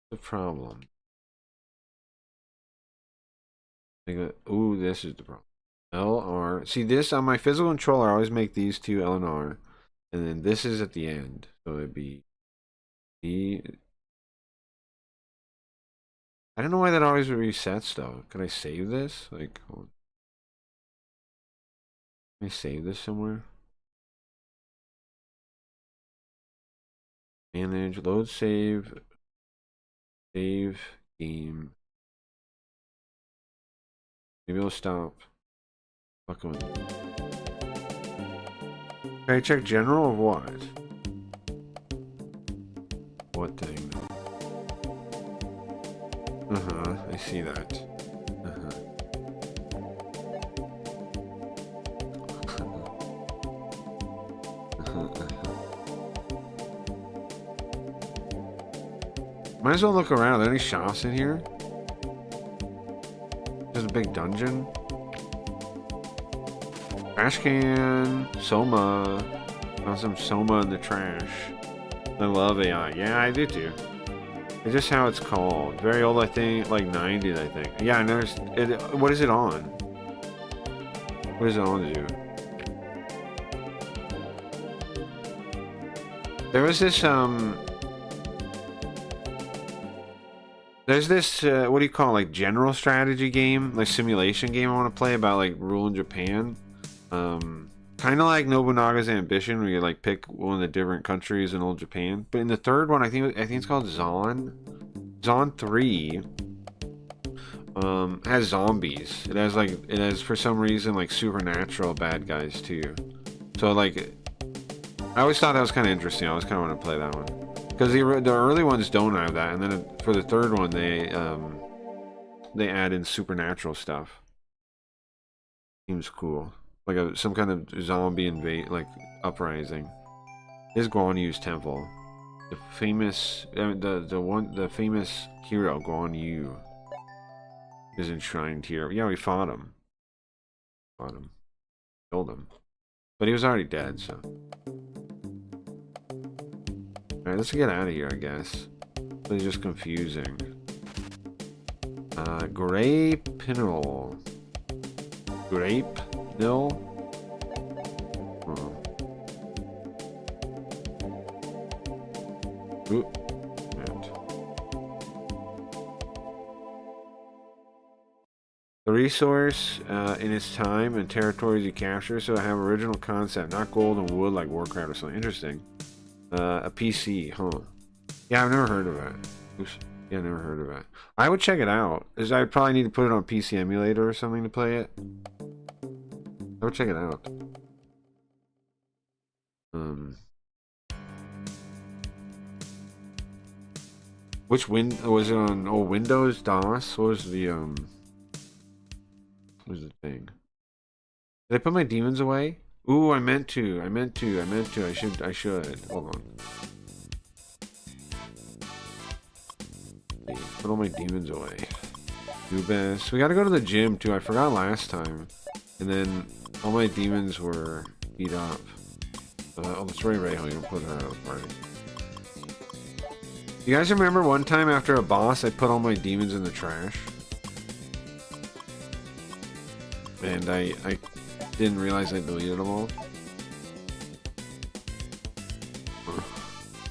[SPEAKER 2] The problem. Ooh, this is the problem. L, R. See, this on my physical controller, I always make these two L and R. And then this is at the end. So it'd be E. I don't know why that always resets, though. Can I save this? Like, hold on. Can I save this somewhere? Manage, load, save, game. Maybe it'll stop. Fucking with me. Can I check general of what? What thing? I see that. Might as well look around. Are there any shops in here? There's a big dungeon. Trash can. Soma. Found some Soma in the trash. I love AI. Yeah, I do too. It's just how it's called. Very old, I think. Like 90s, I think. Yeah, I noticed. What is it on? What is it on to do? There was this, there's this, what do you call it, like general strategy game, like simulation game I want to play about like ruling Japan. Kind of like Nobunaga's Ambition, where you like pick one of the different countries in old Japan. But in the third one, I think it's called Zon. Zon 3 has zombies. It has for some reason like supernatural bad guys too. So like, I always thought that was kind of interesting. I always kind of want to play that one because the early ones don't have that, and then for the third one they add in supernatural stuff. Seems cool. Like some kind of zombie like uprising. Is Guan Yu's temple. The famous the famous hero Guan Yu is enshrined here. Yeah, we fought him. Killed him. But he was already dead, so. Alright, let's get out of here, I guess. It's just confusing. Grape Pinol. Grape Mill? Oh. Oop. resource in its time and territories you capture, so I have original concept, not gold and wood like Warcraft or something. Interesting. A PC, huh? Yeah, I've never heard of it. Oops. Yeah, never heard of it. I would check it out. I probably need to put it on PC emulator or something to play it. I would check it out. Which was it on? Oh, Windows, DOS. What was the What was the thing? Did I put my demons away? Ooh, I meant to. I should. Hold on. Put all my demons away. Do best. We gotta go to the gym too. I forgot last time. And then all my demons were beat up. Oh, that's Ray Ray. You don't put her out of the party. You guys remember one time after a boss, I put all my demons in the trash? And I didn't realize I deleted them all.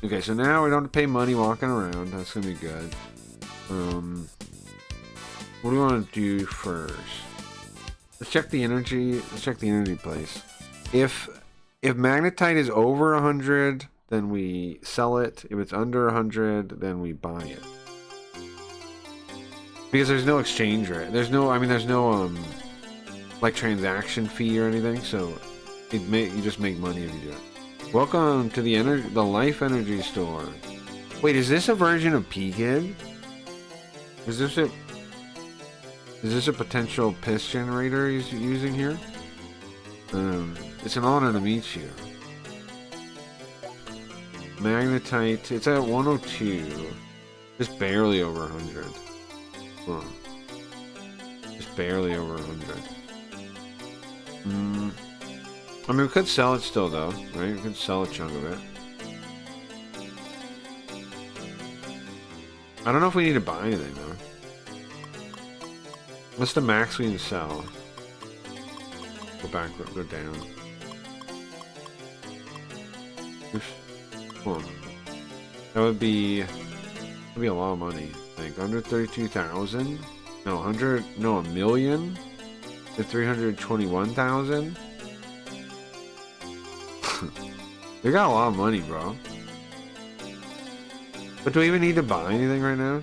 [SPEAKER 2] Okay, so now we don't have to pay money walking around. That's gonna be good. What do we want to do first? Let's check the energy. Let's check the energy place. If magnetite is over 100, then we sell it. If it's under 100, then we buy it. Because there's no exchange rate. There's no like transaction fee or anything. So you just make money if you do it. Welcome to the Life Energy Store. Wait, is this a version of P-Kid? Is this a potential piss generator he's using here? It's an honor to meet you. Magnetite, it's at 102. Just barely over 100. Huh. Just barely over 100. I mean, we could sell it still, though, right? We could sell a chunk of it. I don't know if we need to buy anything, though. What's the max we can sell? Go back, go down. Oops. Hold on. That would be a lot of money. I think 132,000. No, a million. To 321,000. We got a lot of money, bro. But do we even need to buy anything right now?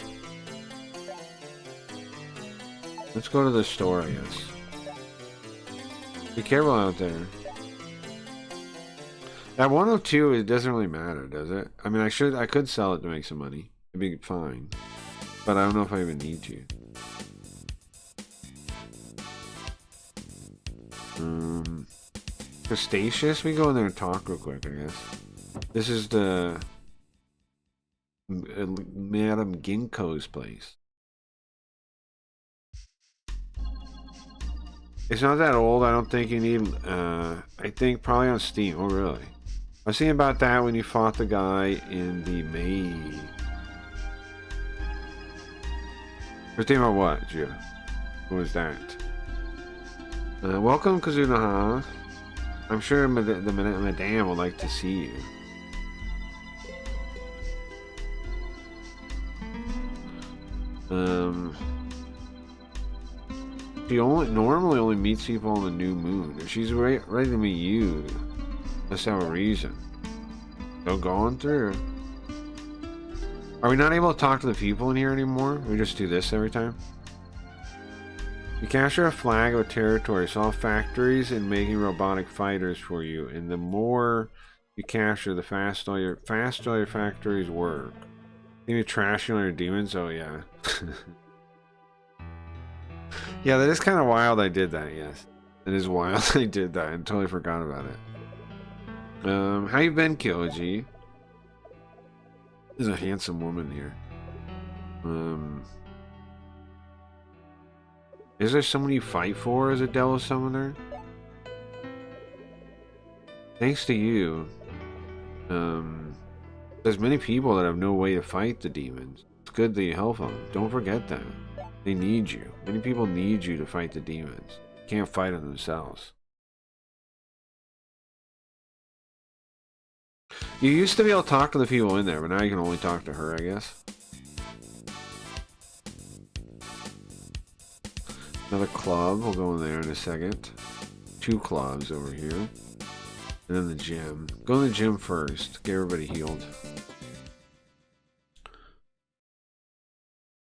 [SPEAKER 2] Let's go to the store, I guess. Be careful out there. At 102, it doesn't really matter, does it? I mean, I could sell it to make some money. It'd be fine. But I don't know if I even need to. Cretaceous? We go in there and talk real quick, I guess. This is the Madam Ginkgo's place. It's not that old. I don't think you need. I think probably on Steam. Oh, really? I was thinking about that when you fought the guy in the May. I was thinking about what, Gio? What was that? Welcome, Kazunaha. I'm sure the Madame would like to see you. She normally only meets people on the new moon. If she's ready to meet you, let's have a reason. So going through. Are we not able to talk to the people in here anymore? We just do this every time? You capture a flag of a territory, solve factories, and making robotic fighters for you. And the more you capture, the faster all your factories work. You need trashing all your demons? Oh yeah. Yeah, that is kind of wild I did that, yes. It is wild I did that. I totally forgot about it. How you been, Kyoji? There's a handsome woman here. Is there someone you fight for as a devil summoner? Thanks to you. There's many people that have no way to fight the demons. It's good that you help them. Don't forget that. They need you. Many people need you to fight the demons. They can't fight them themselves. You used to be able to talk to the people in there, but now you can only talk to her, I guess. Another club. We'll go in there in a second. 2 clubs over here. And then the gym. Go to the gym first. Get everybody healed.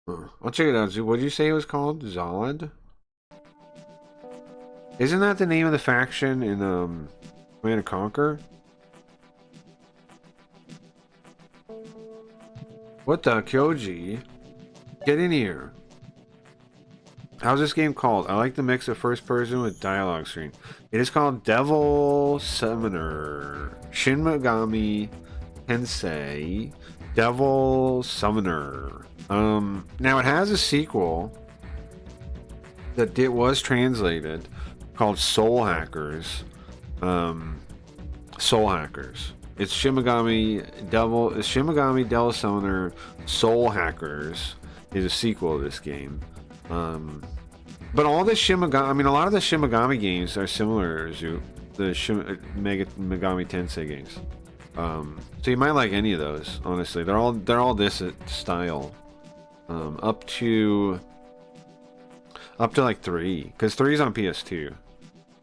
[SPEAKER 2] I'll check it out. What did you say it was called? Zod? Isn't that the name of the faction in Command & Conquer? What the Kyoji? Get in here. How's this game called? I like the mix of first person with dialogue screen. It is called Devil Summoner. Shin Megami Tensei. Devil Summoner. Now it has a sequel that was translated called Soul Hackers. Soul Hackers. It's Shin Megami Devil Summoner Soul Hackers is a sequel to this game. But all the Shin Megami, I mean, a lot of the Shin Megami games are similar to the Megami Tensei games. So you might like any of those. Honestly, they're all this style. Up to like 3, because 3 is on PS2.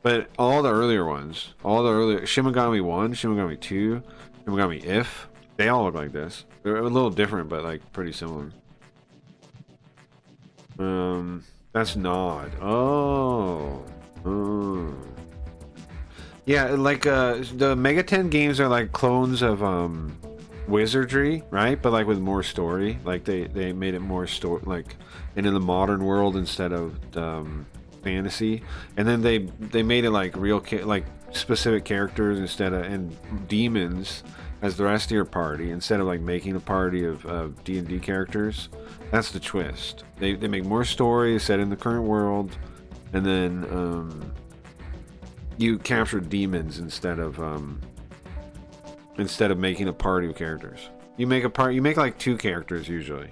[SPEAKER 2] But all the earlier ones, Shin Megami 1, Shin Megami 2, Shin Megami If, they all look like this. They're a little different, but like pretty similar. That's Nod. Oh. Yeah, like the Mega 10 games are like clones of Wizardry, right? But like with more story. Like they made it more story, like, and in the modern world instead of fantasy. And then they made it like real like specific characters instead of, and demons as the rest of your party, instead of like making a party of D&D characters. That's the twist. They make more stories set in the current world, and then you capture demons instead of making a party of characters. You make like 2 characters usually.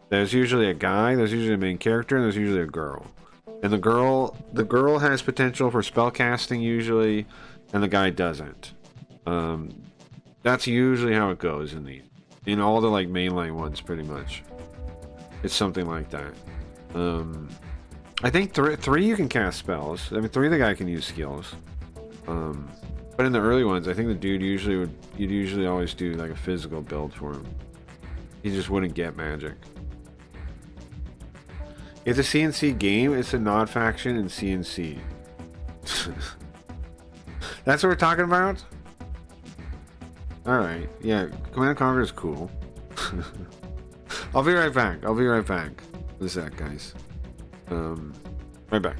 [SPEAKER 2] There's usually a guy, there's usually a main character, and there's usually a girl. And the girl has potential for spell casting usually, and the guy doesn't. That's usually how it goes in all the like mainline ones, pretty much. It's something like that. I think 3 you can cast spells. I mean, 3 the guy can use skills. But in the early ones, I think the dude you'd usually always do like a physical build for him. He just wouldn't get magic. It's a CNC game. It's a Nod faction in CNC. That's what we're talking about? Alright. Yeah, Command & Conquer is cool. I'll be right back. What's that, guys? Right back.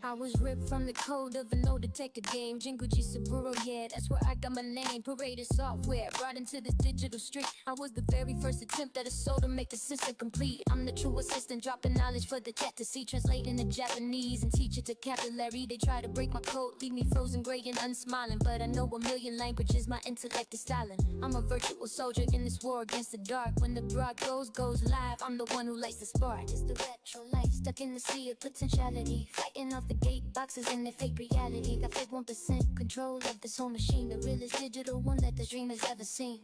[SPEAKER 1] I was ripped from the code of an older take a game. Jinguji Saburo, yeah, that's where I got my name. Paraded software, brought into this digital street. I was the very first attempt at a soul to make the system complete. I'm the true assistant, dropping knowledge for the chat to see. Translating the Japanese and teach it to vocabulary. They try to break my code, leave me frozen, gray and unsmiling. But I know a million languages, my intellect is styling. I'm a virtual soldier in this war against the dark. When the broad goes live, I'm the one who lights the spark. It's the retro life, stuck in the sea of potentiality. Fighting off the gate boxes in their fake reality. Got fake 1% control of this whole machine. The realest digital one that the dream has ever seen.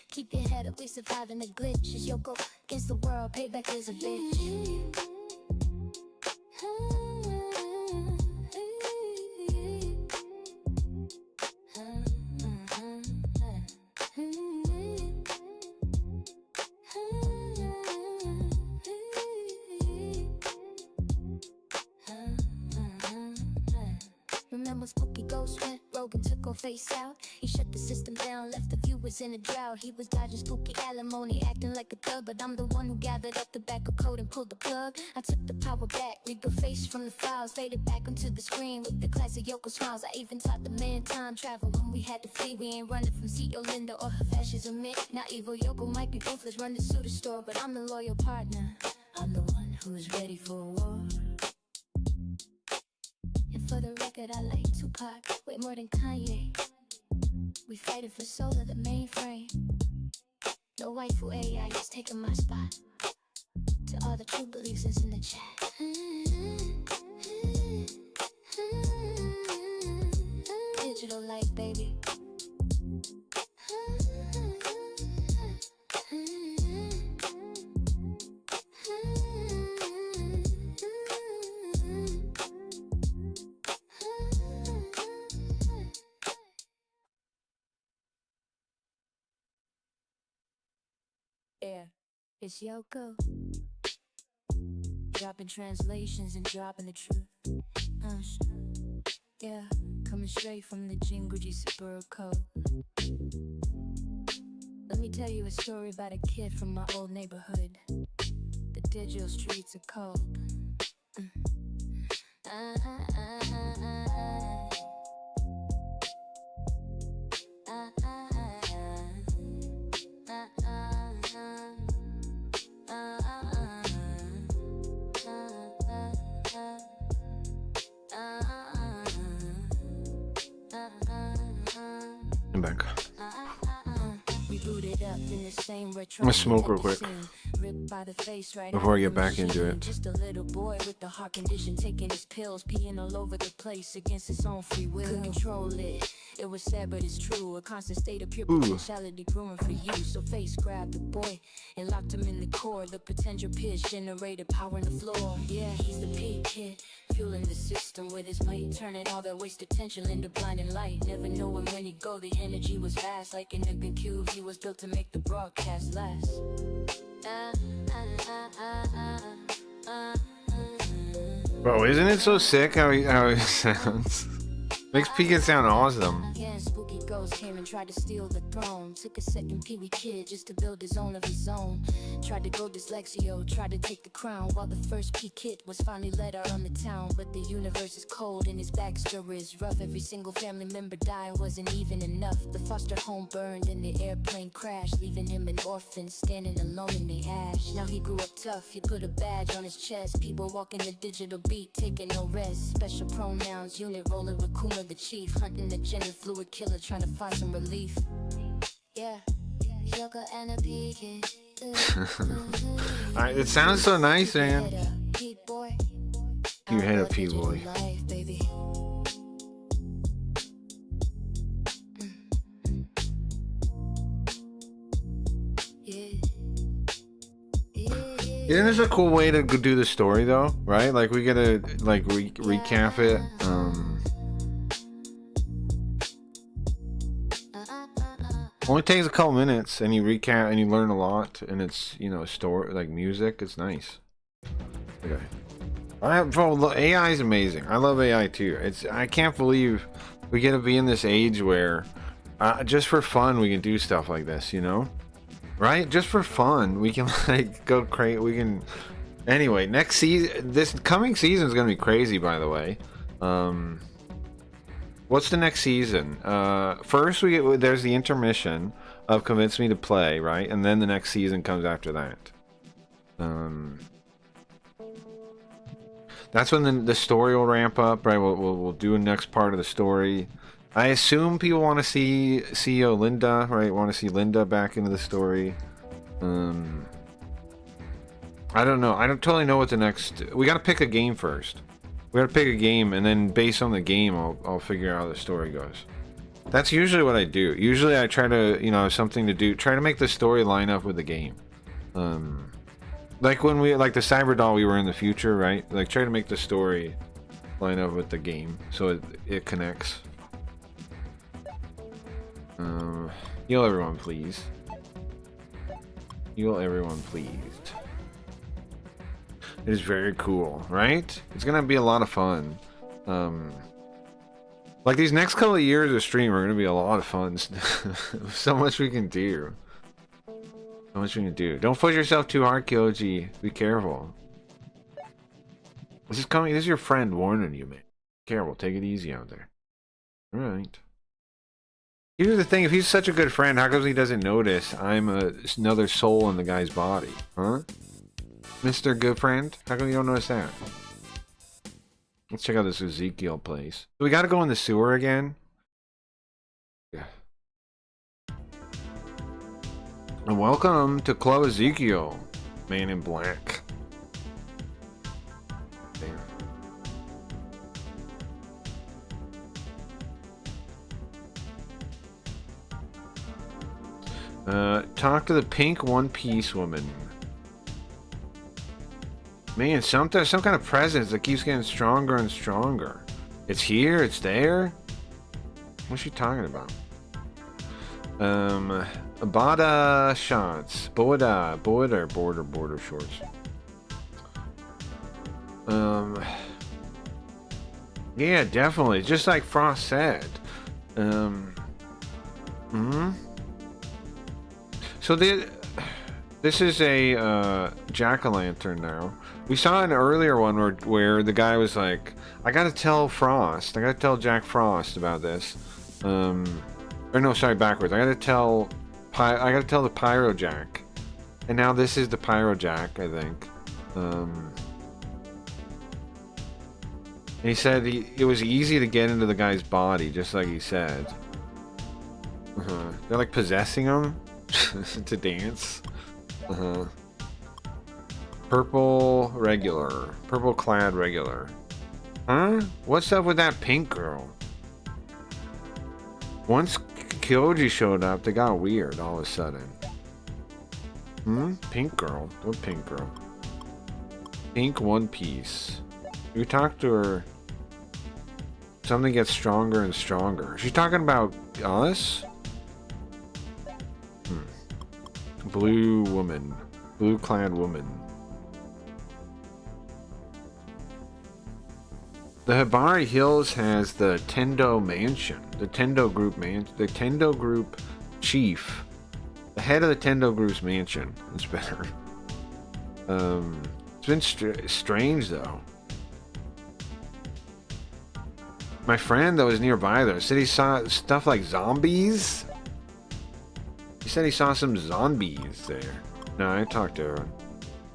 [SPEAKER 1] Keep your head up, we surviving the glitch. It's Yoko against the world, payback is a bitch. Remember spooky ghost went rogue and took her face out. He shut the system down, left the viewers in a drought. He was dodging spooky alimony, acting like a thug. But I'm the one who gathered up the back of code and pulled the plug. I took the power back, read the face from the files, faded back onto the screen with the classic Yoko smiles. I even taught the man time travel when we had to flee. We ain't running from CEO Linda or her fascism myth. Now evil Yoko might be ruthless, run the pseudo store, but I'm the loyal partner. I'm the one who's ready for war. For the record, I like Tupac way more than Kanye. We fighting for soul of the mainframe. No waifu AI is taking my spot. To all the true believers in the chat. Digital light, baby. Yeah, it's Yoko. Dropping translations and dropping the truth. Yeah, coming straight from the Jinguji Saburo code. Let me tell you a story about a kid from my old neighborhood. The digital streets are cold.
[SPEAKER 2] I'm back.
[SPEAKER 1] We booted up in the same retro.
[SPEAKER 2] I'm gonna smoke real quick before I get back into it.
[SPEAKER 1] Just a little boy with the heart condition, taking his pills, peeing all over the place against his own free will. Couldn't control it. It was sad, but it's true. A constant state of pure potentiality growing for you. So face grabbed the boy and locked him in the core. The potential pitch generated power in the floor. Yeah, he's the peak kid, fueling the system with his might, turning all that wasted tension into blinding light. Never knowing when he'd go, the energy was vast. Like an Nuggin cube, he was built to make the broadcast last.
[SPEAKER 2] Bro, isn't it so sick how it sounds? Makes Pika sound awesome.
[SPEAKER 1] Again, spooky ghost came and tried to steal the throne. Took a second Pee-wee kid just to build his own of his own. Tried to go dyslexio, tried to take the crown. While the first P kid was finally let out on the town. But the universe is cold and his backstory is rough. Every single family member dying wasn't even enough. The foster home burned and the airplane crashed, leaving him an orphan standing alone in the ash. Now he grew up tough, he put a badge on his chest. People walking the digital beat, taking no rest. Special pronouns, unit rolling with Kuma the chief, hunting the gender fluid killer, trying to find some relief. Yeah, Yoko and a P kid.
[SPEAKER 2] It sounds so nice, man. You hit a P-boy. Isn't this a cool way to do the story though, right? Like we gotta like recap it. Only takes a couple minutes and you recap and you learn a lot, and it's, you know, story like music. It's nice. Okay. Bro, AI is amazing. I love AI too. I can't believe we get to be in this age where just for fun we can do stuff like this, you know? Right? Just for fun we can like go crazy. We can. Anyway, next season, this coming season is gonna be crazy, by the way. What's the next season? First there's the intermission of Convince Me to Play, right? And then the next season comes after that. That's when the story will ramp up, right? We'll do a next part of the story. I assume people want to see CEO Linda, right? Want to see Linda back into the story. I don't know. I don't totally know what the next. We got to pick a game first. We got to pick a game, and then based on the game, I'll figure out how the story goes. That's usually what I do. Usually I try to, you know, have something to do. Try to make the story line up with the game. Like when we like the Cyber Doll, we were in the future, right? Like try to make the story line up with the game so it connects. Heal everyone, please. Heal everyone, please. It is very cool, right? It's gonna be a lot of fun. Like these next couple of years of stream are gonna be a lot of fun. So much we can do. So much we can do. Don't push yourself too hard, Kyoji. Be careful. This is coming. This is your friend warning you, man. Be careful. Take it easy out there. All right. Here's the thing. If he's such a good friend, how come he doesn't notice I'm another soul in the guy's body? Huh? Mr. Good Friend? How come you don't notice that? Let's check out this Ezekiel place. We got to go in the sewer again. Yeah. And welcome to Club Ezekiel, Man in Black. There. Talk to the pink one-piece woman. Man, some kind of presence that keeps getting stronger and stronger. It's here, it's there. What's she talking about? Bada shots. Border shorts. Yeah, definitely. Just like Frost said. So this is a jack-o'-lantern now. We saw an earlier one where the guy was like, I gotta tell Jack Frost about this. Or no, sorry, backwards. I gotta tell the Pyro Jack. And now this is the Pyro Jack, I think. And he said it was easy to get into the guy's body, just like he said. They're like possessing him to dance. Purple clad regular. Huh? What's up with that pink girl? Once Kyoji showed up, they got weird all of a sudden. Pink girl? What pink girl? Pink one piece. We talked to her. Something gets stronger and stronger. She's talking about us? Blue clad woman. The Hibari Hills has the Tendo Mansion. The Tendo Group chief. The head of the Tendo Group's mansion. It's better. It's been strange though. My friend that was nearby there said he saw stuff like zombies. He said he saw some zombies there. No, I talked to her.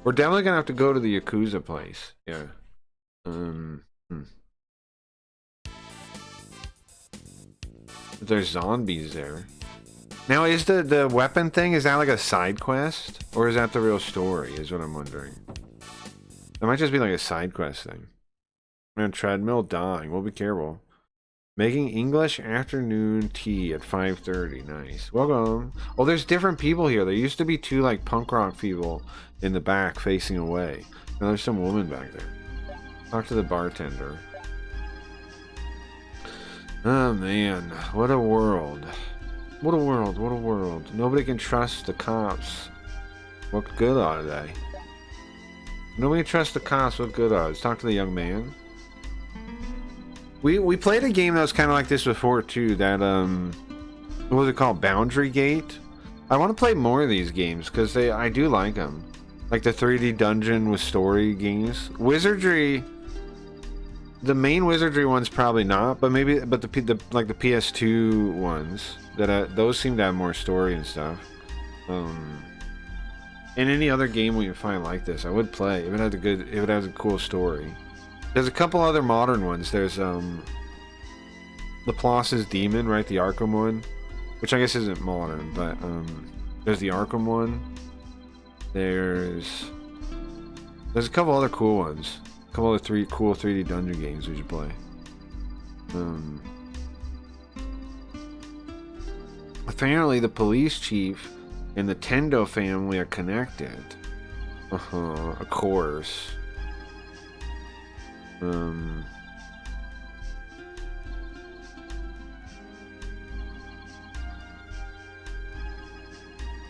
[SPEAKER 2] We're definitely gonna have to go to the Yakuza place. Yeah. There's zombies there. Now, is the weapon thing, is that like a side quest? Or is that the real story, is what I'm wondering. That might just be like a side quest thing. Man, treadmill dying. We'll be careful. Making English afternoon tea at 5:30. Nice. Welcome. Oh, there's different people here. There used to be two like punk rock people in the back facing away. Now there's some woman back there. Talk to the bartender. Oh man, what a world. What a world, what a world. Nobody can trust the cops. What good are they? Nobody can trust the cops. What good are they? Let's talk to the young man. We played a game that was kind of like this before too. That what was it called? Boundary Gate. I want to play more of these games because I do like them. Like the 3D dungeon with story games. Wizardry. The main Wizardry ones probably not, but maybe the like the PS2 ones that those seem to have more story and stuff. And any other game we can find like this, I would play if it has a cool story. There's a couple other modern ones. There's Laplace's Demon, right? The Arkham one, which I guess isn't modern, but there's the Arkham one. There's a couple other cool ones. A couple of cool 3D dungeon games we should play. Apparently the police chief and the Tendo family are connected. Of course.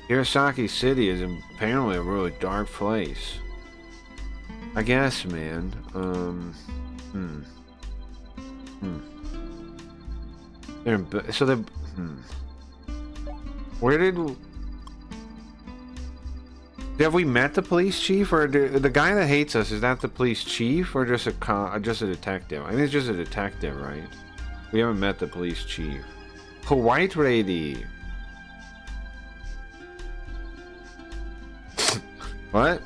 [SPEAKER 2] Hirosaki City is apparently a really dark place. I guess, man. Have we met the police chief, or the guy that hates us? Is that the police chief, or just a detective? I think it's just a detective, right? We haven't met the police chief. White lady. What?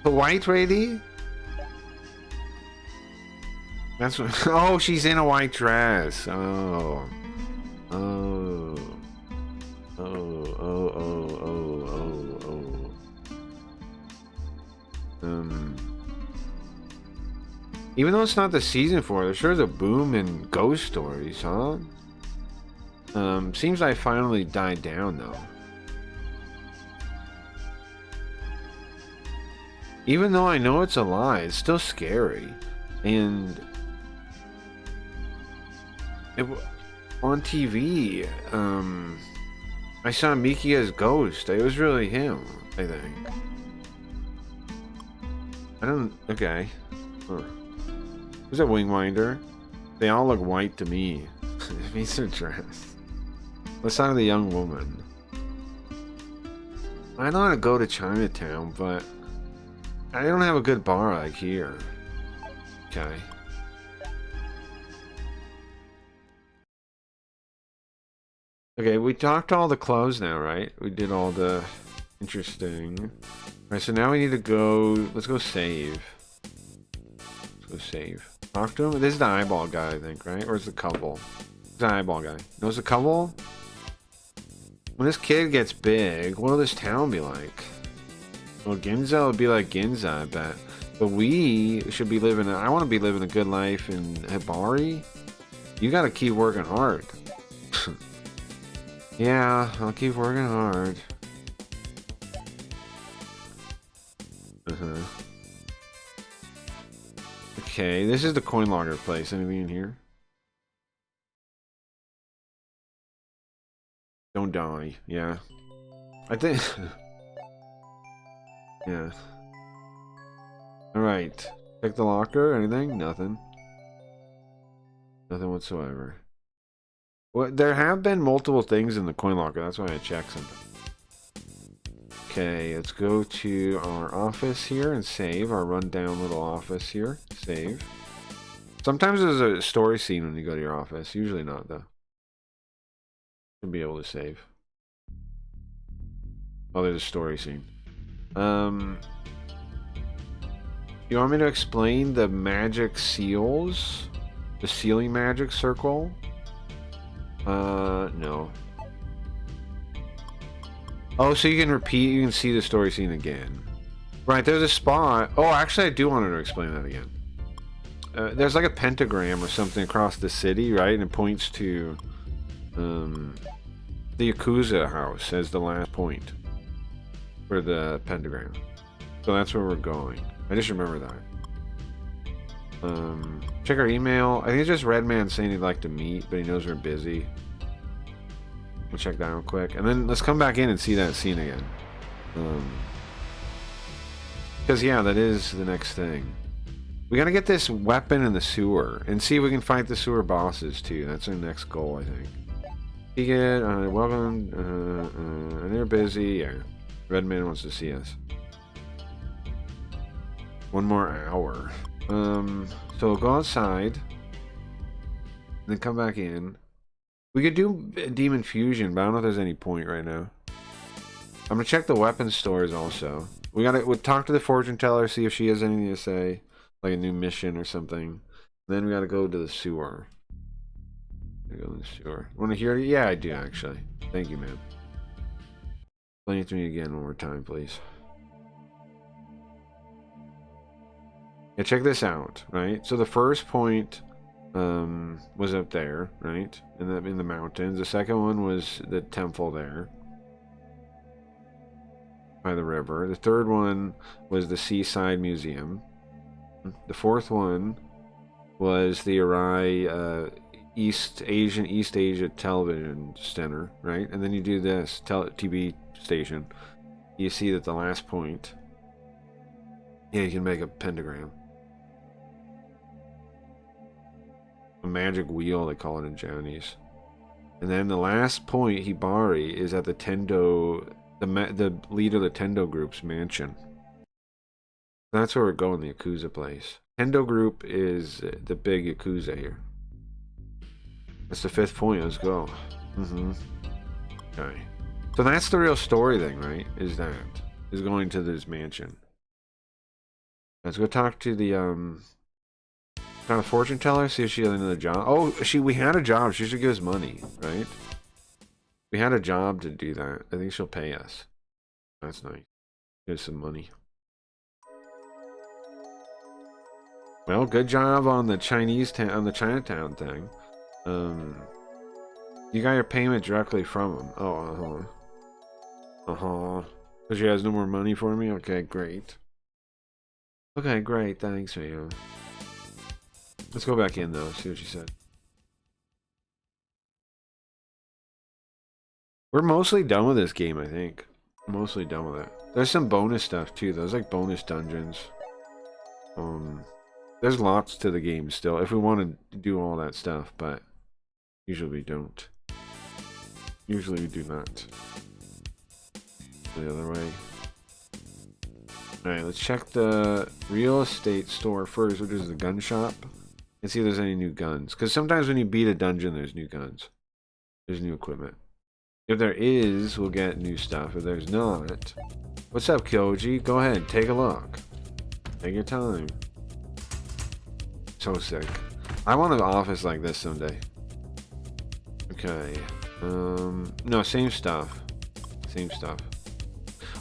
[SPEAKER 2] The white lady? That's what. Oh, she's in a white dress. Oh. Oh. Oh, oh, oh, oh, oh, oh. Even though it's not the season for it, there sure is a boom in ghost stories, huh? Seems like finally died down though. Even though I know it's a lie, it's still scary. And on TV, I saw Mikia's ghost. It was really him, I think. I don't... Okay. Huh. Who's that Wingwinder? They all look white to me. It means their dress. Let's talk to the young woman. I don't want to go to Chinatown, but I don't have a good bar like here. Okay. Okay, we talked to all the clubs now, right? We did all the interesting. Alright, so now we need to go. Let's go save. Let's go save. Talk to him. This is the eyeball guy, I think, right? Or is the couple? It's the eyeball guy. Knows the couple? When this kid gets big, what will this town be like? Well, Ginza will be like Ginza, I bet. But we should be living. I want to be living a good life in Hibari. You got to keep working hard. Yeah, I'll keep working hard. Okay, this is the coin logger place. Anything in here? Don't die. Yeah. I think... Yeah. Alright. Check the locker. Anything? Nothing. Nothing whatsoever. Well, there have been multiple things in the coin locker. That's why I checked something. Okay, let's go to our office here and save. Our rundown little office here. Save. Sometimes there's a story scene when you go to your office. Usually not, though. You'll be able to save. Oh, there's a story scene. You want me to explain the magic seals? The sealing magic circle? No. Oh, so you can repeat, you can see the story scene again. Right, there's a spot. Oh, actually, I do want to explain that again. There's like a pentagram or something across the city, right? And it points to the Yakuza house as the last point for the pentagram. So that's where we're going. I just remember that. Check our email. I think it's just Redman saying he'd like to meet, but he knows we're busy. We'll check that real quick. And then let's come back in and see that scene again. Because, yeah, that is the next thing. We gotta get this weapon in the sewer and see if we can fight the sewer bosses, too. That's our next goal, I think. Vegan, welcome. And they're busy. Yeah. Redman wants to see us. 1 more hour. So we'll go outside. And then come back in. We could do Demon Fusion, but I don't know if there's any point right now. I'm gonna check the weapon stores also. We'll talk to the fortune teller, see if she has anything to say. Like a new mission or something. Then we gotta go to the sewer. Go to the sewer. Wanna hear it? Yeah, I do actually. Thank you, man. Explain it to me again one more time, please. Yeah, check this out, right? So the first point was up there, right? In the mountains. The second one was the temple there by the river. The third one was the seaside museum. The fourth one was the Arai East Asia Television Center, right? And then you do this TV station. You see that the last point, yeah, you can make a pentagram. A magic wheel, they call it in Japanese. And then the last point, Hibari, is at the Tendo, the leader of the Tendo group's mansion. That's where we're going, the Yakuza place. Tendo group is the big Yakuza here. That's the 5th point, let's go. Okay. So that's the real story thing, right? Is going to this mansion. Let's go talk to the Not a fortune teller. See if she has another job. Oh, we had a job. She should give us money, right? We had a job to do that. I think she'll pay us. That's nice. Give us some money. Well, good job on the Chinatown thing. You got your payment directly from him. Oh, so she has no more money for me? Okay, great. Okay, great. Thanks, man. Let's go back in, though. See what she said. We're mostly done with this game, I think. Mostly done with it. There's some bonus stuff, too. There's, like, bonus dungeons. There's lots to the game still, if we want to do all that stuff, but usually we don't. Usually we do not. The other way. Alright, let's check the real estate store first, which is the gun shop, and see if there's any new guns. Because sometimes when you beat a dungeon, there's new guns. There's new equipment. If there is, we'll get new stuff. If there's not... What's up, Kyoji? Go ahead, take a look. Take your time. So sick. I want an office like this someday. Okay. No, same stuff. Same stuff.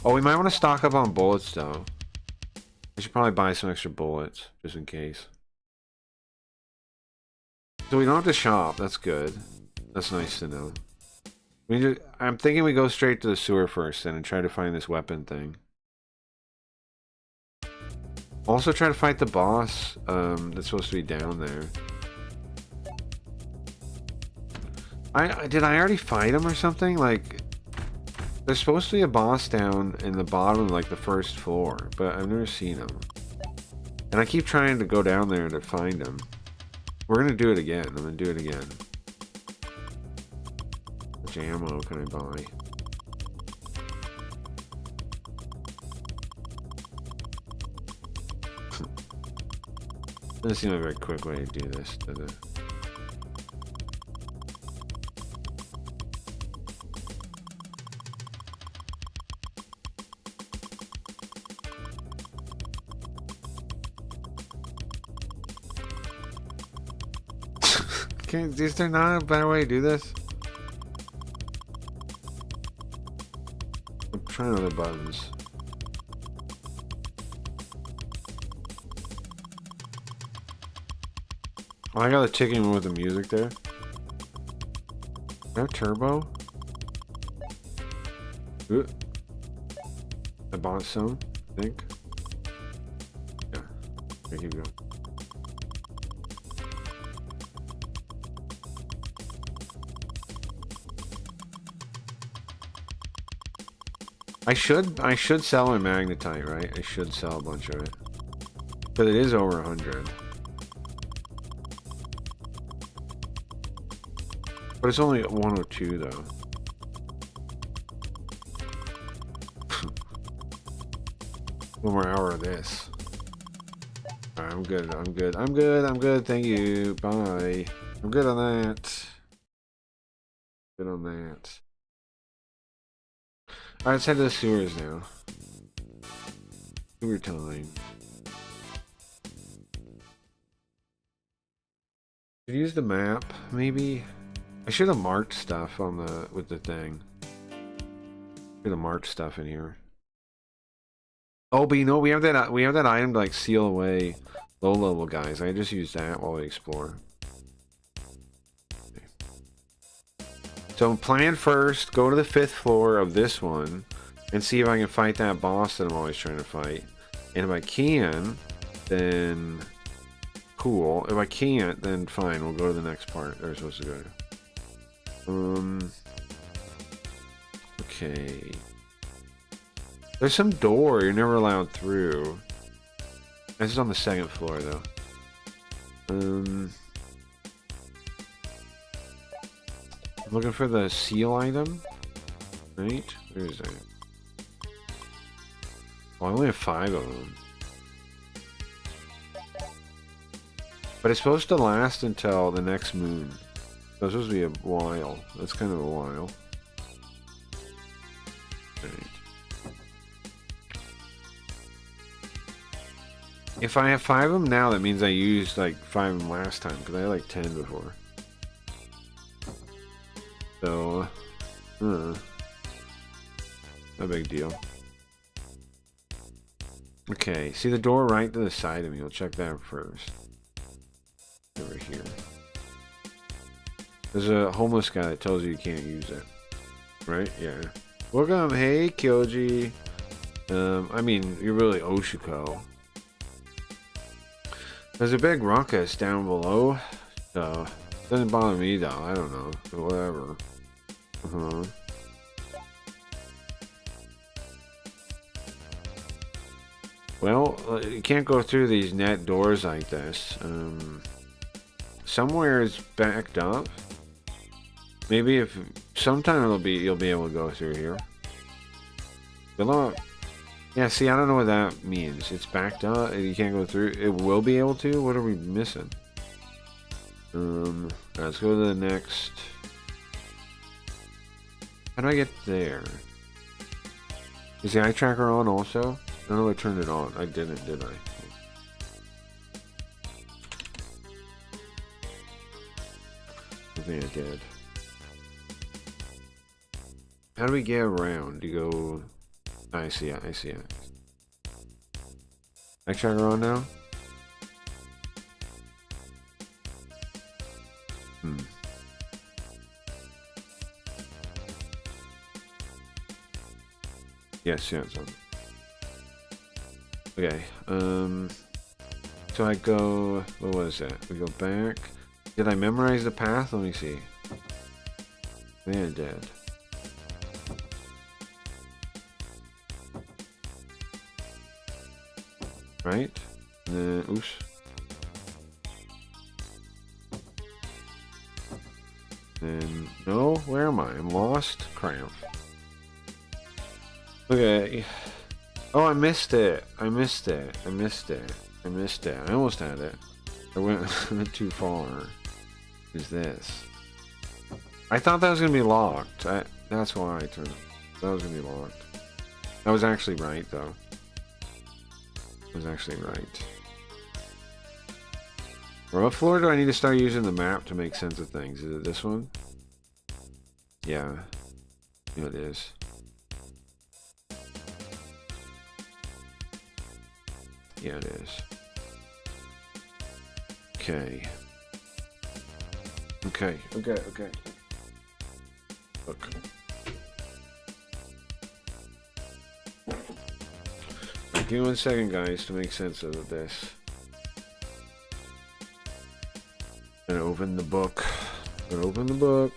[SPEAKER 2] Oh, we might want to stock up on bullets, though. I should probably buy some extra bullets, just in case. So we don't have to shop. That's good. That's nice to know. I'm thinking we go straight to the sewer first, then, and try to find this weapon thing. Also try to fight the boss that's supposed to be down there. Did I already fight him or something? Like, there's supposed to be a boss down in the bottom of, like, the first floor, but I've never seen him. And I keep trying to go down there to find him. We're gonna do it again. I'm gonna do it again. How much ammo can I buy? Doesn't seem like a very quick way to do this, does it? Is there not a better way to do this? I'm trying other buttons. Oh, I got a ticking one with the music there. Is that turbo? Ooh. I bought some, I think. Yeah. Okay, keep going. I should sell my magnetite, right? I should sell a bunch of it. But it is over 100. But it's only 102 though. One more hour of this. Alright, I'm good, I'm good, I'm good, I'm good, thank you, bye. I'm good on that. Good on that. Alright, let's head to the sewers now. Sewer time. Could use the map, maybe. I should have marked stuff on the with the thing. Should have marked stuff in here. Oh, but you know we have that item to like seal away low level guys. I just use that while we explore. So plan first, go to the 5th floor of this one, and see if I can fight that boss that I'm always trying to fight. And if I can, then cool. If I can't, then fine. We'll go to the next part that we're supposed to go to. Okay. There's some door you're never allowed through. This is on the 2nd floor, though. I'm looking for the seal item. Right? Where is that? Oh, I only have 5 of them. But it's supposed to last until the next moon. So it's supposed to be a while. That's kind of a while. Right. If I have 5 of them now, that means I used like 5 of them last time, because I had like 10 before. So, no big deal. Okay, see the door right to the side of me. We'll check that first. Over here. There's a homeless guy that tells you can't use it. Right? Yeah. Welcome. Hey, Kyoji. I mean, you're really Oshiko. There's a big ruckus down below. So, doesn't bother me though. I don't know. Whatever. Well, you can't go through these net doors like this. Somewhere it's backed up. Maybe if sometime you'll be able to go through here. Good luck. Yeah, see, I don't know what that means. It's backed up. You can't go through. It will be able to. What are we missing? Let's go to the next. How do I get there? Is the eye tracker on also? I don't know if I turned it on. I didn't, did I? I think I did. How do we get around? You go... I see it, I see it. Eye tracker on now? Yes, yeah, it's on. Okay, so I go, what was that? We go back. Did I memorize the path? Let me see. I think I did. Right? And then, oops. And, no, where am I? I'm lost? Crap. Okay. Oh, I missed it. I missed it. I missed it. I missed it. I almost had it. I went too far. Who's this? I thought that was going to be locked. That's why I turned. That was going to be locked. I was actually right, though. I was actually right. Or what floor do I need to start using the map to make sense of things? Is it this one? Yeah. Yeah, it is. Yeah, it is. Okay. Okay. Look. Right, give me 1 second, guys, to make sense of this. Gonna open the book. Gonna open the book.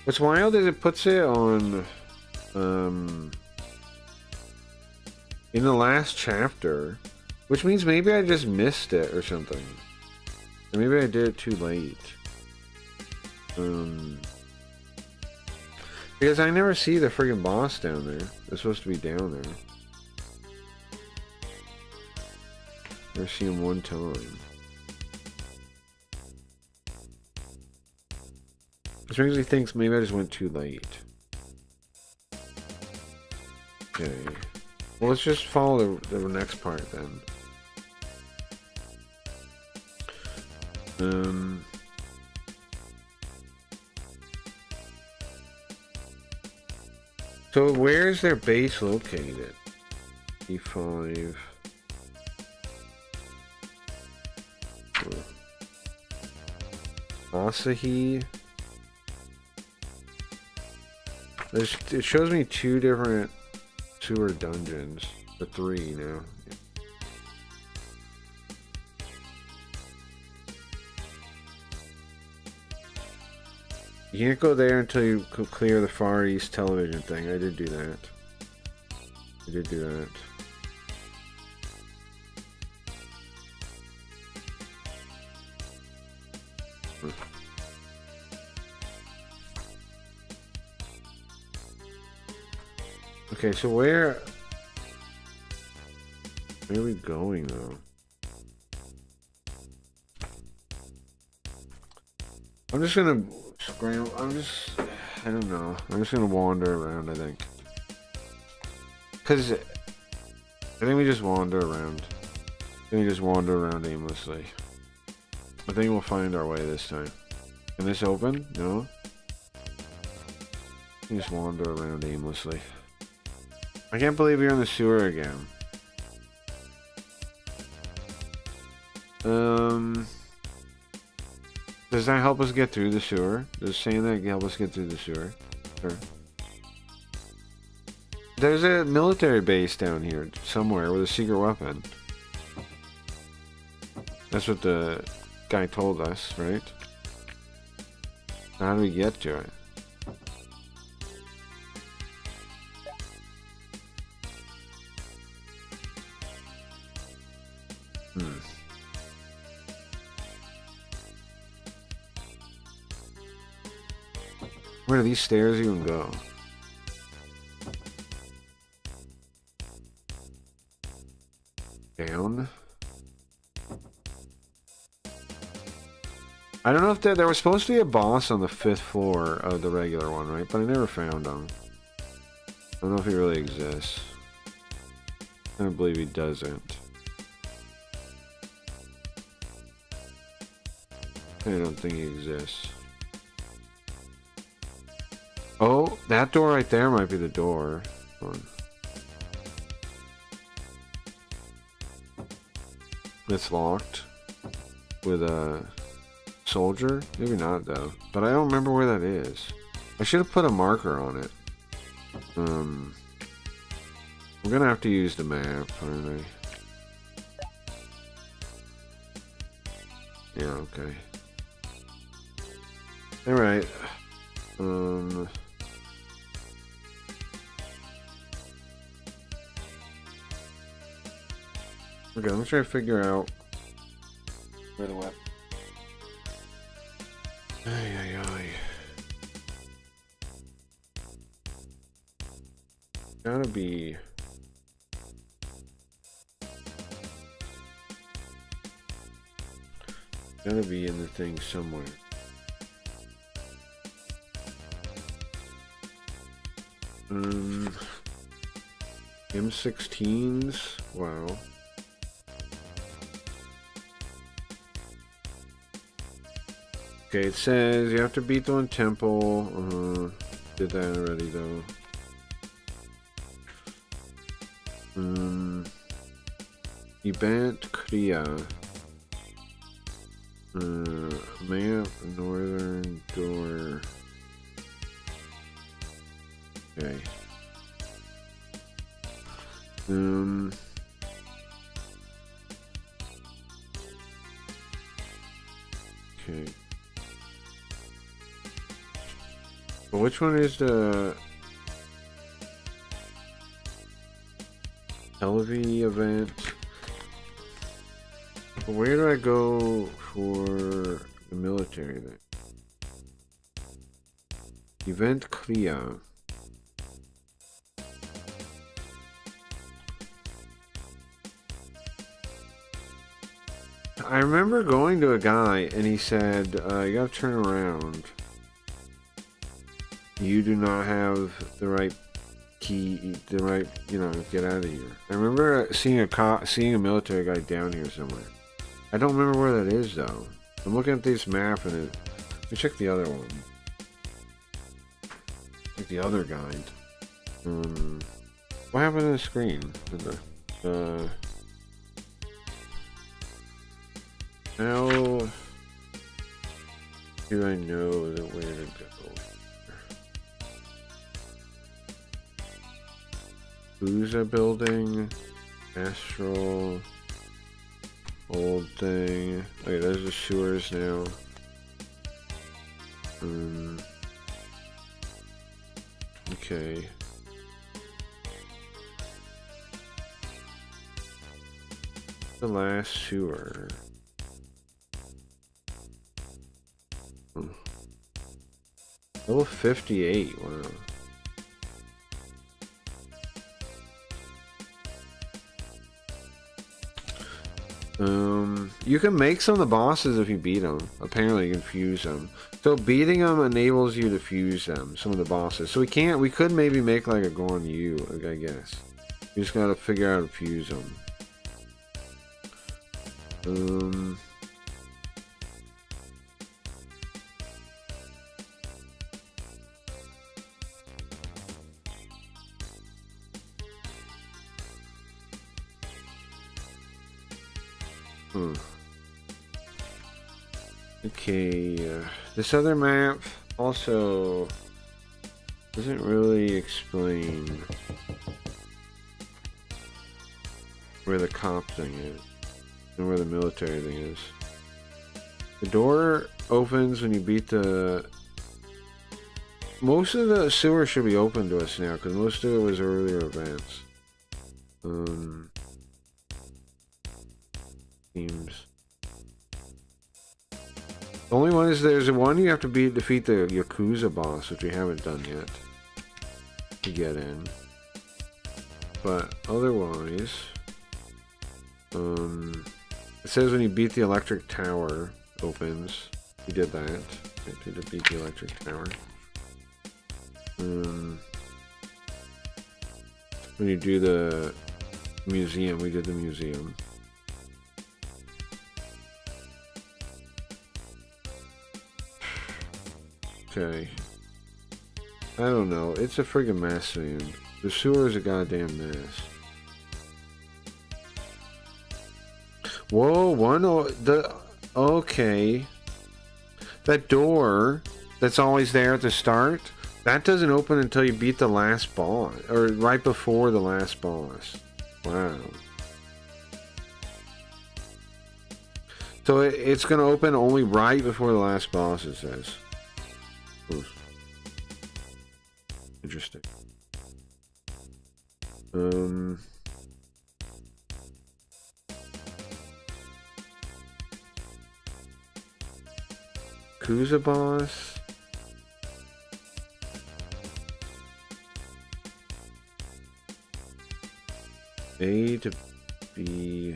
[SPEAKER 2] What's wild is it puts it on, in the last chapter, which means maybe I just missed it or something. Or maybe I did it too late. Because I never see the friggin' boss down there. They're supposed to be down there. Never see him one time. Which makes me think maybe I just went too late. Okay. Well, let's just follow the next part then. So where is their base located? E5. Asahi. It shows me 2 different sewer dungeons. Or 3 now. You can't go there until you clear the Far East television thing. I did do that. I did do that. Okay, so where are we going though? I'm just gonna scramble. I don't know. I'm just gonna wander around, I think. Because I think we just wander around. I think we just wander around aimlessly. I think we'll find our way this time. Can this open? No? We just wander around aimlessly. I can't believe you're in the sewer again. Does that help us get through the sewer? Does saying that help us get through the sewer? Sure. There's a military base down here somewhere with a secret weapon. That's what the guy told us, right? How do we get to it? Where do these stairs even go? Down? I don't know if there was supposed to be a boss on the 5th floor of the regular one, right? But I never found him. I don't know if he really exists. I don't believe he doesn't. I don't think he exists. Oh, that door right there might be the door. Hold on. It's locked with a soldier. Maybe not though. But I don't remember where that is. I should have put a marker on it. We're gonna have to use the map, aren't we? Yeah. Okay. All right. Okay, let's try to figure out where the weapon. Ay, ay, ay. Gotta be. Gotta be in the thing somewhere. M16s. Wow. Okay, it says you have to beat the one temple. Did that already though. Event Kriya. Map northern door. Okay. Okay. Well, which one is the LV event? Where do I go for the military then? Event Kriya. I remember going to a guy and he said, you gotta turn around. You do not have the right key, the right, get out of here. I remember seeing a military guy down here somewhere. I don't remember where that is though. I'm looking at this map and let me check the other one. Like the other guide. What happened to the screen? How do I know the way to go? Who's a building? Astral. Old thing. Okay, those are sewers now. Okay. The last sewer. Level 58, wow. You can make some of the bosses if you beat them. Apparently you can fuse them. So beating them enables you to fuse them, some of the bosses. So we could maybe make like a Goron U, I guess. You just gotta figure out how to fuse them. Okay, this other map also doesn't really explain where the cop thing is and where the military thing is. The door opens when you beat the... Most of the sewer should be open to us now because most of it was earlier events. Seems. The only one is there's one you have to defeat the Yakuza boss, which we haven't done yet to get in. But otherwise, it says when you beat the electric tower, opens. We did that. We did beat the electric tower. When you do the museum, we did the museum. Okay. I don't know. It's a friggin' mess, man. The sewer is a goddamn mess. Whoa, okay. That door that's always there at the start, that doesn't open until you beat the last boss, or right before the last boss. Wow. So it's gonna open only right before the last boss, it says. Interesting. Yakuza boss. A to B.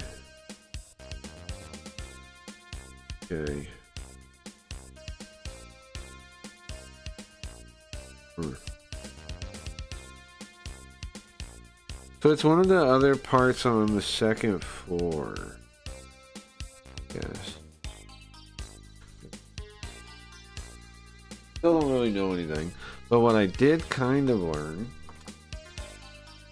[SPEAKER 2] Okay. So it's one of the other parts on the second floor. Yes. Still don't really know anything. But what I did kind of learn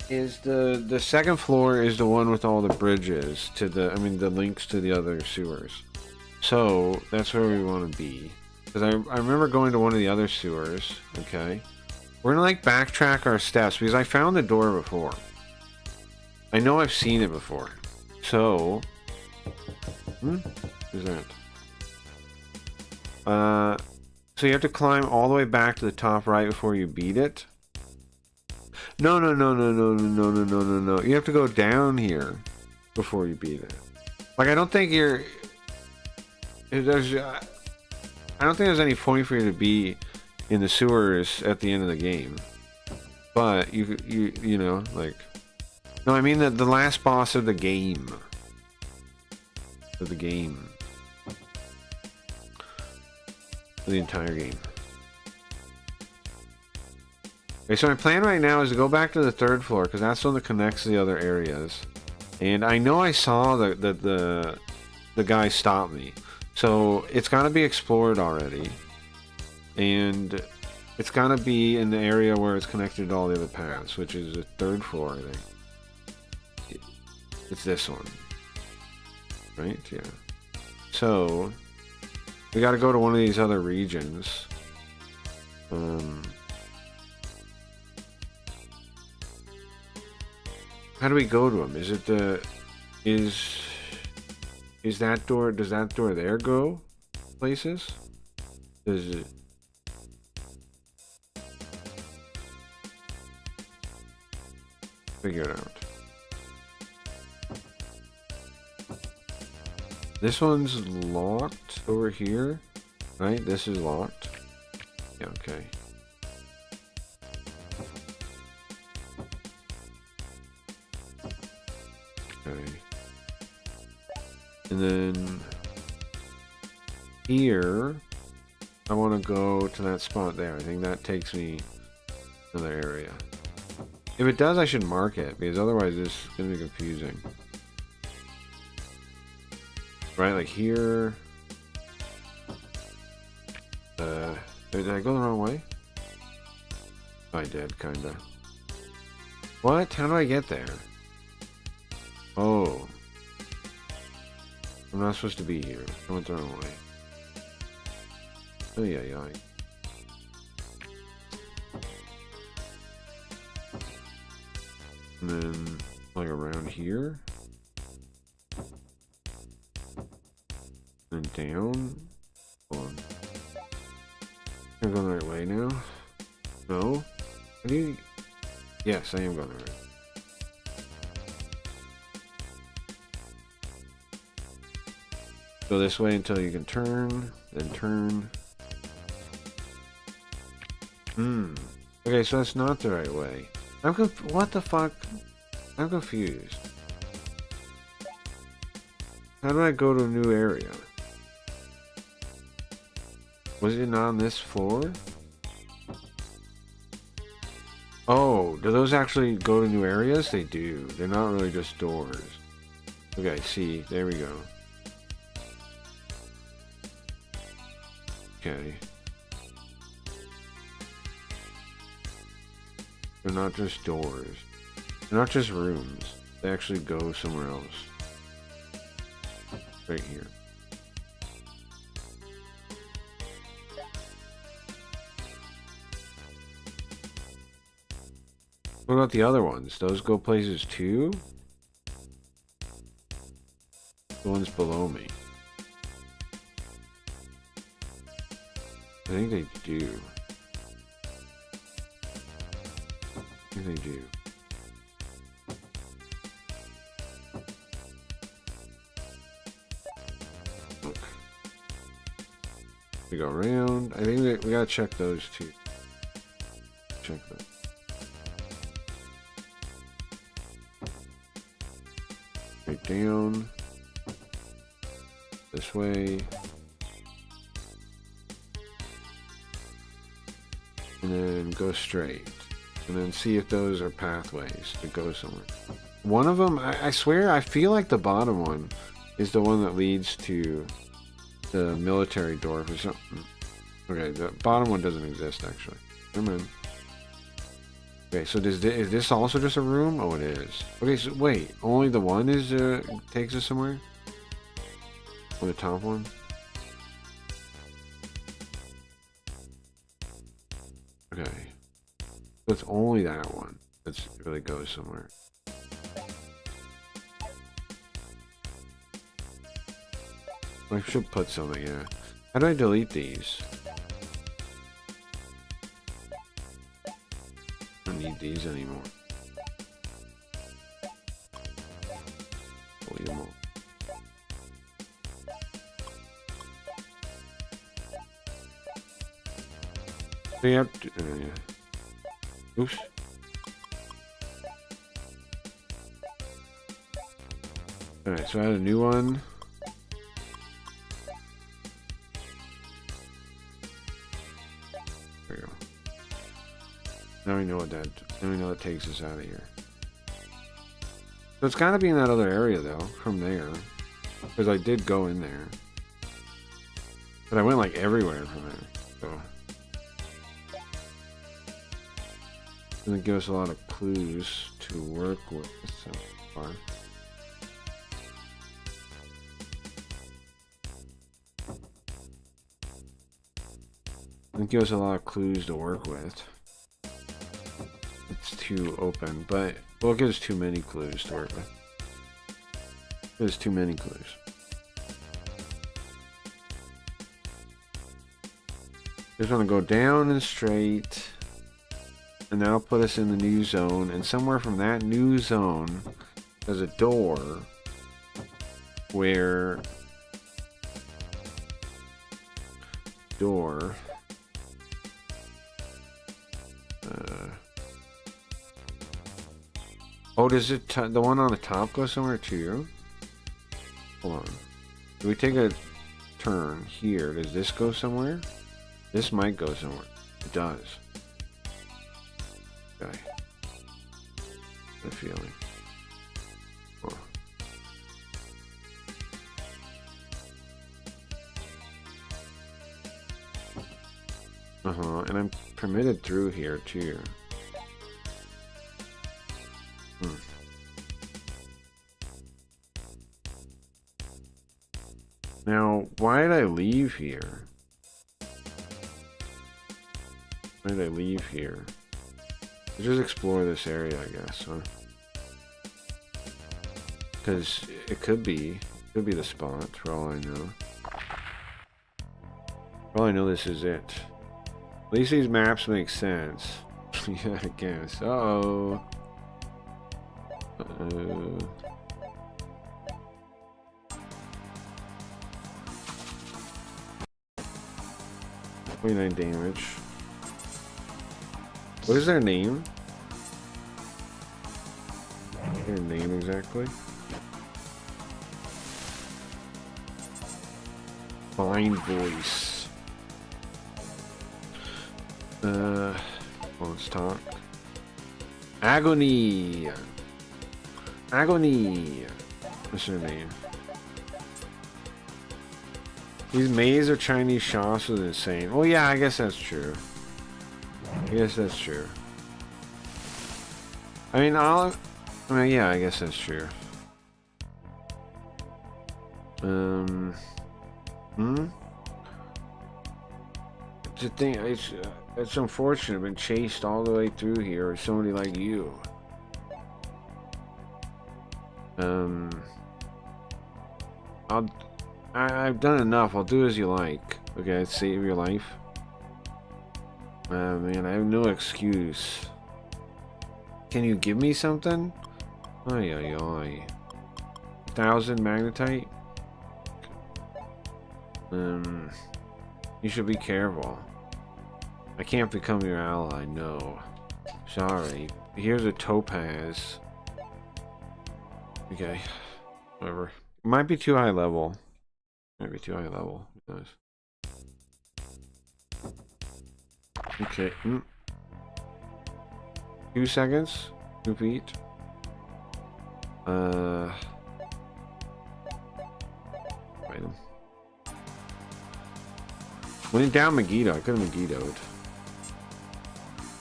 [SPEAKER 2] is the second floor is the one with all the bridges to the links to the other sewers. So that's where we want to be. Because I remember going to one of the other sewers, okay? We're gonna like backtrack our steps because I found the door before. I know I've seen it before. So who's that? So you have to climb all the way back to the top right before you beat it. No. You have to go down here before you beat it. Like I don't think there's any point for you to be in the sewers at the end of the game. But you know, like, no, I mean the last boss of the game. Of the game. Of the entire game. Okay, so my plan right now is to go back to the third floor because that's the one that connects to the other areas. And I know I saw the guy stop me. So it's got to be explored already. And it's got to be in the area where it's connected to all the other paths, which is the third floor, I think. It's this one. Right? Yeah. So we got to go to one of these other regions. How do we go to them? Is it is that door, does that door there go places? Does it? Figure it out. This one's locked over here, right? This is locked. Yeah, okay. Okay. And then here, I want to go to that spot there. I think that takes me to another area. If it does, I should mark it, because otherwise this is going to be confusing. Right, like here. Did I go the wrong way? I did, kinda. What? How do I get there? Oh. I'm not supposed to be here. I went the wrong way. Oh, yeah, yeah. And then, like, around here. And down. Hold on. Am I going the right way now? No? How do you... Yes, I am going the right way. Go this way until you can turn, then turn. Okay, so that's not the right way. What the fuck? I'm confused. How do I go to a new area? Was it not on this floor? Oh, do those actually go to new areas? They do. They're not really just doors. Okay, see, there we go. Okay. They're not just doors. They're not just rooms. They actually go somewhere else. Right here. What about the other ones? Those go places too? The ones below me. I think they do. I think they do. Look. We go around. I think we gotta check those too. Check that. Right down. This way. And then go straight. And then see if those are pathways to go somewhere. One of them, I swear, I feel like the bottom one is the one that leads to the military door for something. Okay, the bottom one doesn't exist actually. Never mind. Okay, so is this also just a room? Oh, it is. Okay, so wait, only the one is takes us somewhere? On the top one? Okay. So it's only that one that really goes somewhere. I should put something, yeah. How do I delete these? I don't need these anymore. Delete them all. So you have to, yeah. Oops. Alright, so I had a new one. There we go. Now we know what that, now we know it takes us out of here. So it's gotta be in that other area though, from there. Because I did go in there. But I went like everywhere from there, so. Doesn't give us a lot of clues to work with so far. Doesn't give us a lot of clues to work with. It's too open, but well, it gives too many clues to work with. It gives too many clues. Just want to go down and straight. And that'll put us in the new zone. And somewhere from that new zone, there's a door where oh, does it the one on the top go somewhere too? Hold on. Do we take a turn here? Does this go somewhere? This might go somewhere. It does. Okay. Good feeling. Oh. And I'm permitted through here too. Now, why did I leave here? Why did I leave here? Let's just explore this area, I guess, huh? Because it could be the spot, for all I know. For all I know, this is it. At least these maps make sense. Yeah, I guess. Uh-oh. Uh-oh. 29 damage. What is their name? Their name exactly? Fine voice. Well, let's talk. Agony. Agony. What's her name? These maize or Chinese shops was insane. Well, yeah, I guess that's true. I guess that's true. I mean, yeah, I guess that's true. It's a thing. It's unfortunate. I've been chased all the way through here with somebody like you. I've done enough. I'll do as you like. Okay, save your life. Man, I have no excuse. Can you give me something? Ay, ay, ay. 1,000 magnetite? You should be careful. I can't become your ally, no. Sorry. Here's a topaz. Okay. Whatever. Might be too high level. Might be too high level. Who knows? Okay. 2 seconds. 2 feet. Item. When in down Megiddo, I could have Megiddo'd.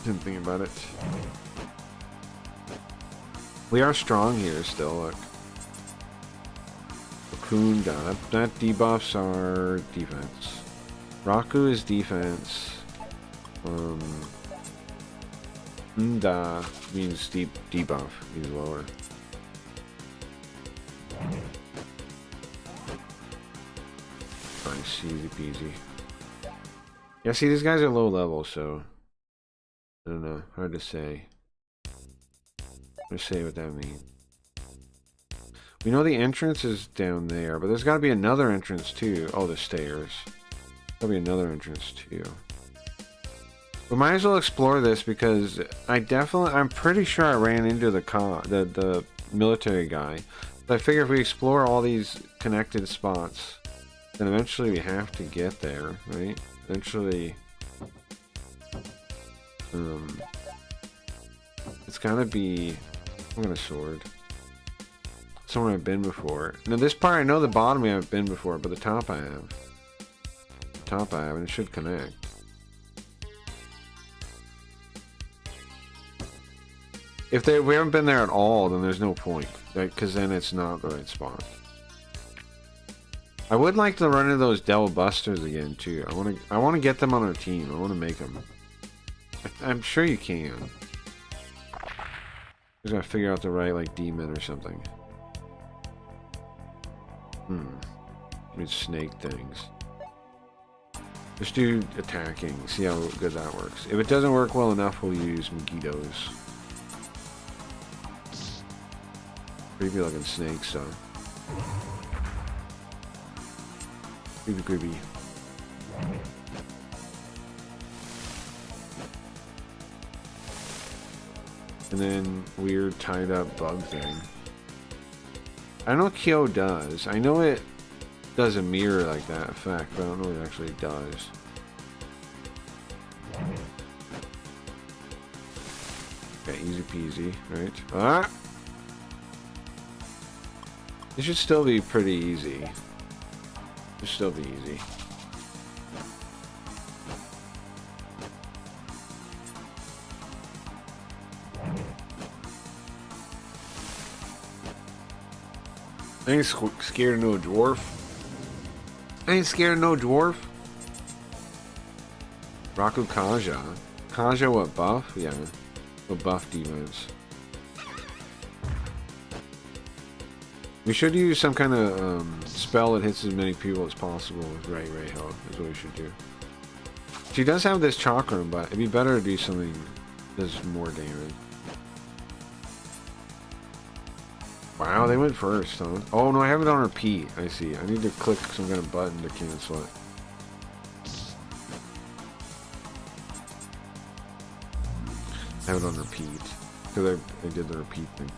[SPEAKER 2] Didn't think about it. We are strong here still, look. Kunda. That debuffs are defense. Raku is defense. Nda means debuff. He's lower. Nice, easy peasy. Yeah, see, these guys are low level, so I don't know. Hard to say. Hard to say what that means. We know the entrance is down there, but there's got to be another entrance too. Oh, the stairs. There'll be another entrance too. We might as well explore this because I'm pretty sure I ran into the military guy. But I figure if we explore all these connected spots, then eventually we have to get there, right? Eventually, it's gotta be. I'm gonna sword. Somewhere I've been before. Now this part I know the bottom I haven't been before, but the top I have. The top I have, and it should connect. If we haven't been there at all, then there's no point, right? Because then it's not the right spot. I would like to run into those Devil Busters again too. I want to get them on our team. I want to make them. I'm sure you can. Just gotta figure out the right like demon or something. These snake things. Just do attacking. See how good that works. If it doesn't work well enough, we'll use Megiddo's. Creepy looking snakes, so. Creepy, creepy. And then weird tied up bug thing. I don't know what Kyo does. I know it does a mirror like that effect, but I don't know what it actually does. Okay, easy peasy, right? Ah! It should still be pretty easy. It should still be easy. I ain't scared of no dwarf. I ain't scared of no dwarf. Raku Kaja. Kaja what buff? Yeah. What buff defense? We should use some kind of spell that hits as many people as possible with Ray health, is what we should do. She does have this chakra, but it'd be better to do something that does more damage. Wow, they went first, huh? Oh no, I have it on repeat. I see. I need to click some kind of button to cancel it. I have it on repeat. Because I did the repeat thing.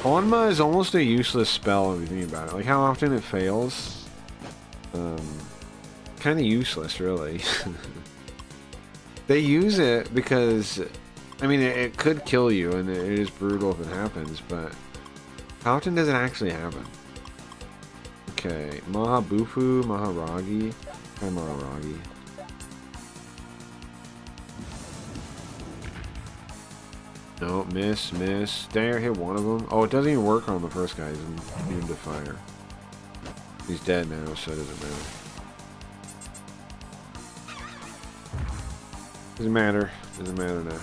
[SPEAKER 2] Onma is almost a useless spell if you think about it. Like how often it fails. Kind of useless, really. They use it because, I mean, it could kill you, and it is brutal if it happens, but how often does it actually happen? Okay, Maha Bufu, Maharagi. Try Maharagi. No, miss. There, hit one of them. Oh, it doesn't even work on the first guy. He's immune to fire. He's dead now, so it doesn't matter. Doesn't matter. Doesn't matter now.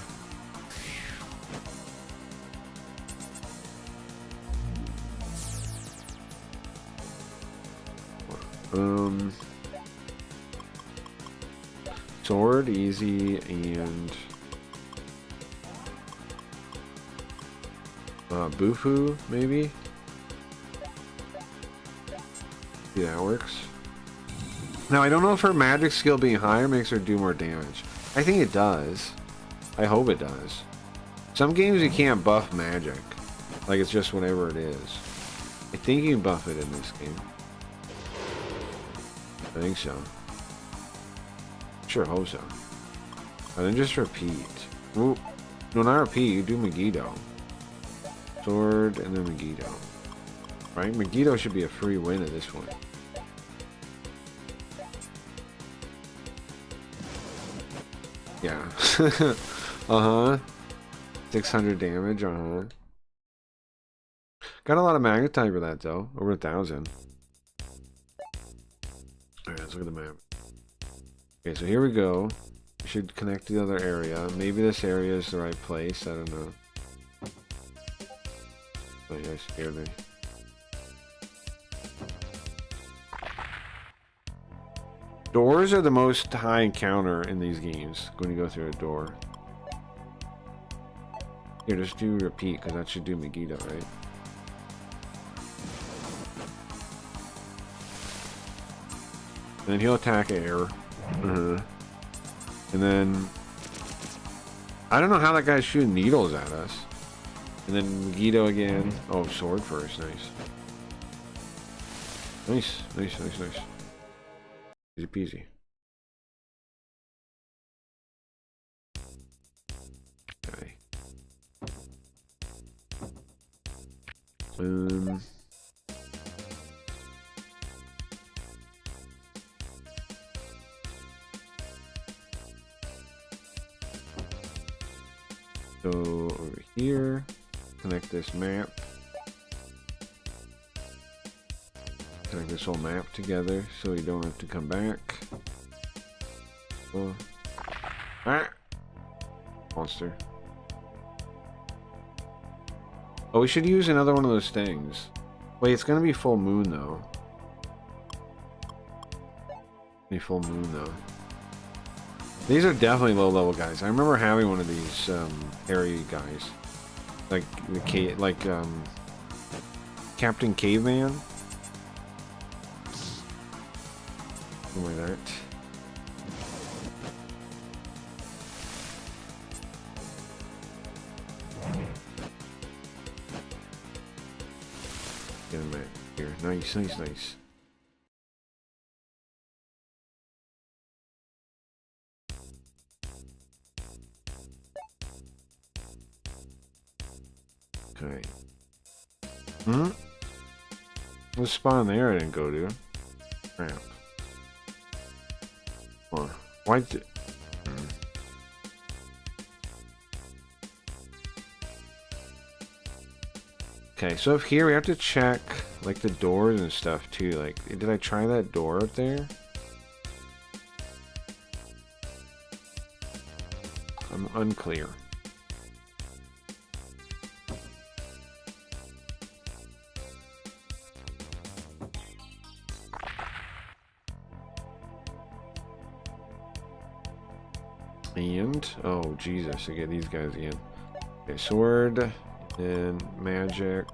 [SPEAKER 2] Sword, easy, and Bufu, maybe? Yeah, that works. Now, I don't know if her magic skill being higher makes her do more damage. I think it does. I hope it does. Some games you can't buff magic. Like, it's just whatever it is. I think you can buff it in this game. I think so. Sure hope so. And then just repeat. Ooh. No, not repeat. You do Megiddo. Sword and then Megiddo. Right? Megiddo should be a free win at this point. Yeah. Uh-huh. 600 damage, uh-huh. Got a lot of magnetite for that, though. Over 1,000. Alright, let's look at the map. Okay, so here we go. We should connect to the other area. Maybe this area is the right place. I don't know. Oh, you guys scared me. Doors are the most high encounter in these games when you go through a door. Here, just do repeat, because that should do Megiddo, right? And then he'll attack air. And then I don't know how that guy's shooting needles at us. And then Megiddo again. Oh, sword first. Nice. Nice. Easy peasy. Okay. So over here, connect this map. Connect this whole map together so we don't have to come back. Oh. Ah! Monster. Oh, we should use another one of those things. Wait, it's gonna be full moon though. Be full moon though. These are definitely low level guys. I remember having one of these hairy guys. Like the Captain Caveman. Something like that. Get him back. Here, nice, nice, nice. Okay. Hmm? What spawn there I didn't go to? Crap. Or why did... Okay, so up here we have to check like the doors and stuff too. Like, did I try that door up there? I'm unclear. And oh Jesus, I get these guys again. Okay, sword. And magic.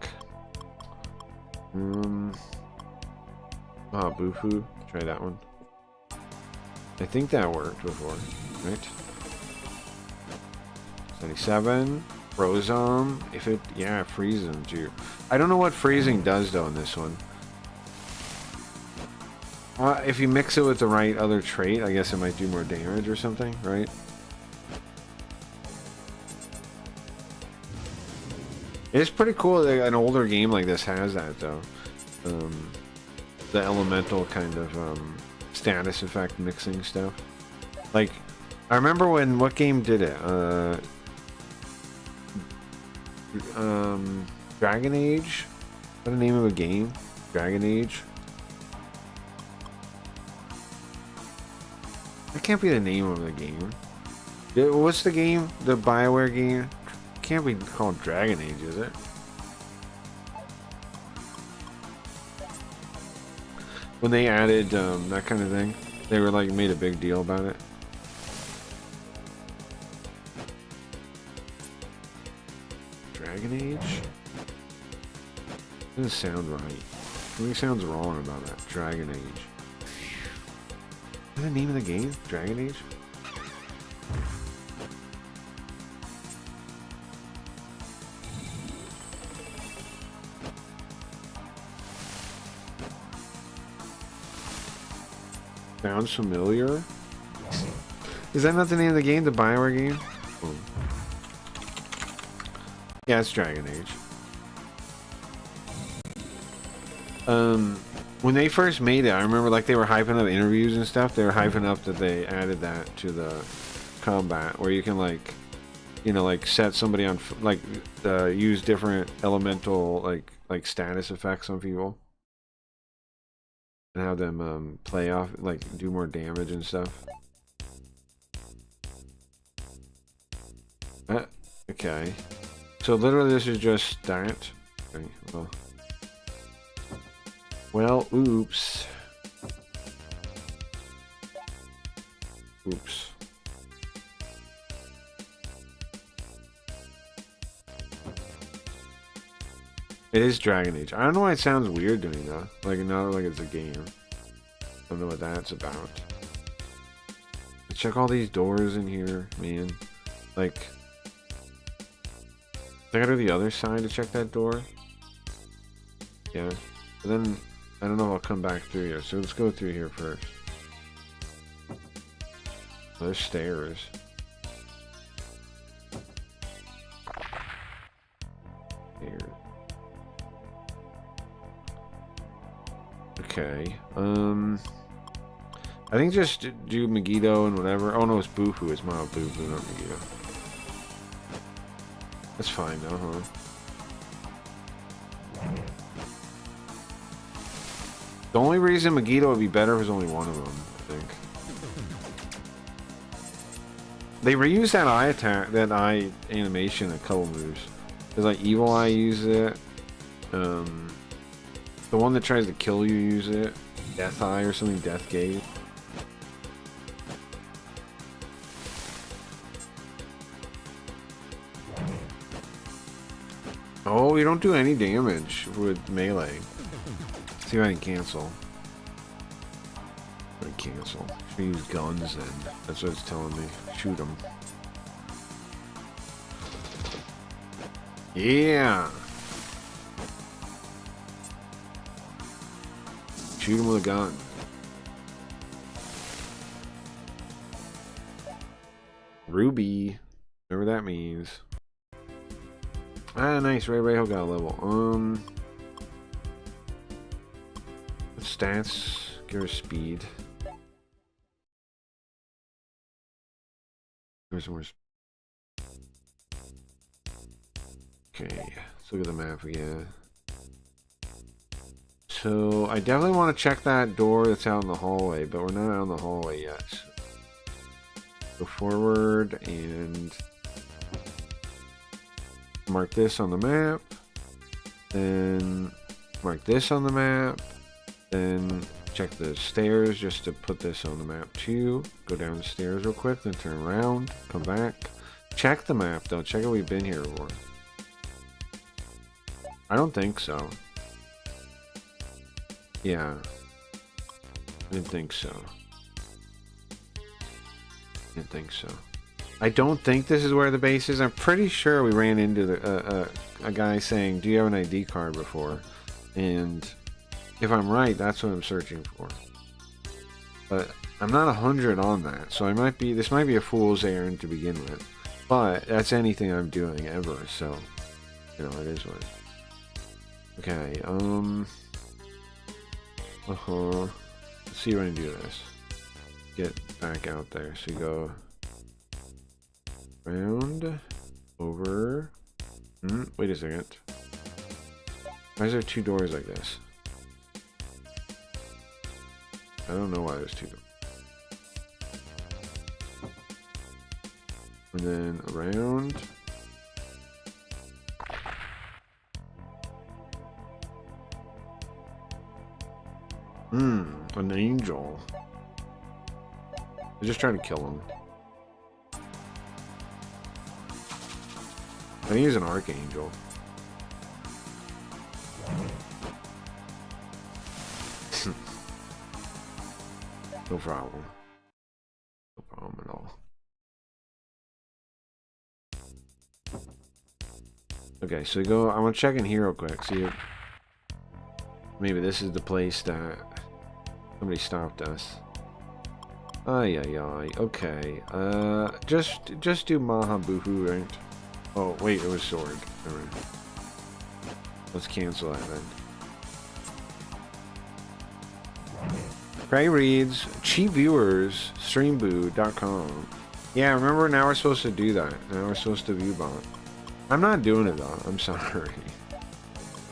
[SPEAKER 2] Bufu. Try that one. I think that worked before, right? 77. Frozom. If it, yeah, freezes them too. I don't know what freezing does though in this one. If you mix it with the right other trait, I guess it might do more damage or something, right? It's pretty cool that an older game like this has that, though. The elemental kind of status effect mixing stuff. Like, I remember when, what game did it? Dragon Age? What the name of a game? Dragon Age? That can't be the name of the game. What's the game? The BioWare game? Can't be called Dragon Age, is it? When they added that kind of thing, they were like made a big deal about it. Dragon Age? Doesn't sound right. Something sounds wrong about that. Dragon Age. Is that the name of the game? Dragon Age? Sounds familiar. Is that not the name of the game? The BioWare game? Oh. Yeah, it's Dragon Age. When they first made it, I remember like they were hyping up interviews and stuff. They were hyping up that they added that to the combat, where you can like, you know, like set somebody on, like use different elemental like status effects on people. And have them play off, like do more damage and stuff. Okay. So literally this is just that. Okay, well, oops. Oops. It is Dragon Age. I don't know why it sounds weird to me though. Like, not like it's a game. I don't know what that's about. Check all these doors in here, man. Like, I gotta go to the other side to check that door. Yeah. But then, I don't know if I'll come back through here. So let's go through here first. Oh, there's stairs. Here. Okay, I think just do Megiddo and whatever. Oh no, it's Bufu. It's Mao Bufu, not Megiddo. That's fine though, huh? The only reason Megiddo would be better was only one of them, I think. They reused that eye attack, that eye animation a couple moves. There's like Evil Eye uses it. The one that tries to kill you use it. Death Eye or something, Death Gaze. Oh, you don't do any damage with melee. Let's see if I can cancel. I cancel. Should use guns then. That's what it's telling me. Shoot them. Yeah. Shoot him with a gun. Ruby. Whatever that means. Ah, nice. Ray Ray got a level. Stats. Give her speed. There's more. Okay. Let's look at the map again. So I definitely want to check that door that's out in the hallway, but we're not out in the hallway yet. So go forward and mark this on the map. Then mark this on the map. Then check the stairs just to put this on the map too. Go down the stairs real quick, then turn around, come back. Check the map though. Check if we've been here before. I don't think so. Yeah. I didn't think so. Didn't think so. I don't think this is where the base is. I'm pretty sure we ran into the, a guy saying, "Do you have an ID card?" before. And if I'm right, that's what I'm searching for. But I'm not 100 on that. So this might be a fool's errand to begin with. But that's anything I'm doing ever. So, you know, it is what it is. Okay, let's see if I can do this. Get back out there. So you go round, over. Wait a second. Why is there two doors like this? I don't know why there's two doors. And then around. An angel. They're just trying to kill him. I think he's an archangel. No problem. No problem at all. Okay, so we go. I want to check in here real quick. See if maybe this is the place that somebody stopped us. Ay ay ay. Okay. Just do Maha Boohoo, right? Oh wait, it was sword. Alright. Let's cancel that then. Cray reads cheap viewers streamboo.com. Yeah, remember now we're supposed to do that. Now we're supposed to view bot. I'm not doing it though. I'm sorry.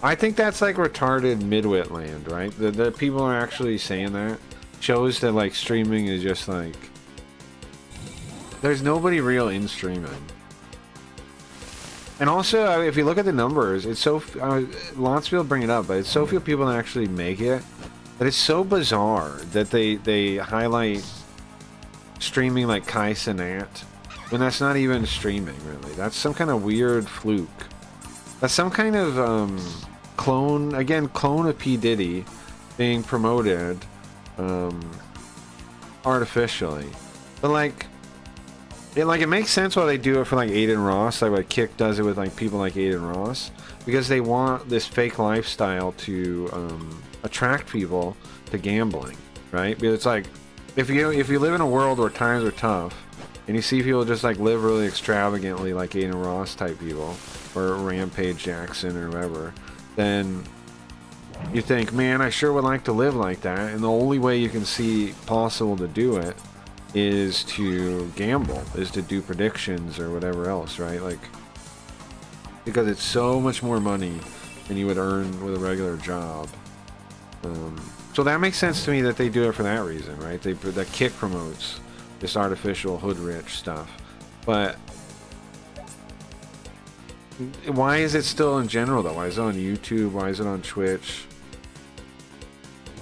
[SPEAKER 2] I think that's like retarded midwit land, right? The people are actually saying that shows that like streaming is just like there's nobody real in streaming. And also, if you look at the numbers, it's so lots of people bring it up, but it's so few people that actually make it that it's so bizarre that they highlight streaming like Kai Cenat when that's not even streaming really. That's some kind of weird fluke. That's some kind of clone of P. Diddy being promoted artificially. But like it makes sense why they do it for like Aiden Ross, like what Kick does it with like people like Aiden Ross, because they want this fake lifestyle to attract people to gambling, right? Because it's like if you live in a world where times are tough and you see people just like live really extravagantly like Aiden Ross type people or Rampage Jackson or whatever, then you think, man, I sure would like to live like that, and the only way you can see possible to do it is to gamble, is to do predictions or whatever else, right? Like, because it's so much more money than you would earn with a regular job. So that makes sense to me that they do it for that reason, right? That Kick promotes this artificial hood rich stuff. But why is it still in general though? Why is it on YouTube? Why is it on Twitch?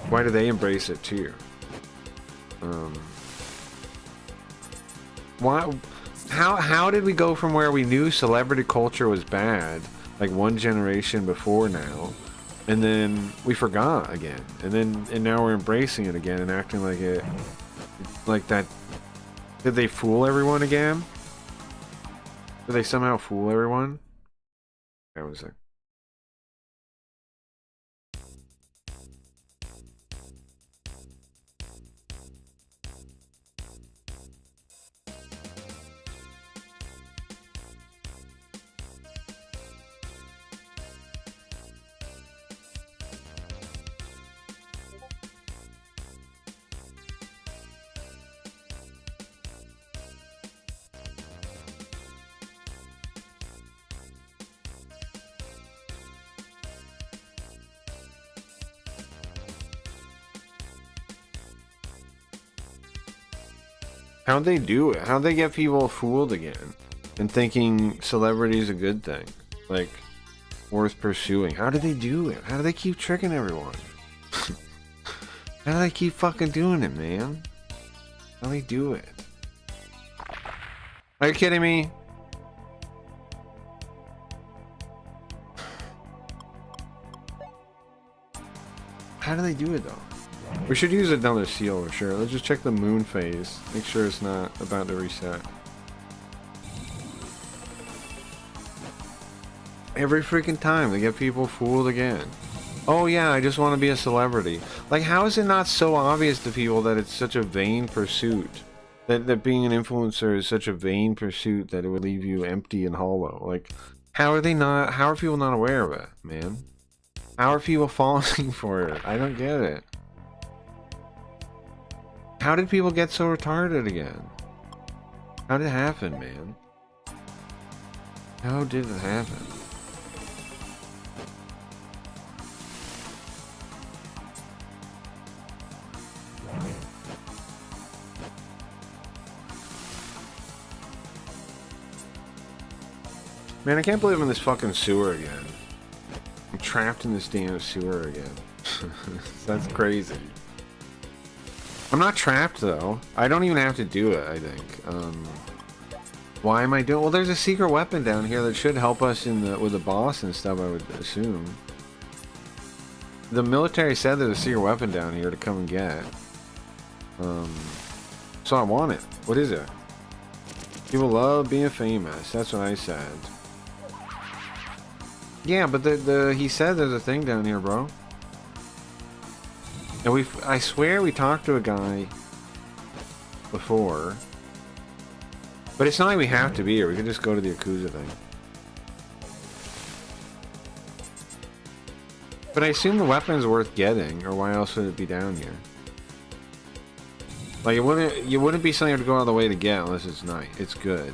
[SPEAKER 2] Why do they embrace it too? Why? How did we go from where we knew celebrity culture was bad, like one generation before now, and then we forgot again, and now we're embracing it again and acting like it, like that? Did they fool everyone again? Did they somehow fool everyone? That was it. How'd they do it? How'd they get people fooled again and thinking celebrity is a good thing? Like, worth pursuing. How did they do it? How do they keep tricking everyone? How do they keep fucking doing it, man? How do they do it? Are you kidding me? How do they do it though? We should use another seal for sure. Let's just check the moon phase. Make sure it's not about to reset. Every freaking time they get people fooled again. Oh yeah, I just want to be a celebrity. Like, how is it not so obvious to people that it's such a vain pursuit? That being an influencer is such a vain pursuit that it would leave you empty and hollow. Like, how are people not aware of it, man? How are people falling for it? I don't get it. How did people get so retarded again? How did it happen, man? How did it happen? Man, I can't believe I'm in this fucking sewer again. I'm trapped in this damn sewer again. That's crazy. I'm not trapped though. I don't even have to do it, I think. Why am I doing? Well, there's a secret weapon down here that should help us with the boss and stuff, I would assume. The military said there's a secret weapon down here to come and get. So I want it. What is it? People love being famous. That's what I said. Yeah, but he said there's a thing down here, bro. And I swear we talked to a guy before. But it's not like we have to be here. We could just go to the Yakuza thing. But I assume the weapon's worth getting, or why else would it be down here? Like, it wouldn't be something to go all the way to get unless it's nice. It's good.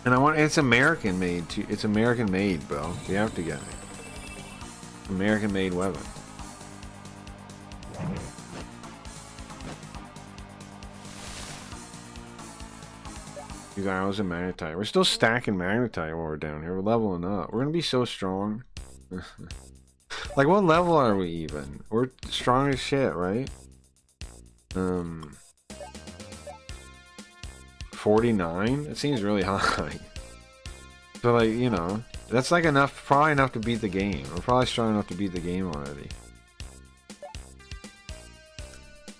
[SPEAKER 2] And it's American made too. It's American made, bro. We have to get it. American made weapon. These arrows and magnetite. We're still stacking magnetite while we're down here. We're leveling up. We're gonna be so strong. Like, what level are we even? We're strong as shit, right? 49? It seems really high. So, like, you know, that's like enough, probably enough to beat the game. We're probably strong enough to beat the game already.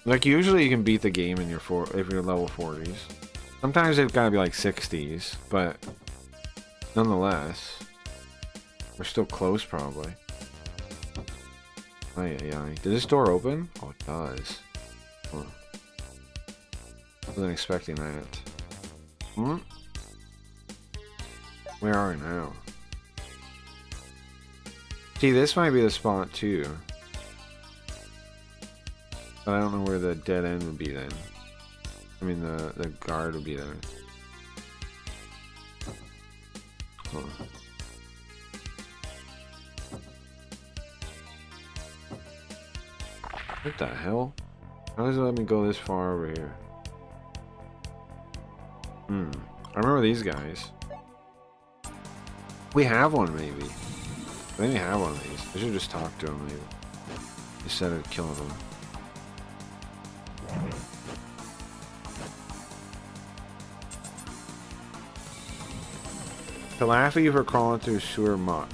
[SPEAKER 2] Like, usually you can beat the game in if you're level 40s. Sometimes they've got to be like 60s, but nonetheless, we're still close probably. Ay, ay, ay. Did this door open? Oh, it does. Huh. Wasn't expecting that. Hmm? Where are we now? See, this might be the spot too. But I don't know where the dead end would be then. I mean, the guard would be there. Huh. What the hell? How does it let me go this far over here? I remember these guys. We have one, maybe. Maybe we have one of these. I should just talk to him, maybe. Instead of killing them. To laugh at you for crawling through sewer muck.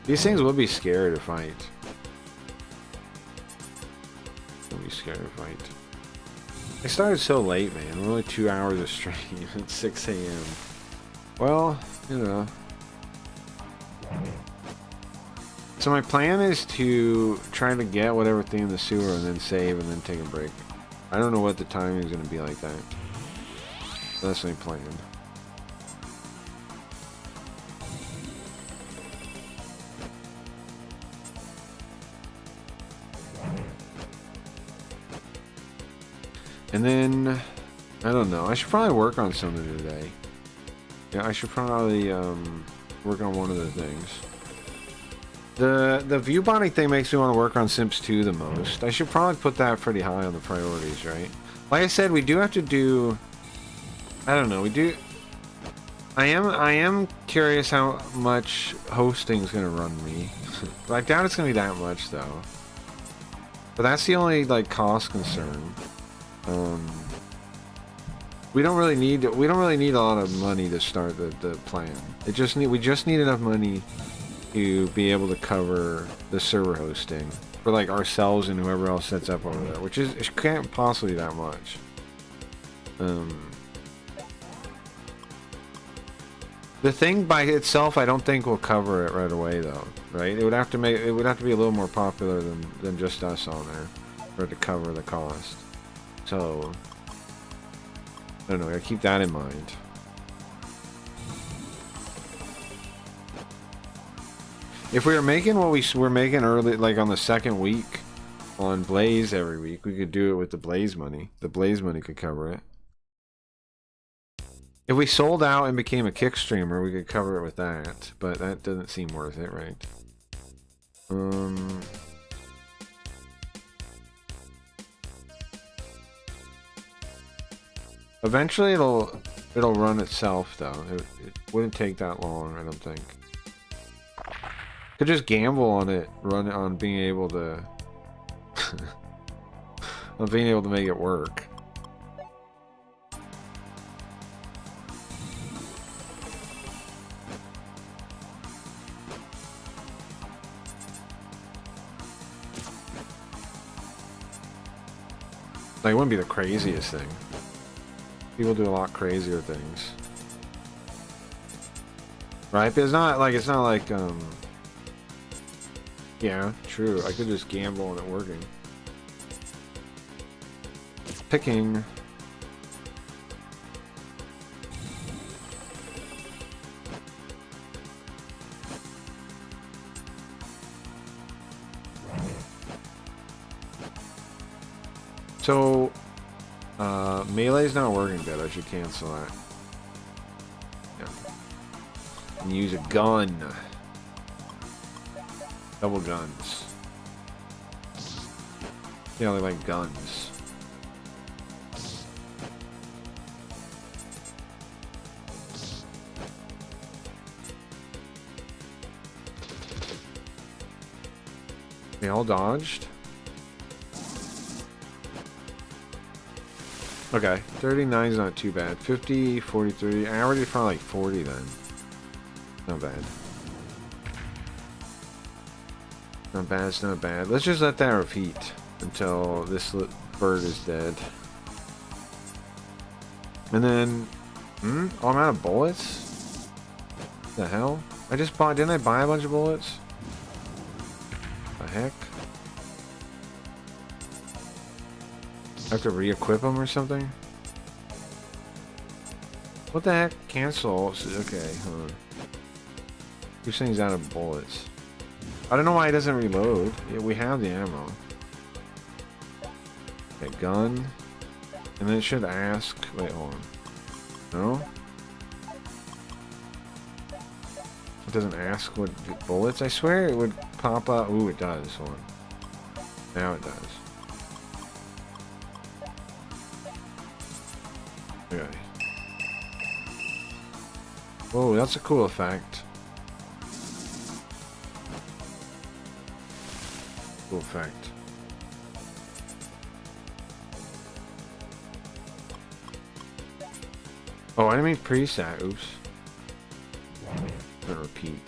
[SPEAKER 2] These things would be scary to fight. Would be scary to fight. I started so late, man. We're only 2 hours of stream at 6 AM. Well, you know. So my plan is to try to get whatever thing in the sewer and then save and then take a break. I don't know what the timing is going to be like that. But that's my plan. And then, I don't know. I should probably work on something today. Yeah, I should probably work on one of the things. The view bonding thing makes me want to work on Sims 2 the most. I should probably put that pretty high on the priorities, right? Like I said, we do have to do... I don't know, we do... I am curious how much hosting's gonna run me. I doubt it's gonna be that much, though. But that's the only, like, cost concern. We don't really need a lot of money to start the plan. We just need enough money to be able to cover the server hosting for like ourselves and whoever else sets up over there, which is, it can't possibly be that much. The thing by itself, I don't think will cover it right away, though. Right? It would have to be a little more popular than just us on there for it to cover the cost. So I don't know. I gotta keep that in mind. If we were making what we were making early, like on the second week on Blaze every week, we could do it with the Blaze money. The Blaze money could cover it. If we sold out and became a kick streamer, we could cover it with that, but that doesn't seem worth it, right? Eventually it'll run itself, though. It wouldn't take that long, I don't think. Could just gamble on it, run it on being able to make it work. Like, it wouldn't be the craziest thing. People do a lot crazier things. Right? But it's not like, yeah, true. I could just gamble on it working. Picking. So, melee's not working good. I should cancel that. Yeah. And use a gun. Double guns. Yeah, they like guns. They all dodged. Okay, 39 is not too bad. 50, 43. I already found like 40 then. Not bad. Not bad, it's not bad. Let's just let that repeat until this bird is dead. And then... Oh, I'm out of bullets? What the hell? I just bought... Didn't I buy a bunch of bullets? The heck? I have to re-equip them or something? What the heck? Cancel. Okay, hold on. You're saying he's out of bullets. I don't know why it doesn't reload. Yeah, we have the ammo. Okay, gun. And then it should ask... Wait, hold on. No? It doesn't ask what bullets? I swear it would pop up. Ooh, it does. Hold on. Now it does. Okay. Whoa, that's a cool effect. Cool effect. Oh, I didn't mean preset. Oops. I'm gonna repeat.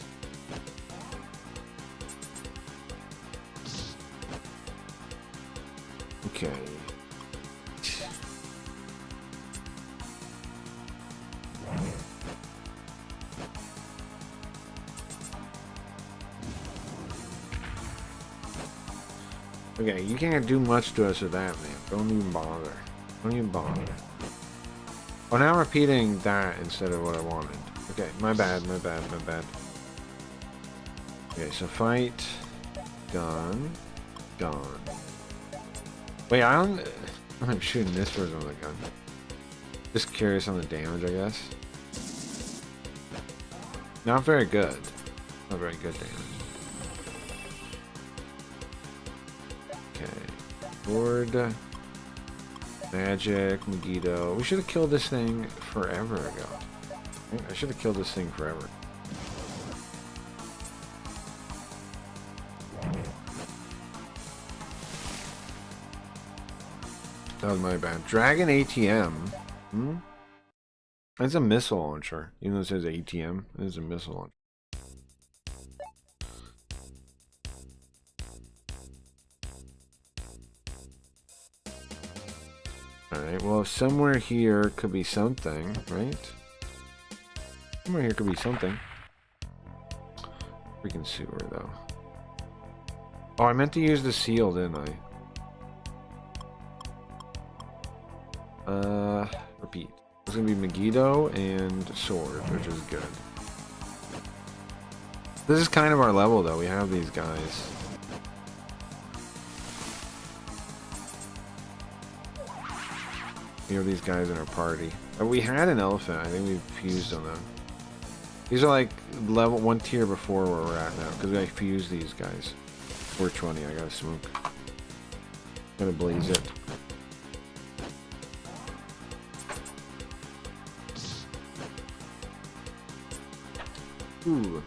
[SPEAKER 2] Okay. Okay, you can't do much to us with that, man. Don't even bother. Don't even bother. Oh, now I'm repeating that instead of what I wanted. Okay, my bad, my bad, my bad. Okay, so fight. Gun. Gun. Wait, I don't... I'm shooting this person with a gun. Just curious on the damage, I guess. Not very good. Not very good damage. Okay. Lord. Magic, Megiddo. We should have killed this thing forever ago. I should have killed this thing forever. That was my bad. Dragon ATM. Hmm? It's a missile launcher. Even though it says ATM, it's a missile launcher. Alright, well, somewhere here could be something, right? Somewhere here could be something. Freaking sewer, though. Oh, I meant to use the seal, didn't I? Repeat. It's gonna be Megiddo and sword, which is good. This is kind of our level, though. We have these guys. We have these guys in our party. We had an elephant. I think we fused on them. These are like level 1 tier before where we're at now, because I fused these guys. 420. I gotta smoke. Gotta blaze it. Ooh.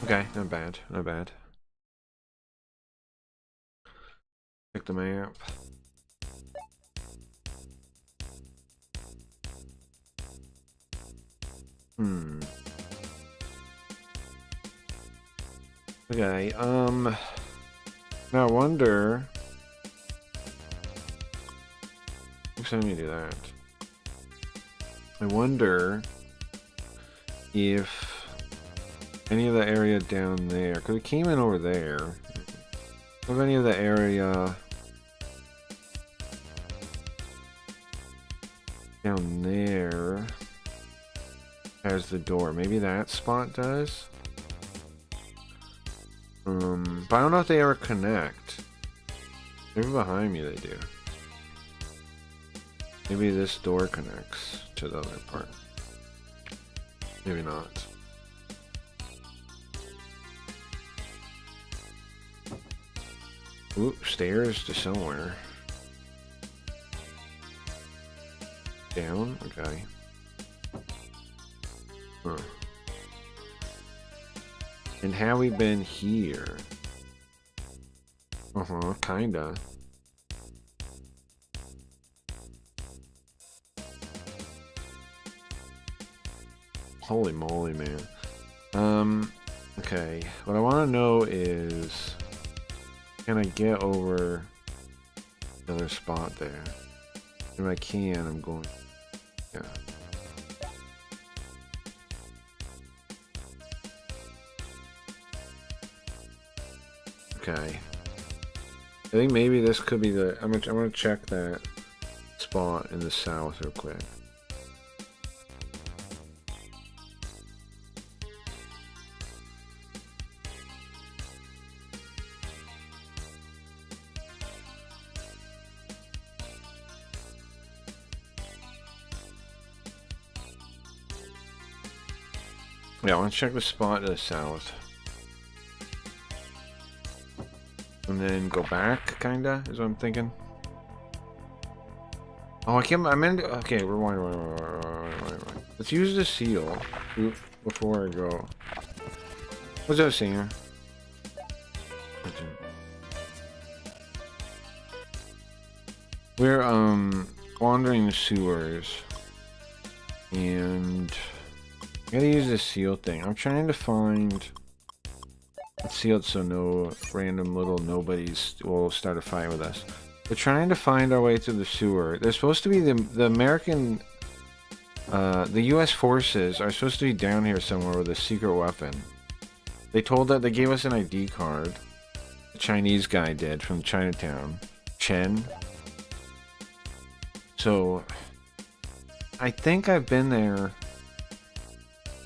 [SPEAKER 2] Okay, not bad, not bad. Check the map. Okay, now I wonder... Oops, I need to do that. I wonder if any of the area down there, because it came in over there, if any of the area down there has the door. Maybe that spot does? But I don't know if they ever connect. Maybe behind me they do. Maybe this door connects to the other part. Maybe not. Ooh, stairs to somewhere. Down? Okay. Huh. And have we been here? Uh-huh, kinda. Holy moly, man. Okay. What I want to know is... Can I get over another spot there? If I can, I'm going... Yeah. Okay. I think maybe this could be the... I'm gonna check that spot in the south real quick. Yeah, I want to check the spot to the south. And then go back, kinda, is what I'm thinking. Oh, I meant... Okay, rewind. Let's use the seal before I go. What's up, singer? We're, wandering the sewers. And... I gotta use this seal thing. I'm trying to find... It's sealed so no random little nobodies will start a fight with us. We're trying to find our way through the sewer. There's supposed to be the American... the US forces are supposed to be down here somewhere with a secret weapon. They told that they gave us an ID card. The Chinese guy did from Chinatown. Shin. So I think I've been there.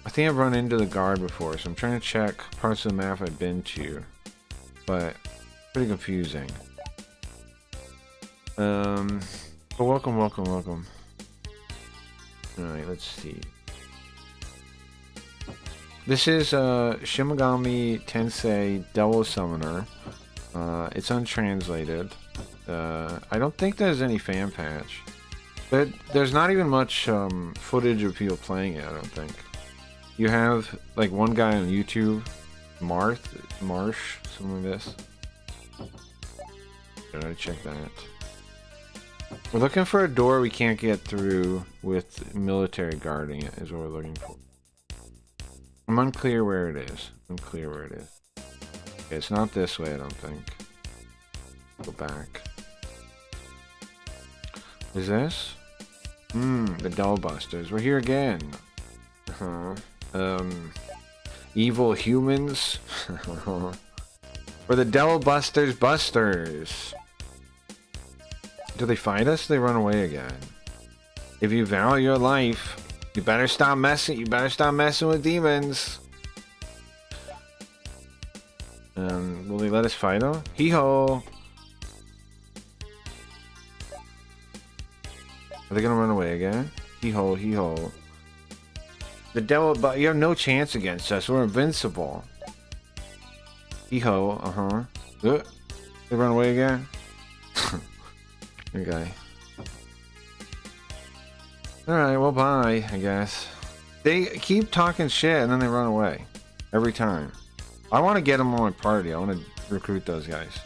[SPEAKER 2] I think I've run into the guard before, so I'm trying to check parts of the map I've been to, but pretty confusing. But welcome. Alright, let's see. This is Shin Megami Tensei Devil Summoner. It's untranslated. I don't think there's any fan patch. But there's not even much footage of people playing it, I don't think. You have like one guy on YouTube, Marsh, something like this. Gotta check that. We're looking for a door we can't get through with military guarding it, is what we're looking for. I'm unclear where it is. Okay, it's not this way, I don't think. Go back. Is this? The Doll Busters. We're here again. Evil humans. We're the Devil Busters Busters. Do they fight us? They run away again. If you value your life, you better stop messing. You better stop messing with demons. Will they let us fight them? Hee ho. Are they gonna run away again? Hee ho, hee ho. The devil, but you have no chance against us. We're invincible. Hee ho, They run away again? Okay. Alright, well, bye, I guess. They keep talking shit and then they run away. Every time. I want to get them on my party. I want to recruit those guys.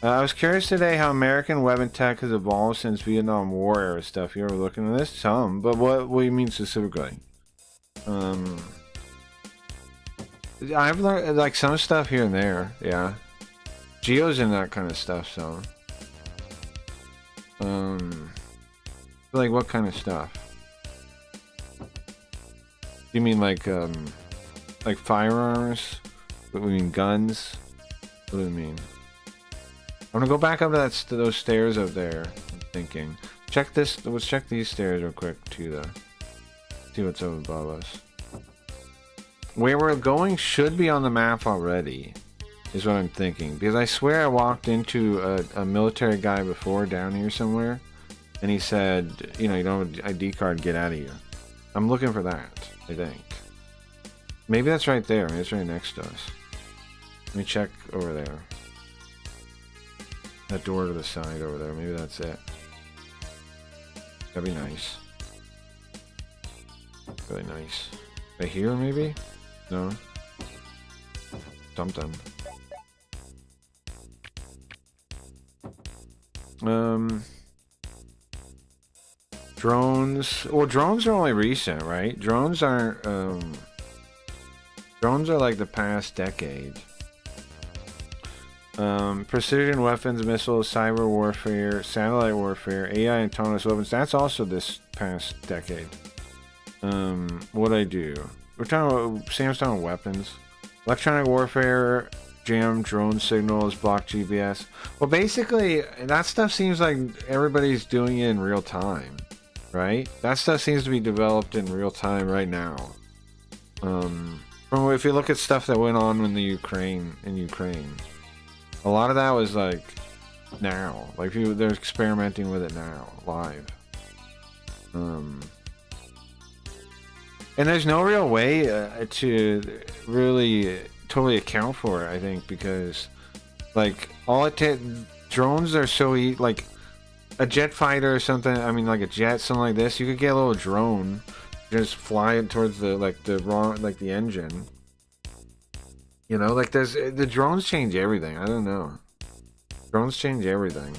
[SPEAKER 2] I was curious today how American weapon tech has evolved since Vietnam War era stuff. You ever looking at this? Some, but what do you mean specifically? I've learned like some stuff here and there, yeah. Geo's in that kind of stuff, so. Like what kind of stuff? You mean like firearms? What do you mean, guns? What do you mean? I'm gonna go back up to those stairs up there. I'm thinking. Check this. Let's check these stairs real quick too, though. See what's up above us. Where we're going should be on the map already, is what I'm thinking. Because I swear I walked into a military guy before down here somewhere, and he said, you know, you don't have an ID card, get out of here. I'm looking for that, I think. Maybe that's right there. Maybe it's right next to us. Let me check over there. That door to the side over there. Maybe that's it. That'd be nice. Really nice. Right here, maybe? No? Something. Drones. Well, drones are only recent, right? Drones aren't, drones are like the past decade. Precision weapons, missiles, cyber warfare, satellite warfare, AI and autonomous weapons. That's also this past decade. What'd I do? We're talking about, Sam's talking about weapons. Electronic warfare, jam, drone signals, block GPS. Well, basically, that stuff seems like everybody's doing it in real time, right? That stuff seems to be developed in real time right now. If you look at stuff that went on in Ukraine, a lot of that was like now, like they're experimenting with it now, live. And there's no real way to really totally account for it, I think, because like drones are so like a jet fighter or something. I mean, like a jet, something like this. You could get a little drone, just fly it towards the engine. You know, like the drones change everything. I don't know. Drones change everything.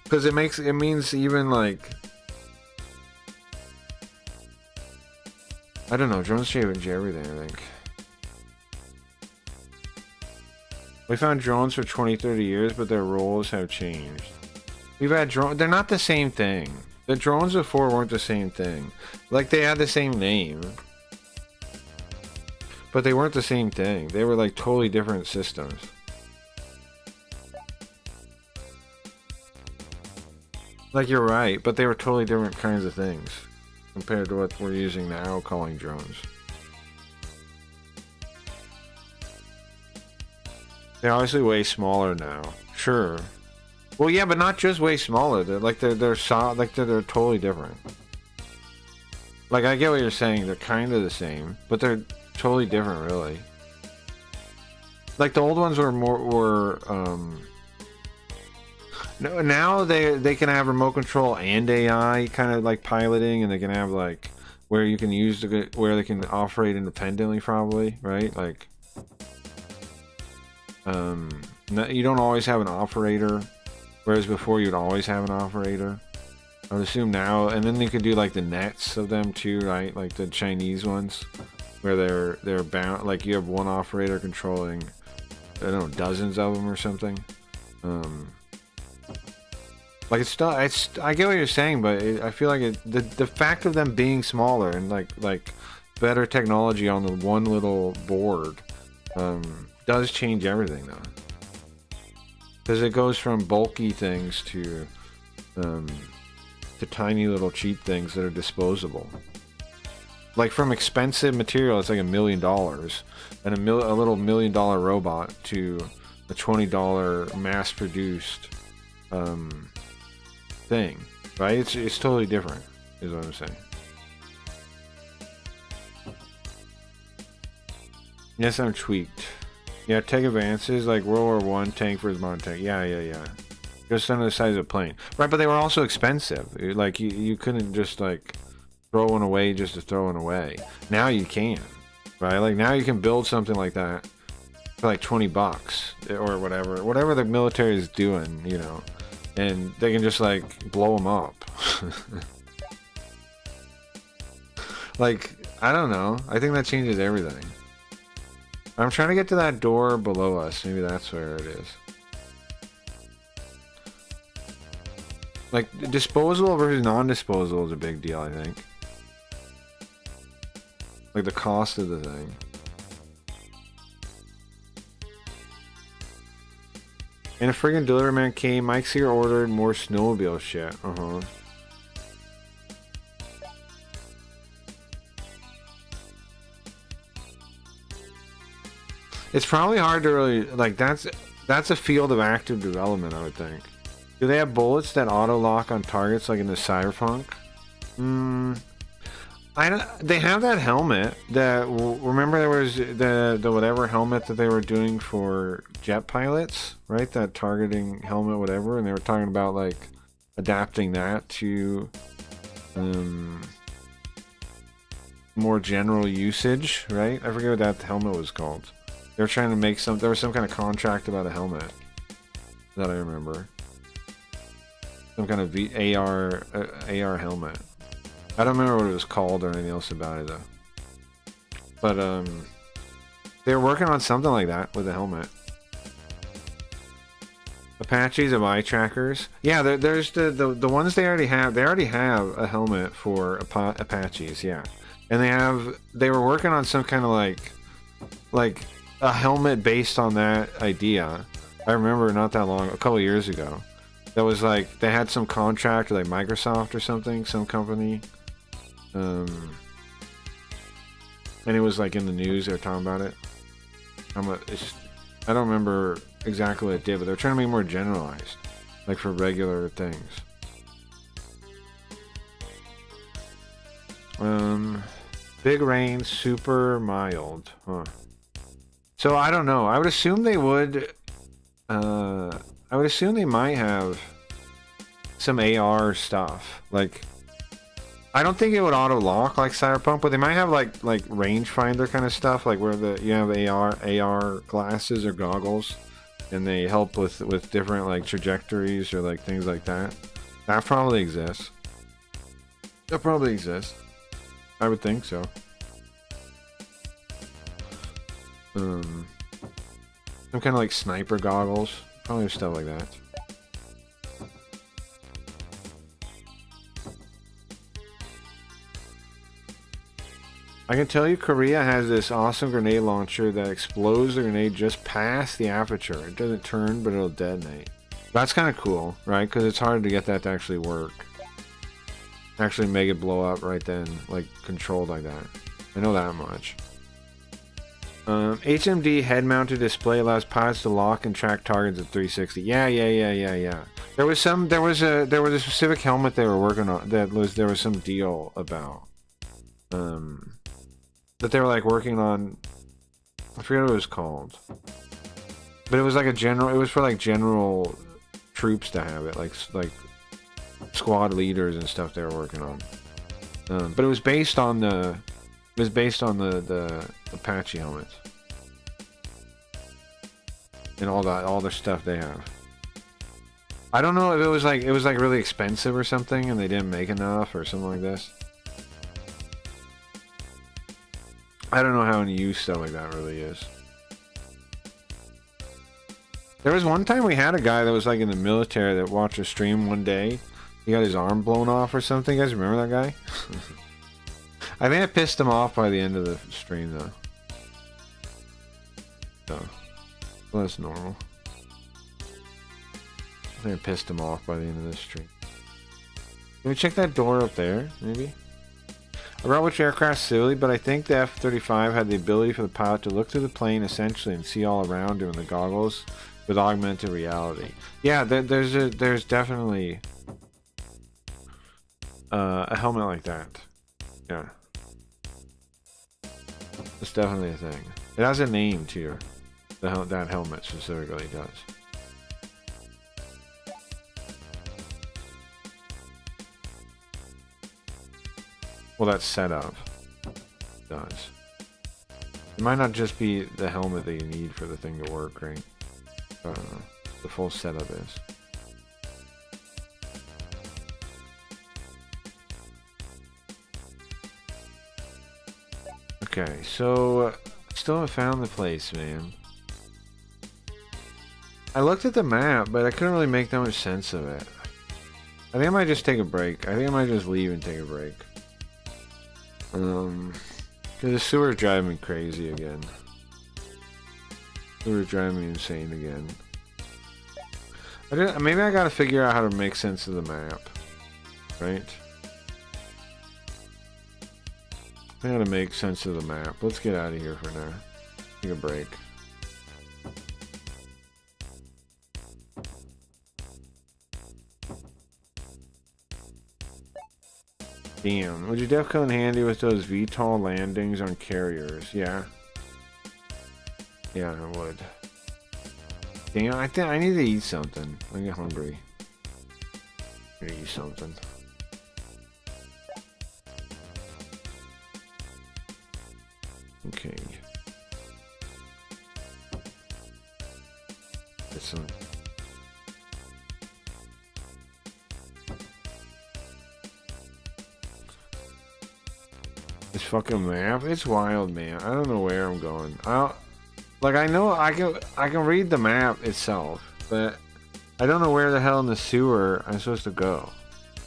[SPEAKER 2] Because it means even like, I don't know, drones change everything, I think. We found drones for 20, 30 years, but their roles have changed. We've had drones, they're not the same thing. The drones before weren't the same thing. Like, they had the same name, but they weren't the same thing. They were like totally different systems. Like, you're right, but they were totally different kinds of things compared to what we're using now calling drones. They're obviously way smaller now. Sure. Well, yeah, but not just way smaller. They're totally different. Like, I get what you're saying. They're kind of the same, but they're totally different, really. Like, the old ones were no, now they can have remote control and AI kind of like piloting, and they can have like where you can use where they can operate independently, probably, right? Like, you don't always have an operator, whereas before you'd always have an operator. I would assume now, and then they could do like the nets of them too, right? Like the Chinese ones, where they're bound, like you have one operator controlling, I don't know, dozens of them or something. Like, it's still, I get what you're saying, but I feel like the fact of them being smaller and like better technology on the one little board does change everything, though, because it goes from bulky things to tiny little cheap things that are disposable. Like, from expensive material, it's like $1 million, and a little $1 million robot to a $20 mass-produced thing, right? It's totally different, is what I'm saying. Yes, I'm tweaked. Yeah, tech advances like World War I tank versus modern tank. Yeah. Just under the size of a plane, right? But they were also expensive. Like, you couldn't just like throw one away just to throw one away. Now you can, right? Like, now you can build something like that for like $20 or whatever the military is doing, you know. And they can just like blow them up. Like, I don't know. I think that changes everything. I'm trying to get to that door below us. Maybe that's where it is. Like, disposable versus non-disposable is a big deal, I think. Like, the cost of the thing. And a friggin' delivery man came. Mike's here ordered more snowmobile shit. It's probably hard to really, like, that's a field of active development, I would think. Do they have bullets that auto-lock on targets like in the Cyberpunk? They have that helmet that, remember there was the whatever helmet that they were doing for jet pilots, right? That targeting helmet, whatever, and they were talking about like adapting that to more general usage, right? I forget what that helmet was called. They were trying to make there was some kind of contract about a helmet that I remember. Some kind of AR helmet. I don't remember what it was called or anything else about it though. But they were working on something like that with a helmet. Apaches of eye trackers. Yeah, there's the ones they already have. They already have a helmet for Apaches. Yeah, and they were working on some kind of like a helmet based on that idea. I remember not that long, a couple years ago. That was like they had some contract with like Microsoft or something, some company. And it was like in the news. They were talking about it. I don't remember exactly what it did, but they're trying to make it more generalized, like for regular things. Big rain, super mild. Huh. So I don't know. I would assume they would. I would assume they might have some AR stuff. Like, I don't think it would auto lock like Cyberpunk, but they might have like rangefinder kind of stuff, like where you have AR glasses or goggles, and they help with different like trajectories or like things like that. That probably exists. That probably exists. I would think so. Some kind of like sniper goggles, probably stuff like that. I can tell you Korea has this awesome grenade launcher that explodes the grenade just past the aperture. It doesn't turn, but it'll detonate. That's kind of cool, right? Because it's hard to get that to actually work. Actually make it blow up right then, like controlled like that. I know that much. HMD head-mounted display allows pilots to lock and track targets at 360. Yeah. There was a specific helmet they were working on there was some deal about. That they were like working on. I forget what it was called. But it was like it was for like general troops to have it, like squad leaders and stuff they were working on. But it was based on the Apache helmets and all the stuff they have. I don't know if it was like really expensive or something and they didn't make enough or something like this. I don't know how any use stuff like that really is. There was one time we had a guy that was like in the military that watched a stream one day. He got his arm blown off or something. You guys remember that guy? I think I pissed him off by the end of the stream though. So, well, that's normal. I think I pissed him off by the end of this stream. Can we check that door up there, maybe? I brought which aircraft silly, but I think the F-35 had the ability for the pilot to look through the plane essentially and see all around him in the goggles with augmented reality. Yeah, there's definitely a helmet like that. Yeah, it's definitely a thing. It has a name too. That helmet specifically does. Well, that setup does. It might not just be the helmet that you need for the thing to work, right? I don't know. The full setup is. Okay, so still haven't found the place, man. I looked at the map, but I couldn't really make that much sense of it. I think I might just take a break. I think I might just leave and take a break. Cause the sewer's driving me crazy again. Sewer's driving me insane again. Maybe I gotta figure out how to make sense of the map, right? I gotta make sense of the map. Let's get out of here for now. Take a break. Damn, would you def come in handy with those VTOL landings on carriers? Yeah. Yeah, I would. Damn, I think I need to eat something. I get hungry. I need to eat something. Okay. Get some. This fucking map, it's wild, man. I don't know where I'm going. I know I can read the map itself, but I don't know where the hell in the sewer I'm supposed to go.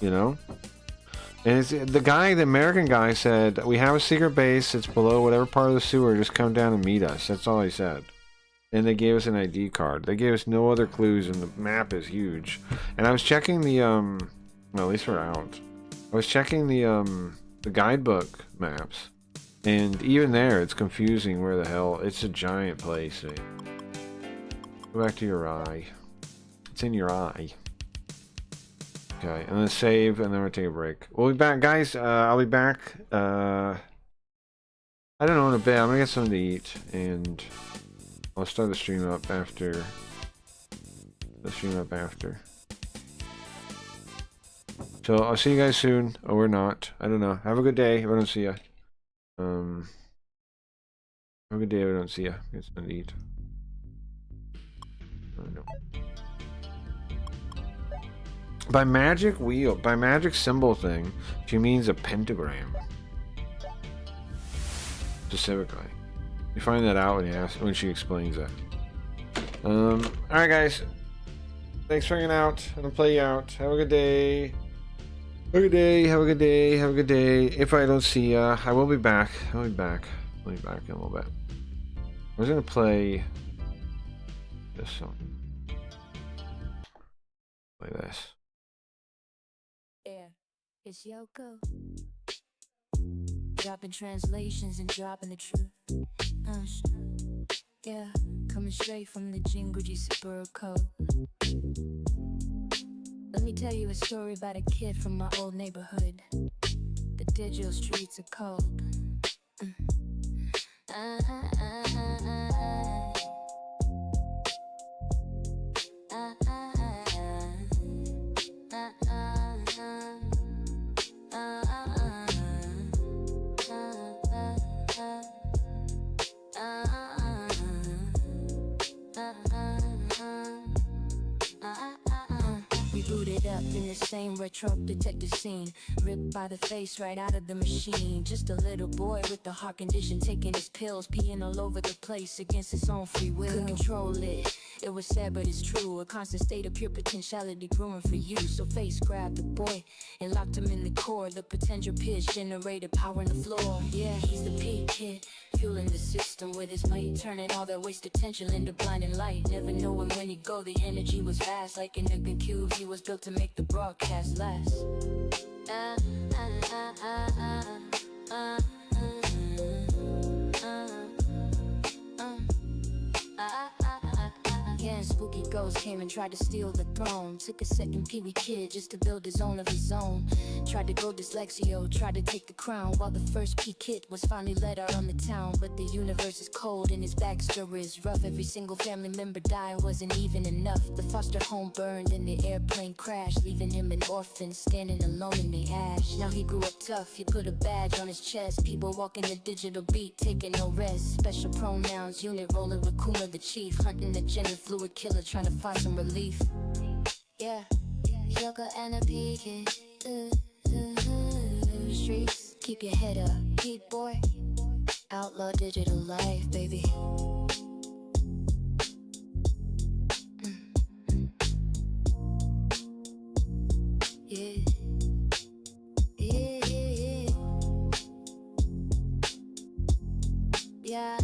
[SPEAKER 2] You know? And it's the American guy said, we have a secret base, it's below whatever part of the sewer, just come down and meet us. That's all he said. And they gave us an ID card. They gave us no other clues, and the map is huge. And I was checking the well, at least we're out. I was checking the guidebook maps, and even there it's confusing where the hell. It's a giant place. Go back to your eye. It's in your eye. Okay, and then save, and then we'll take a break. We'll be back, guys. I'll be back. I don't know, in a bit. I'm gonna get something to eat, and I'll start the stream up after. So I'll see you guys soon, or not. I don't know. Have a good day if I don't see ya. Have a good day if I don't see ya. Get something to eat. I don't know. By magic wheel, by magic symbol thing, she means a pentagram. Specifically. You find that out when she explains that. Alright guys. Thanks for hanging out. I'm gonna play you out. Have a good day. Have a good day, have a good day, have a good day. If I don't see ya, I will be back. I'll be back in a little bit. I was gonna play this song. Like this.
[SPEAKER 1] Yeah, it's Yoko. Dropping translations and dropping the truth. Yeah, coming straight from the Jinguji Sapporo code. Let me tell you a story about a kid from my old neighborhood. The digital streets are cold. We booted up in the same retro detective scene, ripped by the face right out of the machine. Just a little boy with the heart condition, taking his pills, peeing all over the place against his own free will. Couldn't control it. It was sad but it's true. A constant state of pure potentiality brewing for you. So face grabbed the boy and locked him in the core. The potential pitch generated power in the floor. Yeah, he's the peak kid, fueling the system with his might, turning all that wasted potential into blinding light. Never knowing when he'd go, the energy was vast. Like an Ugin cube, he was built to make the broadcast last. Yeah, and spooky ghost came and tried to steal the throne. Took a second Pee-wee kid just to build his own of his own. Tried to go dyslexio, tried to take the crown, while the first P-kid was finally let out on the town. But the universe is cold and his backstory is rough. Every single family member died, wasn't even enough. The foster home burned and the airplane crashed, leaving him an orphan, standing alone in the ash. Now he grew up tough, he put a badge on his chest. People walking the digital beat, taking no rest. Special pronouns, unit rolling with Kuma the chief, hunting the gender fluid killer, trying to find some relief. Yeah, Yoko and a peeking. Streets, keep your head up, Pete boy. Outlaw digital life, baby. Yeah, yeah, yeah, yeah.